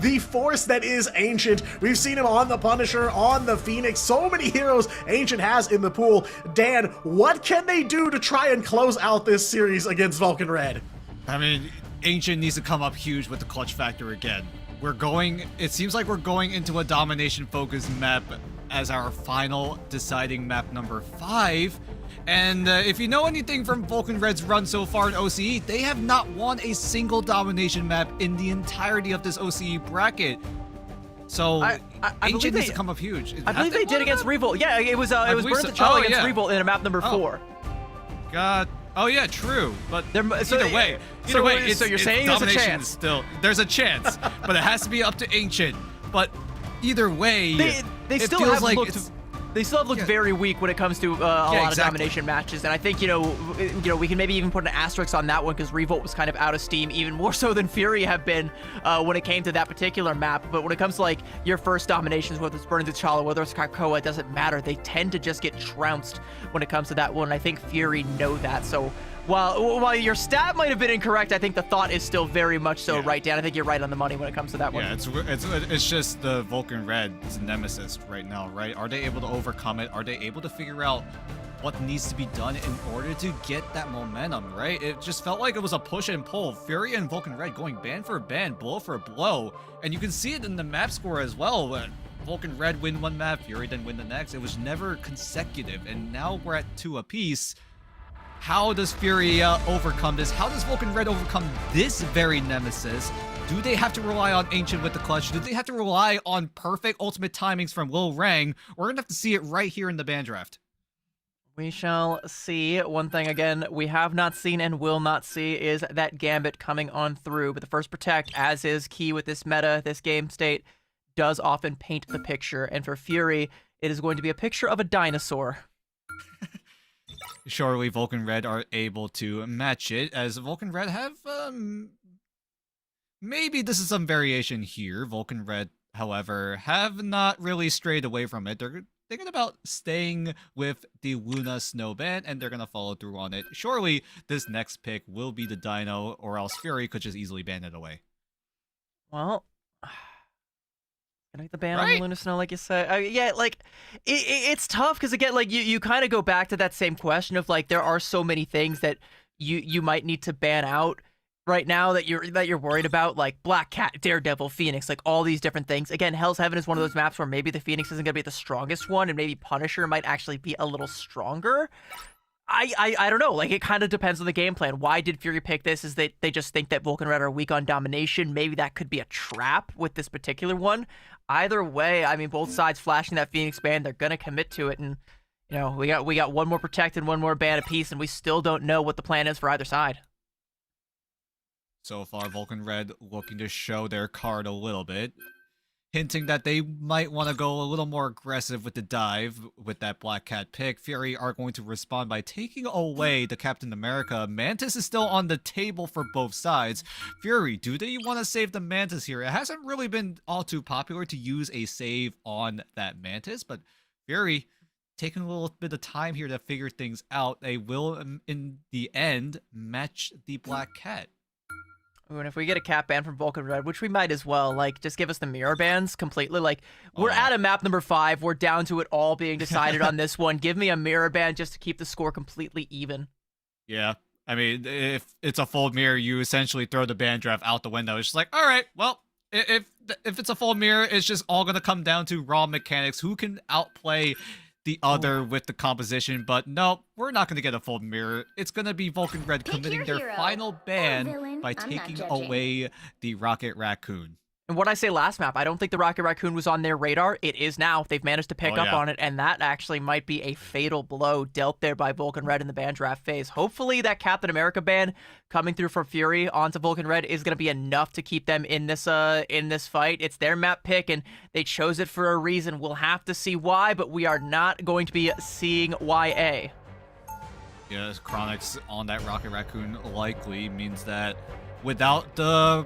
the force that is Ancient. We've seen him on the Punisher, on the Phoenix, so many heroes Ancient has in the pool. Dan, what can they do to try and close out this series against Vulcan Red? I mean, Ancient needs to come up huge with the clutch factor again. It seems like we're going into a domination focused map as our final deciding map number 5. And if you know anything from Vulcan Red's run so far in OCE, they have not won a single domination map in the entirety of this OCE bracket. So Ancient needs to come up huge. I believe they did against Revolt. Yeah, it was Burn the Charlie against Revolt in a map number 4. God. Oh yeah, true. But either way, so you're saying there's a chance. There's a chance, but it has to be up to Ancient. But either way, they still have looked very weak when it comes to a lot of domination matches, and I think you know we can maybe even put an asterisk on that one because Revolt was kind of out of steam, even more so than Fury have been when it came to that particular map. But when it comes to like your first dominations, whether it's Burn the T'Challa, whether it's Krakoa, it doesn't matter. They tend to just get trounced when it comes to that one. I think Fury know that. So while your stat might have been incorrect, I think the thought is still very much so right, Dan. I think you're right on the money when it comes to that one. Yeah, it's just the Vulcan Red's nemesis right now, right? Are they able to overcome it? Are they able to figure out what needs to be done in order to get that momentum, right? It just felt like it was a push and pull. Fury and Vulcan Red going band for band, blow for blow, and you can see it in the map score as well. When Vulcan Red win one map, Fury then win the next. It was never consecutive, and now we're at 2 apiece. How does Fury overcome this? How does Vulcan Red overcome this very nemesis? Do they have to rely on Ancient with the clutch? Do they have to rely on perfect ultimate timings from Lil Rang? We're going to have to see it right here in the ban draft. We shall see. One thing, again, we have not seen and will not see is that Gambit coming on through. But the first Protect, as is key with this meta, this game state, does often paint the picture. And for Fury, it is going to be a picture of a dinosaur. Surely Vulcan Red are able to match it, as Vulcan Red have, maybe this is some variation here. Vulcan Red, however, have not really strayed away from it. They're thinking about staying with the Luna Snow ban, and they're going to follow through on it. Surely this next pick will be the Dino, or else Fury could just easily ban it away. Well, the ban on the Luna Snow, like you said. Yeah, like it's tough because again, like you kind of go back to that same question of like there are so many things that you might need to ban out right now that you're worried about, like Black Cat, Daredevil, Phoenix, like all these different things. Again, Hell's Heaven is one of those maps where maybe the Phoenix isn't gonna be the strongest one, and maybe Punisher might actually be a little stronger. I don't know. Like, it kind of depends on the game plan. Why did Fury pick this? Is that they just think that Vulcan Red are weak on domination? Maybe that could be a trap with this particular one. Either way, I mean, both sides flashing that Phoenix ban, they're gonna commit to it, and you know, we got one more Protect and one more ban apiece, and we still don't know what the plan is for either side. So far, Vulcan Red looking to show their card a little bit, hinting that they might want to go a little more aggressive with the dive with that Black Cat pick. Fury are going to respond by taking away the Captain America. Mantis is still on the table for both sides. Fury, do they want to save the Mantis here? It hasn't really been all too popular to use a save on that Mantis, but Fury taking a little bit of time here to figure things out. They will, in the end, match the Black Cat. Ooh, and if we get a cat ban from Vulcan Red, which we might as well, like, just give us the mirror bans completely. Like, we're at a map number 5. We're down to it all being decided on this one. Give me a mirror ban just to keep the score completely even. Yeah. I mean, if it's a full mirror, you essentially throw the ban draft out the window. It's just like, all right, well, if it's a full mirror, it's just all going to come down to raw mechanics. Who can outplay the other with the composition? But no, we're not going to get a full mirror. It's going to be Vulcan Red committing their final ban by taking away the Rocket Raccoon. And what I say last map, I don't think the Rocket Raccoon was on their radar. It is now. They've managed to pick up on it, and that actually might be a fatal blow dealt there by Vulcan Red in the ban draft phase. Hopefully that Captain America ban coming through from Fury onto Vulcan Red is going to be enough to keep them in this fight. It's their map pick, and they chose it for a reason. We'll have to see why, but we are not going to be seeing YA. Yes, Chronics on that Rocket Raccoon likely means that without the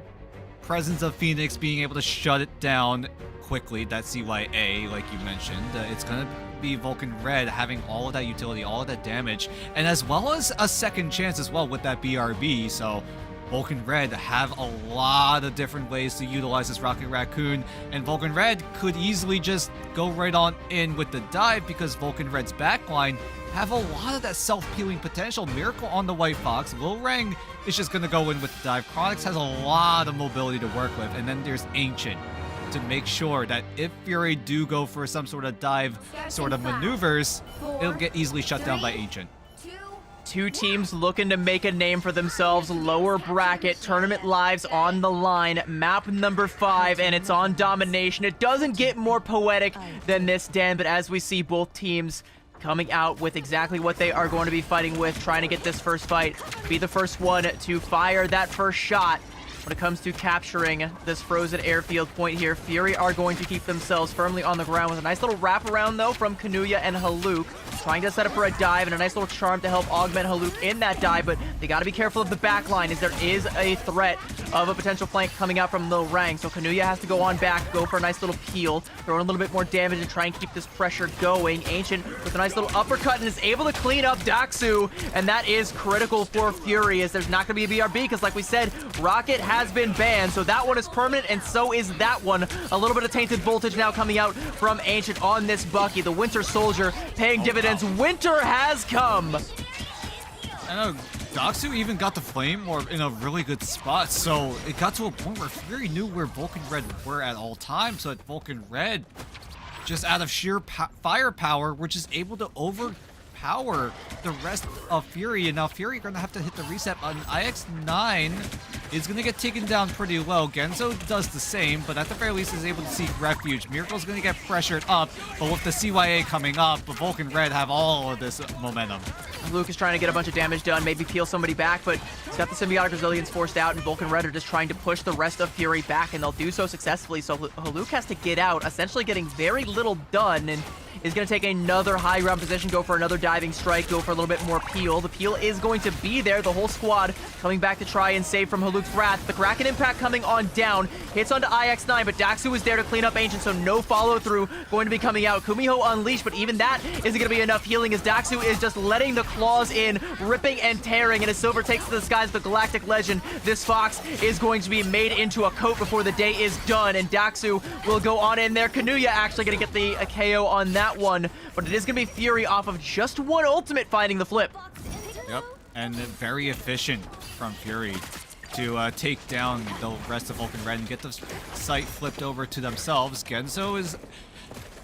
presence of Phoenix being able to shut it down quickly, that CYA, like you mentioned, it's going to be Vulcan Red having all of that utility, all of that damage, and as well as a second chance as well with that BRB. So Vulcan Red have a lot of different ways to utilize this Rocket Raccoon, and Vulcan Red could easily just go right on in with the dive because Vulcan Red's backline have a lot of that self-peeling potential. Miracle on the White Fox. Lil Rang is just going to go in with the dive. Chronix has a lot of mobility to work with, and then there's Ancient to make sure that if Fury do go for some sort of dive sort of maneuvers, it'll get easily shut down by Ancient. Two teams looking to make a name for themselves. Lower bracket, tournament lives on the line. Map number 5, and it's on domination. It doesn't get more poetic than this, Dan, but as we see both teams coming out with exactly what they are going to be fighting with, trying to get this first fight, be the first one to fire that first shot. When it comes to capturing this frozen airfield point here, Fury are going to keep themselves firmly on the ground with a nice little wraparound, though, from Kanuya and Haluk. Trying to set up for a dive and a nice little charm to help augment Haluk in that dive, but they got to be careful of the back line as there is a threat of a potential flank coming out from Lil Rang. So Kanuya has to go on back, go for a nice little peel, throw in a little bit more damage and try and keep this pressure going. Ancient with a nice little uppercut and is able to clean up Daxu, and that is critical for Fury as there's not going to be a BRB because, like we said, Rocket has been banned, so that one is permanent and so is that one. A little bit of tainted voltage now coming out from Ancient on this Bucky. The Winter Soldier paying dividends. Winter has come. I know Daxu even got the flame or in a really good spot, so it got to a point where Fury knew where Vulcan Red were at all times, so that Vulcan Red, just out of sheer firepower, were just able to overpower the rest of Fury, and now Fury are going to have to hit the reset button. IX9 is going to get taken down pretty low. Genzo does the same, but at the very least is able to seek refuge. Miracle's going to get pressured up, but with the CYA coming up, the Vulcan Red have all of this momentum. Luke is trying to get a bunch of damage done, maybe peel somebody back, but he's got the Symbiotic Resilience forced out, and Vulcan Red are just trying to push the rest of Fury back, and they'll do so successfully. So Haluk has to get out, essentially getting very little done, and is going to take another high ground position, go for another diving strike, go for a little bit more peel. The peel is going to be there. The whole squad coming back to try and save from Haluk's wrath. The Kraken impact coming on down, hits onto IX9, but Daxu is there to clean up Ancient, so no follow through going to be coming out. Kumiho unleashed, but even that isn't going to be enough healing as Daxu is just letting the claws in, ripping and tearing, and as Silver takes to the skies the Galactic Legend, this Fox is going to be made into a coat before the day is done, and Daxu will go on in there. Kanuya actually going to get the KO on that one, but it is going to be Fury off of just one ultimate finding the flip. Yep, and very efficient from Fury to take down the rest of Vulcan Red and get the site flipped over to themselves. Genzo is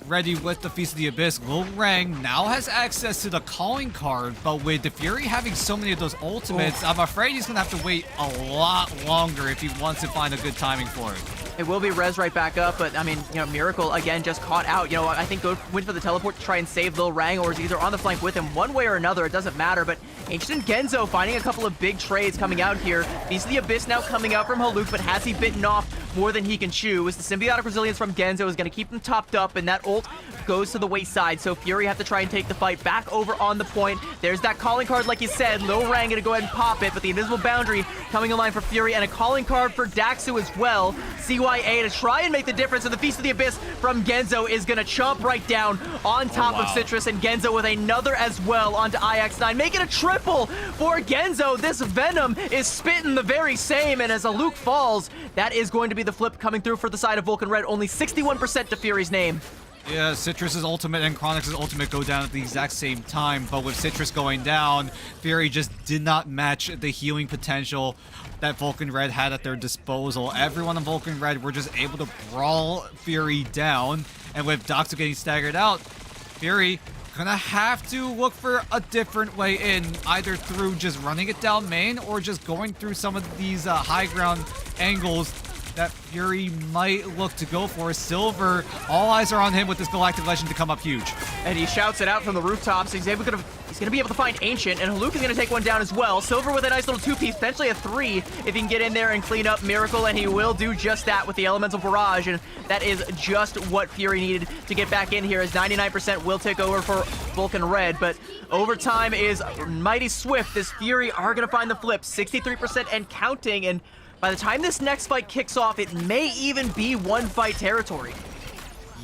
ready with the Feast of the Abyss. Lil Rang now has access to the calling card, but with the Fury having so many of those ultimates, I'm afraid he's going to have to wait a lot longer if he wants to find a good timing for it. It will be res right back up, but I mean, you know, Miracle again just caught out. You know, I think went for the teleport to try and save Lil Rang, or is either on the flank with him one way or another. It doesn't matter, but Ancient and Genzo finding a couple of big trades coming out here. Feast of the Abyss now coming out from Haluk, but has he bitten off more than he can chew? As the Symbiotic Resilience from Genzo is going to keep him topped up, and that ult goes to the wayside, so Fury have to try and take the fight back over on the point. There's that calling card, like you said. Lil Rang going to go ahead and pop it, but the Invisible Boundary coming in line for Fury, and a calling card for Daxu as well. CYA to try and make the difference, and the Feast of the Abyss from Genzo is going to chomp right down on top of Citrus, and Genzo with another as well onto IX9, making a triple for Genzo. This Venom is spitting the very same, and as a Luke falls, that is going to be the flip coming through for the side of Vulcan Red. Only 61% to Fury's name. Yeah, Citrus's ultimate and Chronix's ultimate go down at the exact same time, but with Citrus going down, Fury just did not match the healing potential that Vulcan Red had at their disposal. Everyone on Vulcan Red were just able to brawl Fury down, and with Daxu getting staggered out, Fury gonna have to look for a different way in, either through just running it down main or just going through some of these high ground angles that Fury might look to go for. Silver, all eyes are on him with this Galactic Legend to come up huge. And he shouts it out from the rooftops. He's going to be able to find Ancient, and Haluk is going to take one down as well. Silver with a nice little two-piece, potentially a three, if he can get in there and clean up Miracle, and he will do just that with the Elemental Barrage, and that is just what Fury needed to get back in here, as 99% will take over for Vulcan Red, but overtime is mighty swift, as Fury are going to find the flip, 63% and counting, and by the time this next fight kicks off, it may even be one-fight territory.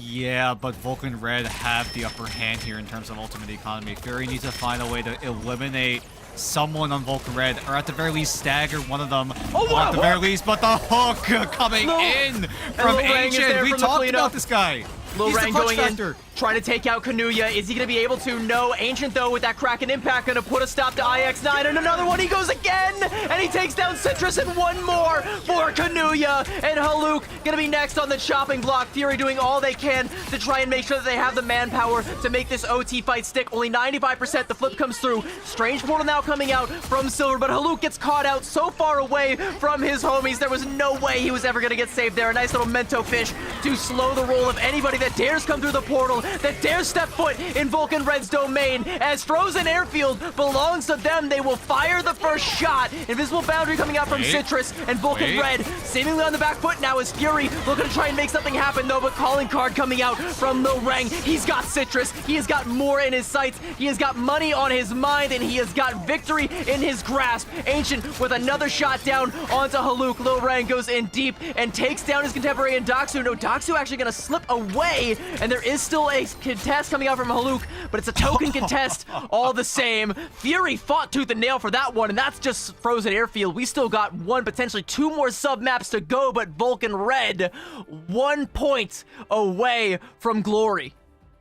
Yeah, but Vulcan Red have the upper hand here in terms of ultimate economy. Fury needs to find a way to eliminate someone on Vulcan Red, or at the very least stagger one of them. Oh, wow, at the very least, but the hook coming in from Ancient. We talked about this guy. Lil He's Rang the clutch going factor. in. trying to take out Kanuya. Is he going to be able to? No. Ancient, though, with that Kraken impact, going to put a stop to IX9. And another one. He goes again. And he takes down Citrus. And one more for Kanuya. And Haluk going to be next on the chopping block. Fury doing all they can to try and make sure that they have the manpower to make this OT fight stick. Only 95%. The flip comes through. Strange portal now coming out from Silver. But Haluk gets caught out so far away from his homies. There was no way he was ever going to get saved there. A nice little Mento fish to slow the roll of anybody that dares come through the portal, that dares step foot in Vulcan Red's domain. As Frozen Airfield belongs to them, they will fire the first shot. Invisible boundary coming out from Citrus, and Vulcan Red seemingly on the back foot now as Fury looking to try and make something happen though, but calling card coming out from Lil Rang. He's got Citrus, he has got more in his sights, he has got money on his mind, and he has got victory in his grasp. Ancient with another shot down onto Haluk. Lil Rang goes in deep and takes down his contemporary in Doxu. No, Doxu actually gonna slip away, and there is still a contest coming out from Haluk, but it's a token contest all the same. Fury fought tooth and nail for that one, and that's just Frozen Airfield. We still got one, potentially two more sub-maps to go, but Vulcan Red 1 point away from glory.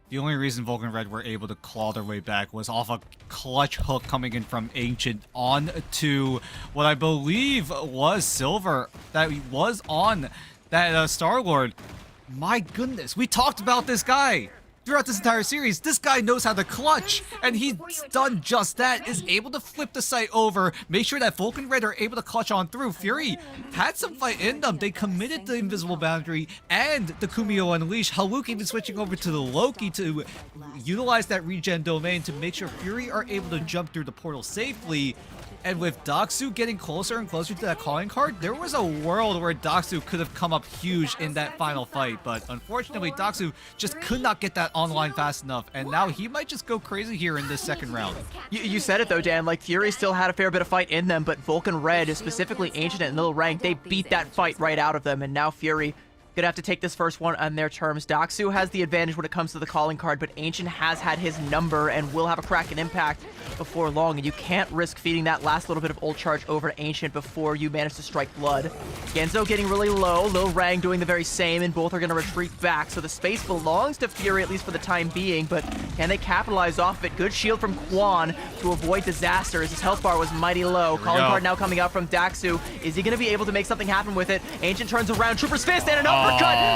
The only reason Vulcan Red were able to claw their way back was off a clutch hook coming in from Ancient on to what I believe was Silver that was on that Star-Lord. My goodness, we talked about this guy throughout this entire series. This guy knows how to clutch, and he's done just that, is able to flip the site over, make sure that Vulcan Red are able to clutch on through. Fury had some fight in them. They committed the Invisible Boundary and the Kumio Unleash. Haluk even switching over to the Loki to utilize that regen domain to make sure Fury are able to jump through the portal safely. And with Doxu getting closer and closer to that calling card, there was a world where Doxu could have come up huge in that final fight. But unfortunately, Doxu just could not get that online fast enough. And now he might just go crazy here in this second round. You said it though, Dan. Like, Fury still had a fair bit of fight in them, but Vulcan Red, specifically Ancient and Lil Rank, they beat that fight right out of them. And now Fury gonna have to take this first one on their terms. Doxu has the advantage when it comes to the calling card, but Ancient has had his number and will have a Kraken impact before long, and you can't risk feeding that last little bit of ult charge over to Ancient before you manage to strike blood. Genzo getting really low, Lil Rang doing the very same, and both are gonna retreat back, so the space belongs to Fury, at least for the time being, but can they capitalize off of it? Good shield from Quan to avoid disaster as his health bar was mighty low. Calling card now coming out from Daxu. Is he gonna be able to make something happen with it? Ancient turns around, Trooper's Fist, and an uppercut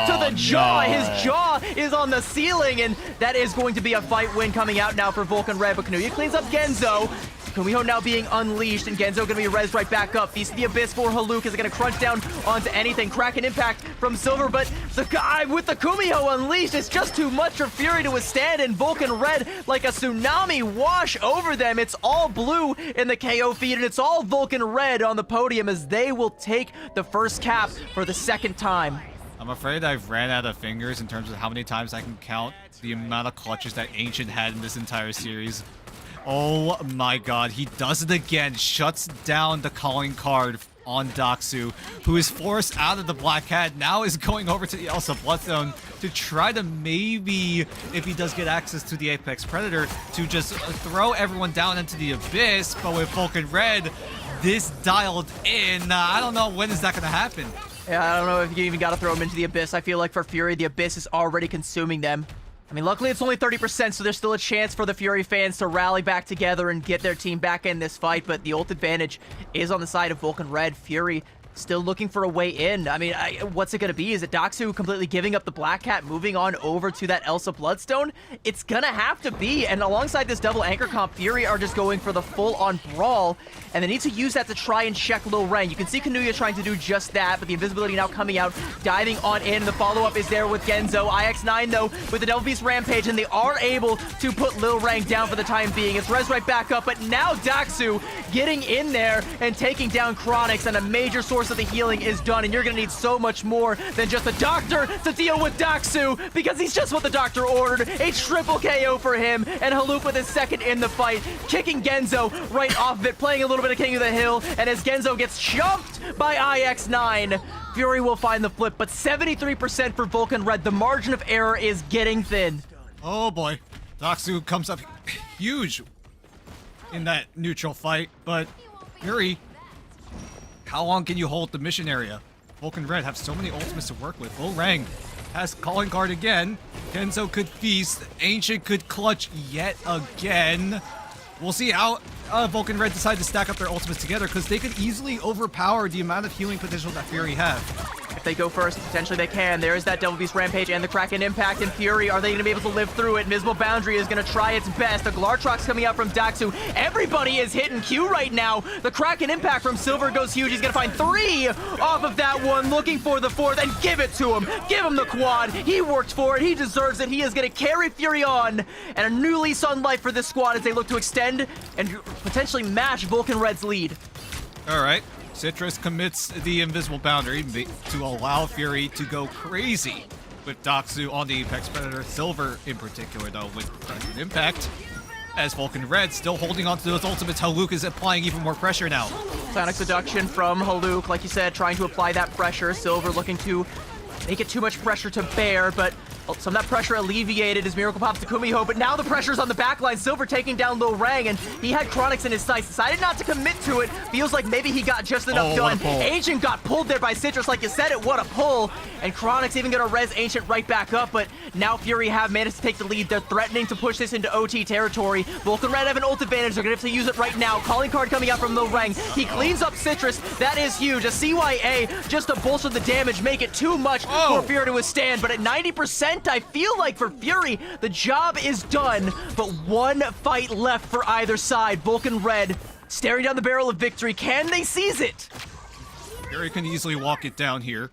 to the jaw. No. His jaw is on the ceiling, and that is going to be a fight win coming out now for Vulcan Red. But Kanuya cleans up Genzo. Kumiho now being unleashed, and Genzo gonna be rezzed right back up. Feast of the Abyss for Haluk. Is it gonna crunch down onto anything? Kraken impact from Silver, but the guy with the Kumiho unleashed is just too much for Fury to withstand, and Vulcan Red, like a tsunami, wash over them. It's all blue in the KO feed, and it's all Vulcan Red on the podium as they will take the first cap for the second time. I'm afraid I've ran out of fingers in terms of how many times I can count the amount of clutches that Ancient had in this entire series. Oh my god, he does it again. Shuts down the calling card on Doxu, who is forced out of the Black Cat, now is going over to the Elsa Bloodstone to try to maybe, if he does get access to the Apex Predator, to just throw everyone down into the Abyss. But with Vulcan Red this dialed in, I don't know when is that going to happen. Yeah, I don't know if you even got to throw him into the Abyss. I feel like for Fury, the Abyss is already consuming them. I mean, luckily it's only 30%, so there's still a chance for the Fury fans to rally back together and get their team back in this fight, but the ult advantage is on the side of Vulcan Red. Fury still looking for a way in. I mean, what's it going to be? Is it Doxu completely giving up the Black Cat, moving on over to that Elsa Bloodstone? It's going to have to be, and alongside this double anchor comp, Fury are just going for the full-on brawl, and they need to use that to try and check Lil Rang. You can see Kanuya trying to do just that, but the invisibility now coming out, diving on in. The follow-up is there with Genzo. IX9, though, with the Devil Beast Rampage, and they are able to put Lil Rang down for the time being. It's res right back up, but now Doxu getting in there and taking down Chronix, and a major source of the healing is done, and you're gonna need so much more than just a doctor to deal with Doxu, because he's just what the doctor ordered. A triple KO for him, and Haluk with his second in the fight, kicking Genzo right off of it, playing a little bit of King of the Hill, and as Genzo gets chomped by IX9, Fury will find the flip, but 73% for Vulcan Red. The margin of error is getting thin. Oh boy, Doxu comes up huge in that neutral fight, but Fury, how long can you hold the mission area? Vulcan Red have so many ultimates to work with. Lil Rang has calling card again. Kenzo could feast. Ancient could clutch yet again. We'll see how Vulcan Red decide to stack up their ultimates together, because they could easily overpower the amount of healing potential that Fury have. If they go first, potentially they can. There is that Devil Beast Rampage and the Kraken Impact and Fury. Are they going to be able to live through it? Invisible Boundary is going to try its best. The Glartrox coming out from Daxu. Everybody is hitting Q right now. The Kraken Impact from Silver goes huge. He's going to find 3 off of that one, looking for the 4th, and give it to him. Give him the quad. He worked for it. He deserves it. He is going to carry Fury on. And a new lease on life for this squad as they look to extend and potentially match Vulcan Red's lead. All right. Citrus commits the Invisible Boundary to allow Fury to go crazy with Daxu on the Apex Predator. Silver in particular, though, with Kraken Impact. As Vulcan Red still holding on to those ultimates, Haluk is applying even more pressure now. Sonic Seduction from Haluk, like you said, trying to apply that pressure. Silver looking to make it too much pressure to bear, but some of that pressure alleviated as Miracle pops to Kumiho, but now the pressure's on the backline. Silver taking down Lil Rang, and he had Chronix in his sights. Decided not to commit to it. Feels like maybe he got just enough done. Ancient got pulled there by Citrus, like you said it, what a pull. And Chronix even gonna res Ancient right back up, but now Fury have managed to take the lead. They're threatening to push this into OT territory. Vulcan Red have an ult advantage. They're gonna have to use it right now. Calling card coming out from Lil Rang. He cleans up Citrus. That is huge. A CYA just to bolster the damage, make it too much for Fury to withstand. But at 90%, I feel like for Fury, the job is done, but one fight left for either side. Vulcan Red staring down the barrel of victory. Can they seize it? Fury can easily walk it down here,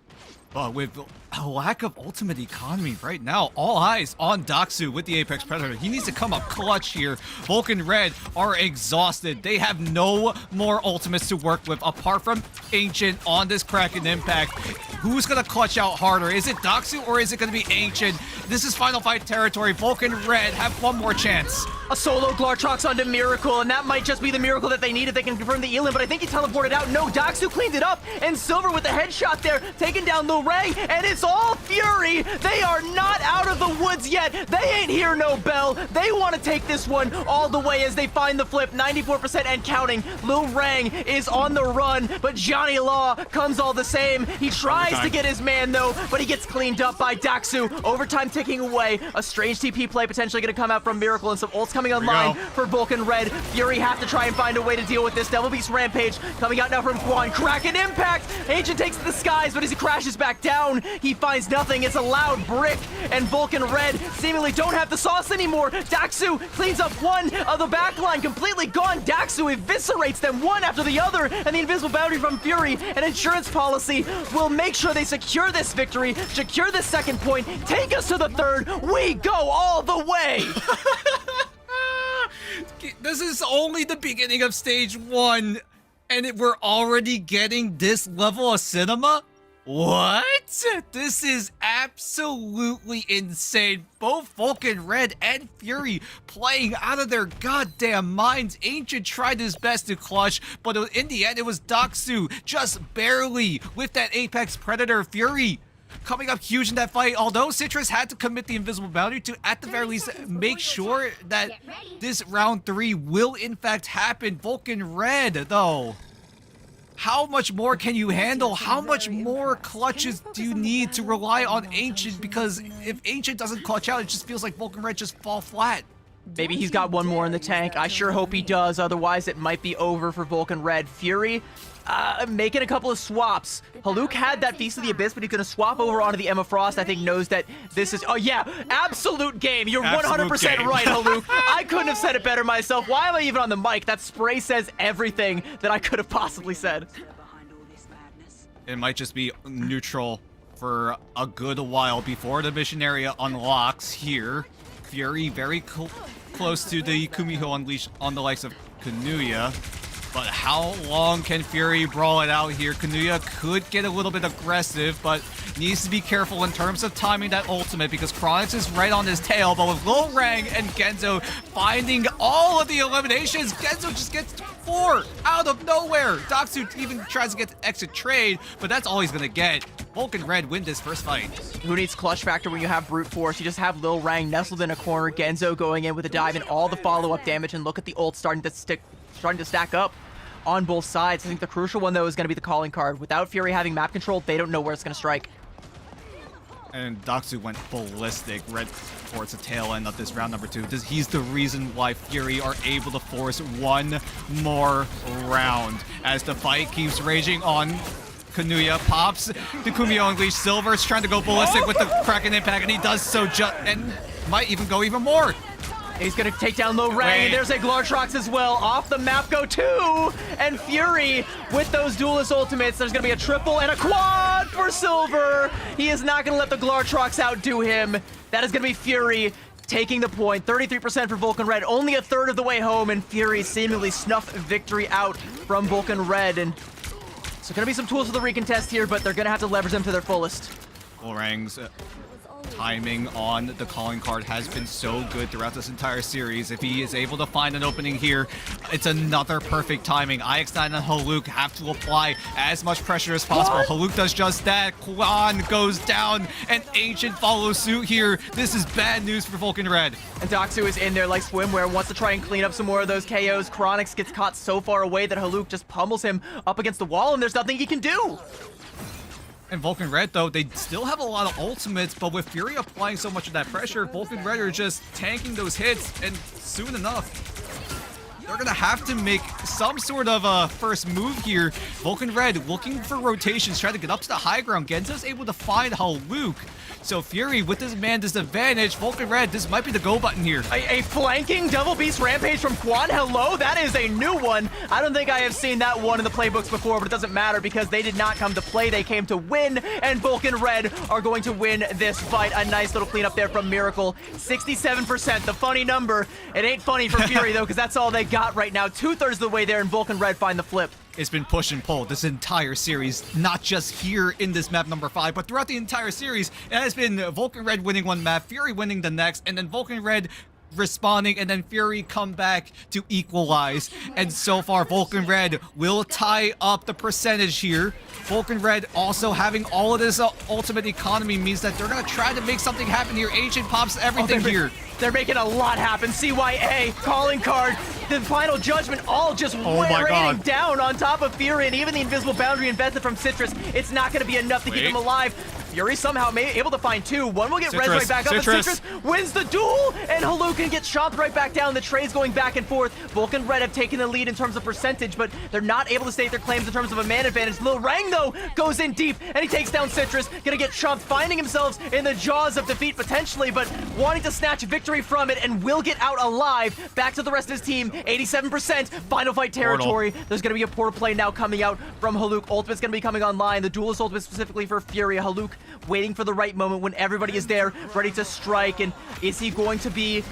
but with a lack of ultimate economy right now, all eyes on Daxu with the Apex Predator. He needs to come up clutch here. Vulcan Red are exhausted. They have no more ultimates to work with apart from Ancient on this Kraken Impact. Who's gonna clutch out harder? Is it Daxu or is it gonna be Ancient? This is final fight territory. Vulcan Red have one more chance. A solo Glartrox onto Miracle, and that might just be the miracle that they need if they can confirm the Elim, but I think he teleported out. No, Daxu cleaned it up, and Silver with the headshot there, taking down Lil Rang, and it's all Fury. They are not out of the woods yet. They ain't here, no Bell. They want to take this one all the way as they find the flip, 94% and counting. Lil Rang is on the run, but Johnny Law comes all the same. He tries to get his man, though, but he gets cleaned up by Daxu. Overtime ticking away. A strange TP play potentially going to come out from Miracle, and some ults coming online for Vulcan Red. Fury have to try and find a way to deal with this. Devil Beast Rampage coming out now from Quan. Kraken Impact. Ancient takes to the skies, but as he crashes back down, he finds nothing. It's a loud brick, and Vulcan Red seemingly don't have the sauce anymore. Daxu cleans up one of the backline, completely gone. Daxu eviscerates them one after the other, and the Invisible Boundary from Fury and Insurance Policy will make sure they secure this victory, secure this second point, take us to the third. We go all the way. This is only the beginning of stage 1, and we're already getting this level of cinema? What? This is absolutely insane. Both Vulcan Red and Fury playing out of their goddamn minds. Ancient tried his best to clutch, but in the end, it was Daxu just barely with that Apex Predator. Fury coming up huge in that fight, although Citrus had to commit the Invisible Boundary to, at the very least, make sure that this round 3 will in fact happen. Vulcan Red, though, how much more can you handle? How much more clutches do you need to rely on Ancient? Because if Ancient doesn't clutch out, it just feels like Vulcan Red just fall flat. Maybe he's got one more in the tank. I sure hope he does. Otherwise, it might be over for Vulcan Red. Fury making a couple of swaps. Haluk had that Feast of the Abyss, but he's going to swap over onto the Emma Frost. I think knows that this is... Oh, yeah. Absolute game. You're 100% right, Haluk. I couldn't have said it better myself. Why am I even on the mic? That spray says everything that I could have possibly said. It might just be neutral for a good while before the mission area unlocks here. Fury very close to the Kumiho Unleashed on the likes of Kanuya. But how long can Fury brawl it out here? Kanuya could get a little bit aggressive, but needs to be careful in terms of timing that ultimate because Chronix is right on his tail. But with Lil Rang and Genzo finding all of the eliminations, Genzo just gets 4 out of nowhere. Daxu even tries to get the exit trade, but that's all he's gonna get. Vulcan Red win this first fight. Who needs clutch factor when you have brute force? You just have Lil Rang nestled in a corner, Genzo going in with a dive and all the follow-up damage, and look at the ult starting to stack up on both sides. I think the crucial one, though, is going to be the calling card. Without Fury having map control, they don't know where it's going to strike. And Doxu went ballistic right towards the tail end of this round number 2. He's the reason why Fury are able to force one more round as the fight keeps raging on. Kanuya pops the Kumio Unleashed. Silver's trying to go ballistic with the Kraken Impact, and he does so and might even go even more. He's gonna take down Low Rang. There's a Glartrox as well. Off the map go 2. And Fury with those duelist ultimates. There's gonna be a triple and a quad for Silver. He is not gonna let the Glartrox outdo him. That is gonna be Fury taking the point. 33% for Vulcan Red. Only a third of the way home, and Fury seemingly snuffed victory out from Vulcan Red. And so gonna be some tools for the recontest here, but they're gonna have to leverage them to their fullest. Rang's timing on the calling card has been so good throughout this entire series. If he is able to find an opening here, it's another perfect timing. IX9 and Haluk have to apply as much pressure as possible. Haluk does just that. Quan goes down, and Ancient follows suit here. This is bad news for Vulcan Red. And Doxu is in there like Swimwear, wants to try and clean up some more of those KOs. Chronix gets caught so far away that Haluk just pummels him up against the wall, and there's nothing he can do. And Vulcan Red, though, they still have a lot of ultimates, but with Fury applying so much of that pressure, Vulcan Red are just tanking those hits, and soon enough, they're gonna have to make some sort of a first move here. Vulcan Red looking for rotations, trying to get up to the high ground. Genzo's able to find Haluk. So Fury with this man disadvantage. Vulcan Red, this might be the go button here. A flanking double beast rampage from Quan. Hello, that is a new one. I don't think I have seen that one in the playbooks before, but it doesn't matter because they did not come to play. They came to win, and Vulcan Red are going to win this fight. A nice little cleanup there from Miracle. 67%, the funny number. It ain't funny for Fury, though, because that's all they got right now. 2/3 of the way there, and Vulcan Red find the flip. It's been push and pull this entire series, not just here in this map number 5, but throughout the entire series. It has been Vulcan Red winning one map, Fury winning the next, and then Vulcan Red responding, and then Fury come back to equalize. And so far, Vulcan Red will tie up the percentage here. Vulcan Red also having all of this ultimate economy means that they're going to try to make something happen here. Ancient pops everything here. They're making a lot happen. CYA, calling card, the final judgment, all just raining down on top of Fury, and even the invisible boundary invested from Citrus. It's not going to be enough to keep him alive. Fury somehow able to find 2. One will get res right back up, and Citrus wins the duel, and Halukin gets chopped right back down. The trade's going back and forth. Vulcan Red have taken the lead in terms of percentage, but they're not able to state their claims in terms of a man advantage. Lil Rang, though, goes in deep, and he takes down Citrus. Gonna get chopped, finding himself in the jaws of defeat potentially, but wanting to snatch victory from it, and will get out alive. Back to the rest of his team, 87%, final fight territory. Portal. There's gonna be a portal play now coming out from Haluk. Ultimate's gonna be coming online. The duelist ultimate specifically for Fury. Haluk waiting for the right moment when everybody is there, ready to strike. And is he going to be...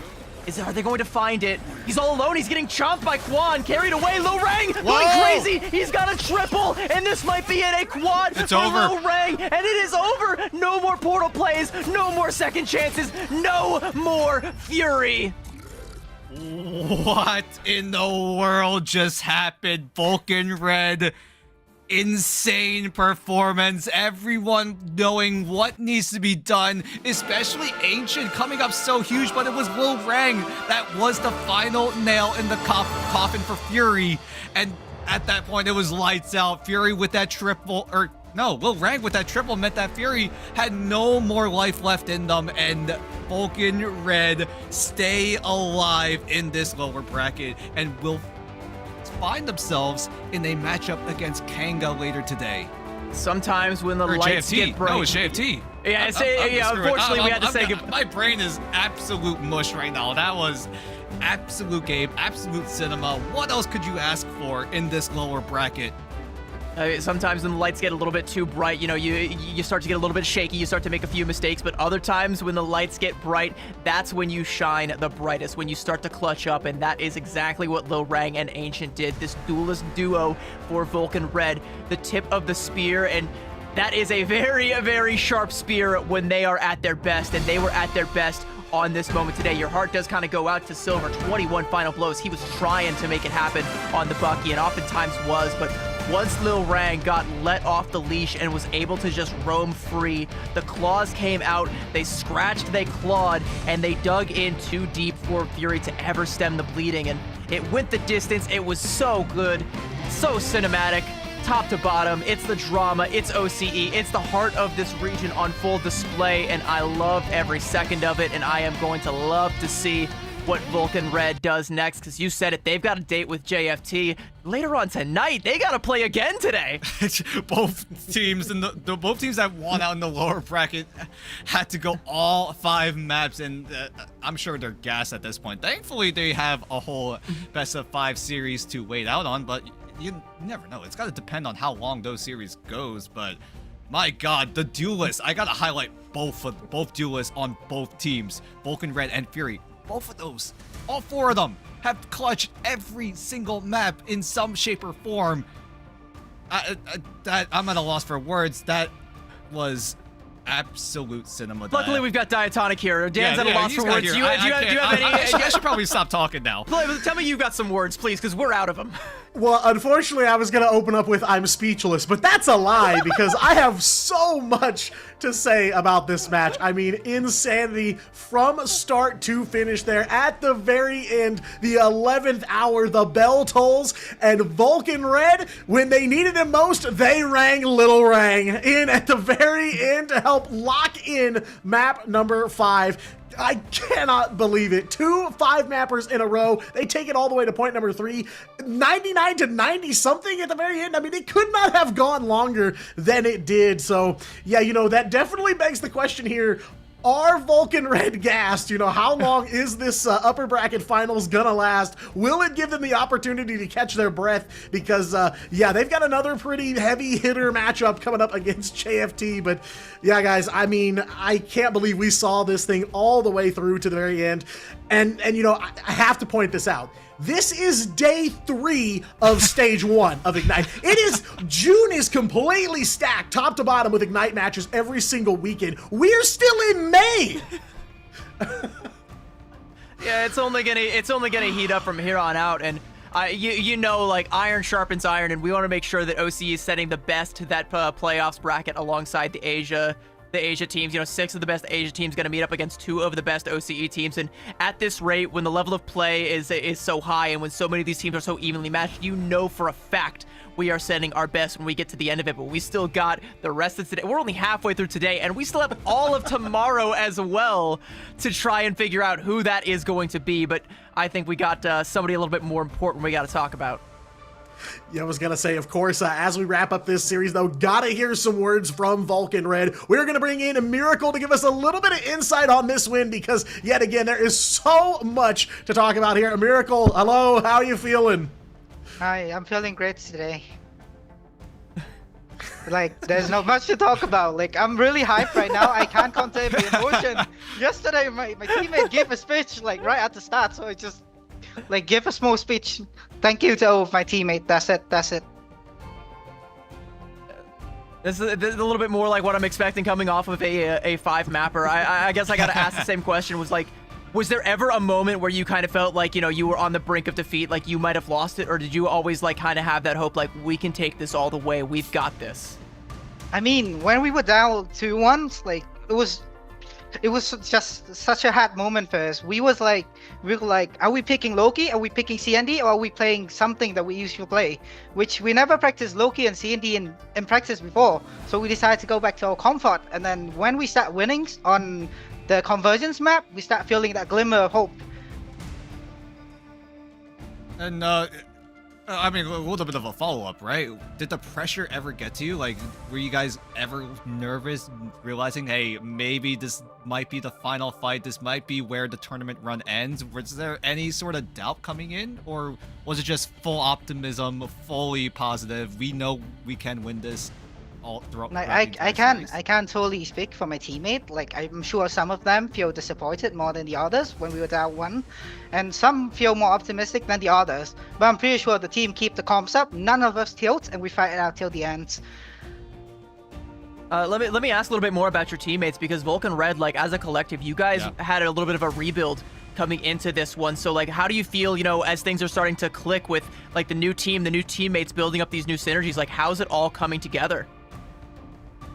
Are they going to find it? He's all alone. He's getting chomped by Quan. Carried away. Low Rang going crazy. He's got a triple, and this might be it. A quad for Low Rang, and it is over. No more portal plays. No more second chances. No more Fury. What in the world just happened? Vulcan Red, insane performance. Everyone knowing what needs to be done, especially Ancient coming up so huge, but it was Lil Rang that was the final nail in the coffin for Fury. And at that point, it was lights out. Fury with that triple, or no, Lil Rang with that triple meant that Fury had no more life left in them, and Vulcan Red stay alive in this lower bracket and will find themselves in a matchup against Kanga later today. Sometimes when the lights get bright... No, it's JFT. Yeah, unfortunately we had to say goodbye. My brain is absolute mush right now. That was absolute game, absolute cinema. What else could you ask for in this lower bracket? Sometimes when the lights get a little bit too bright, you know, you start to get a little bit shaky, you start to make a few mistakes, but other times when the lights get bright, that's when you shine the brightest, when you start to clutch up, and that is exactly what Lil Rang and Ancient did. This duelist duo for Vulcan Red, the tip of the spear, and that is a very, very sharp spear when they are at their best, and they were at their best on this moment today. Your heart does kind of go out to Silver. 21 final blows. He was trying to make it happen on the Bucky, and oftentimes was, but once Lil Rang got let off the leash and was able to just roam free, the claws came out, they scratched, they clawed, and they dug in too deep for Fury to ever stem the bleeding, and it went the distance. It was so good, so cinematic. top to bottom. It's the drama, it's OCE, it's the heart of this region on full display, and I love every second of it, and I am going to love to see what Vulcan Red does next, because you said it, they've got a date with JFT later on tonight. They got to play again today. Both teams and both teams that won out in the lower bracket had to go all 5 maps, and I'm sure they're gassed at this point. Thankfully, they have a whole best of 5 series to wait out on, but you never know. It's got to depend on how long those series goes, but my God, the duelists. I got to highlight both duelists on both teams, Vulcan Red and Fury. Both of those, all 4 of them, have clutched every single map in some shape or form. I'm at a loss for words. That was absolute cinema. Luckily, we've got Diatonic here. Dan's at a loss for words. Do you have any? I should probably stop talking now. Tell me you've got some words, please, because we're out of them. Well, unfortunately, I was going to open up with I'm speechless, but that's a lie because I have so much to say about this match. I mean, insanity from start to finish there. At the very end, the 11th hour, the bell tolls, and Vulcan Red, when they needed him most, they rang Little Rang in at the very end to help lock in map number 5. I cannot believe it. 2 5-mappers in a row. They take it all the way to point number 3. 99 to 90 something at the very end. I mean, it could not have gone longer than it did. So, yeah, you know, that definitely begs the question here. Are Vulcan Red gassed? You know, how long is this upper bracket finals gonna last? Will it give them the opportunity to catch their breath? Because, yeah, they've got another pretty heavy hitter matchup coming up against JFT. But, yeah, guys, I mean, I can't believe we saw this thing all the way through to the very end. And you know, I have to point this out. This is day 3 of stage 1 of Ignite. June is completely stacked top to bottom with Ignite matches every single weekend. We're still in May. Yeah, it's only gonna heat up from here on out, and you know, like iron sharpens iron, and we want to make sure that OCE is setting the best to that playoffs bracket alongside the Asia teams. You know, 6 of the best Asia teams going to meet up against 2 of the best OCE teams. And at this rate, when the level of play is so high and when so many of these teams are so evenly matched, you know for a fact we are sending our best when we get to the end of it. But we still got the rest of today. We're only halfway through today, and we still have all of tomorrow as well to try and figure out who that is going to be. But I think we got somebody a little bit more important we got to talk about. Yeah, I was going to say, of course, as we wrap up this series, though, gotta hear some words from Vulcan Red. We're going to bring in a Miracle to give us a little bit of insight on this win because, yet again, there is so much to talk about here. Miracle, hello, how are you feeling? Hi, I'm feeling great today. Like, there's not much to talk about. Like, I'm really hyped right now. I can't contain my emotion. Yesterday, my teammate gave a speech, like, right at the start, so I just, like, give a small speech. Thank you to all of my teammates. That's it. This is a little bit more like what I'm expecting coming off of a 5-mapper. I guess I got to ask the same question. Was there ever a moment where you kind of felt like, you know, you were on the brink of defeat, like you might have lost it, or did you always like kind of have that hope, like we can take this all the way, we've got this? I mean, when we were down 2-1, like it was just such a hard moment for us. We were like, are we picking Loki? Are we picking CND? Or are we playing something that we usually play? Which we never practiced Loki and CND in practice before. So we decided to go back to our comfort. And then when we start winning on the convergence map, we start feeling that glimmer of hope. And I mean, a little bit of a follow-up, right? Did the pressure ever get to you? Like, were you guys ever nervous, realizing, hey, maybe this might be the final fight, this might be where the tournament run ends? Was there any sort of doubt coming in? Or was it just full optimism, fully positive, we know we can win this all throughout? Like, I can't totally speak for my teammate. Like, I'm sure some of them feel disappointed more than the others when we were down 1, and some feel more optimistic than the others. But I'm pretty sure the team keep the comps up. None of us tilt, and we fight it out till the end. Let me ask a little bit more about your teammates, because Vulcan Red, like as a collective, you guys had a little bit of a rebuild coming into this one. So like, how do you feel, you know, as things are starting to click with like the new team, the new teammates building up these new synergies? Like, how's it all coming together?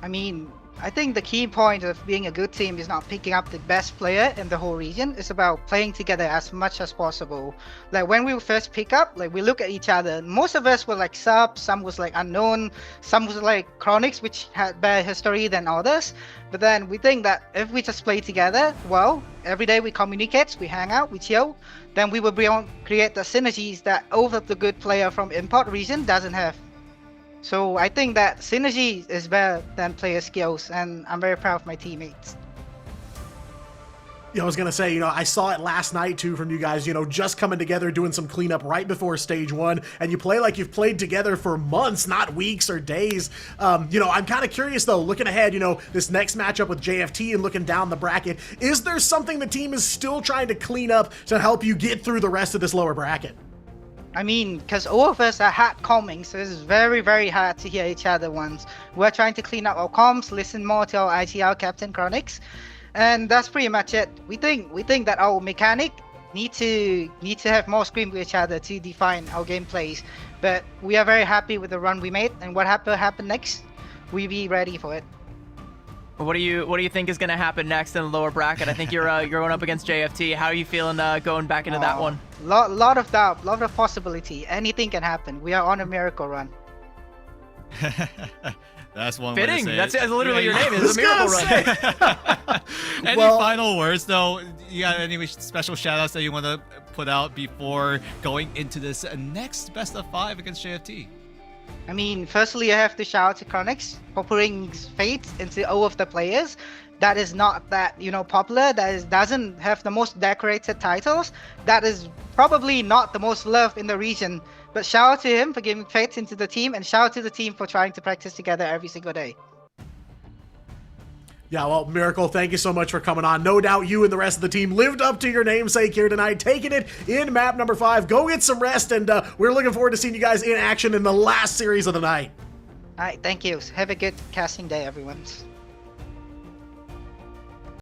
I mean, I think the key point of being a good team is not picking up the best player in the whole region. It's about playing together as much as possible. Like when we first pick up, like we look at each other. Most of us were like subs, some was like unknown, some was like chronics, which had better history than others. But then we think that if we just play together, well, every day we communicate, we hang out, we chill, then we will be able to create the synergies that all of the good player from import region doesn't have. So I think that synergy is better than player skills, and I'm very proud of my teammates. Yeah, I was going to say, I saw it last night too from you guys, just coming together, doing some cleanup right before stage 1, and you play like you've played together for months, not weeks or days. I'm kind of curious though, looking ahead, this next matchup with JFT and looking down the bracket, is there something the team is still trying to clean up to help you get through the rest of this lower bracket? I mean, because all of us are hard comming, so it's very, very hard to hear each other once. We're trying to clean up our comms, listen more to our ITR Captain Chronics, and that's pretty much it. We think that our mechanic need to have more scream with each other to define our gameplays. But we are very happy with the run we made, and what happen next, we be ready for it. What do you think is going to happen next in the lower bracket? I think you're going up against JFT. How are you feeling going back into that one? Lot of doubt, lot of possibility. Anything can happen. We are on a miracle run. That's one Fitting. way to say That's it. literally your name. It's a miracle run. Any final words, though? You got any special shout-outs that you want to put out before going into this next best of 5 against JFT? I mean, firstly, I have to shout out to Chronix for putting faith into all of the players. That is not that, popular, doesn't have the most decorated titles, that is probably not the most loved in the region. But shout out to him for giving faith into the team, and shout out to the team for trying to practice together every single day. Yeah, well, Miracle, thank you so much for coming on. No doubt you and the rest of the team lived up to your namesake here tonight, taking it in map number 5. Go get some rest, and we're looking forward to seeing you guys in action in the last series of the night. All right, thank you. Have a good casting day, everyone.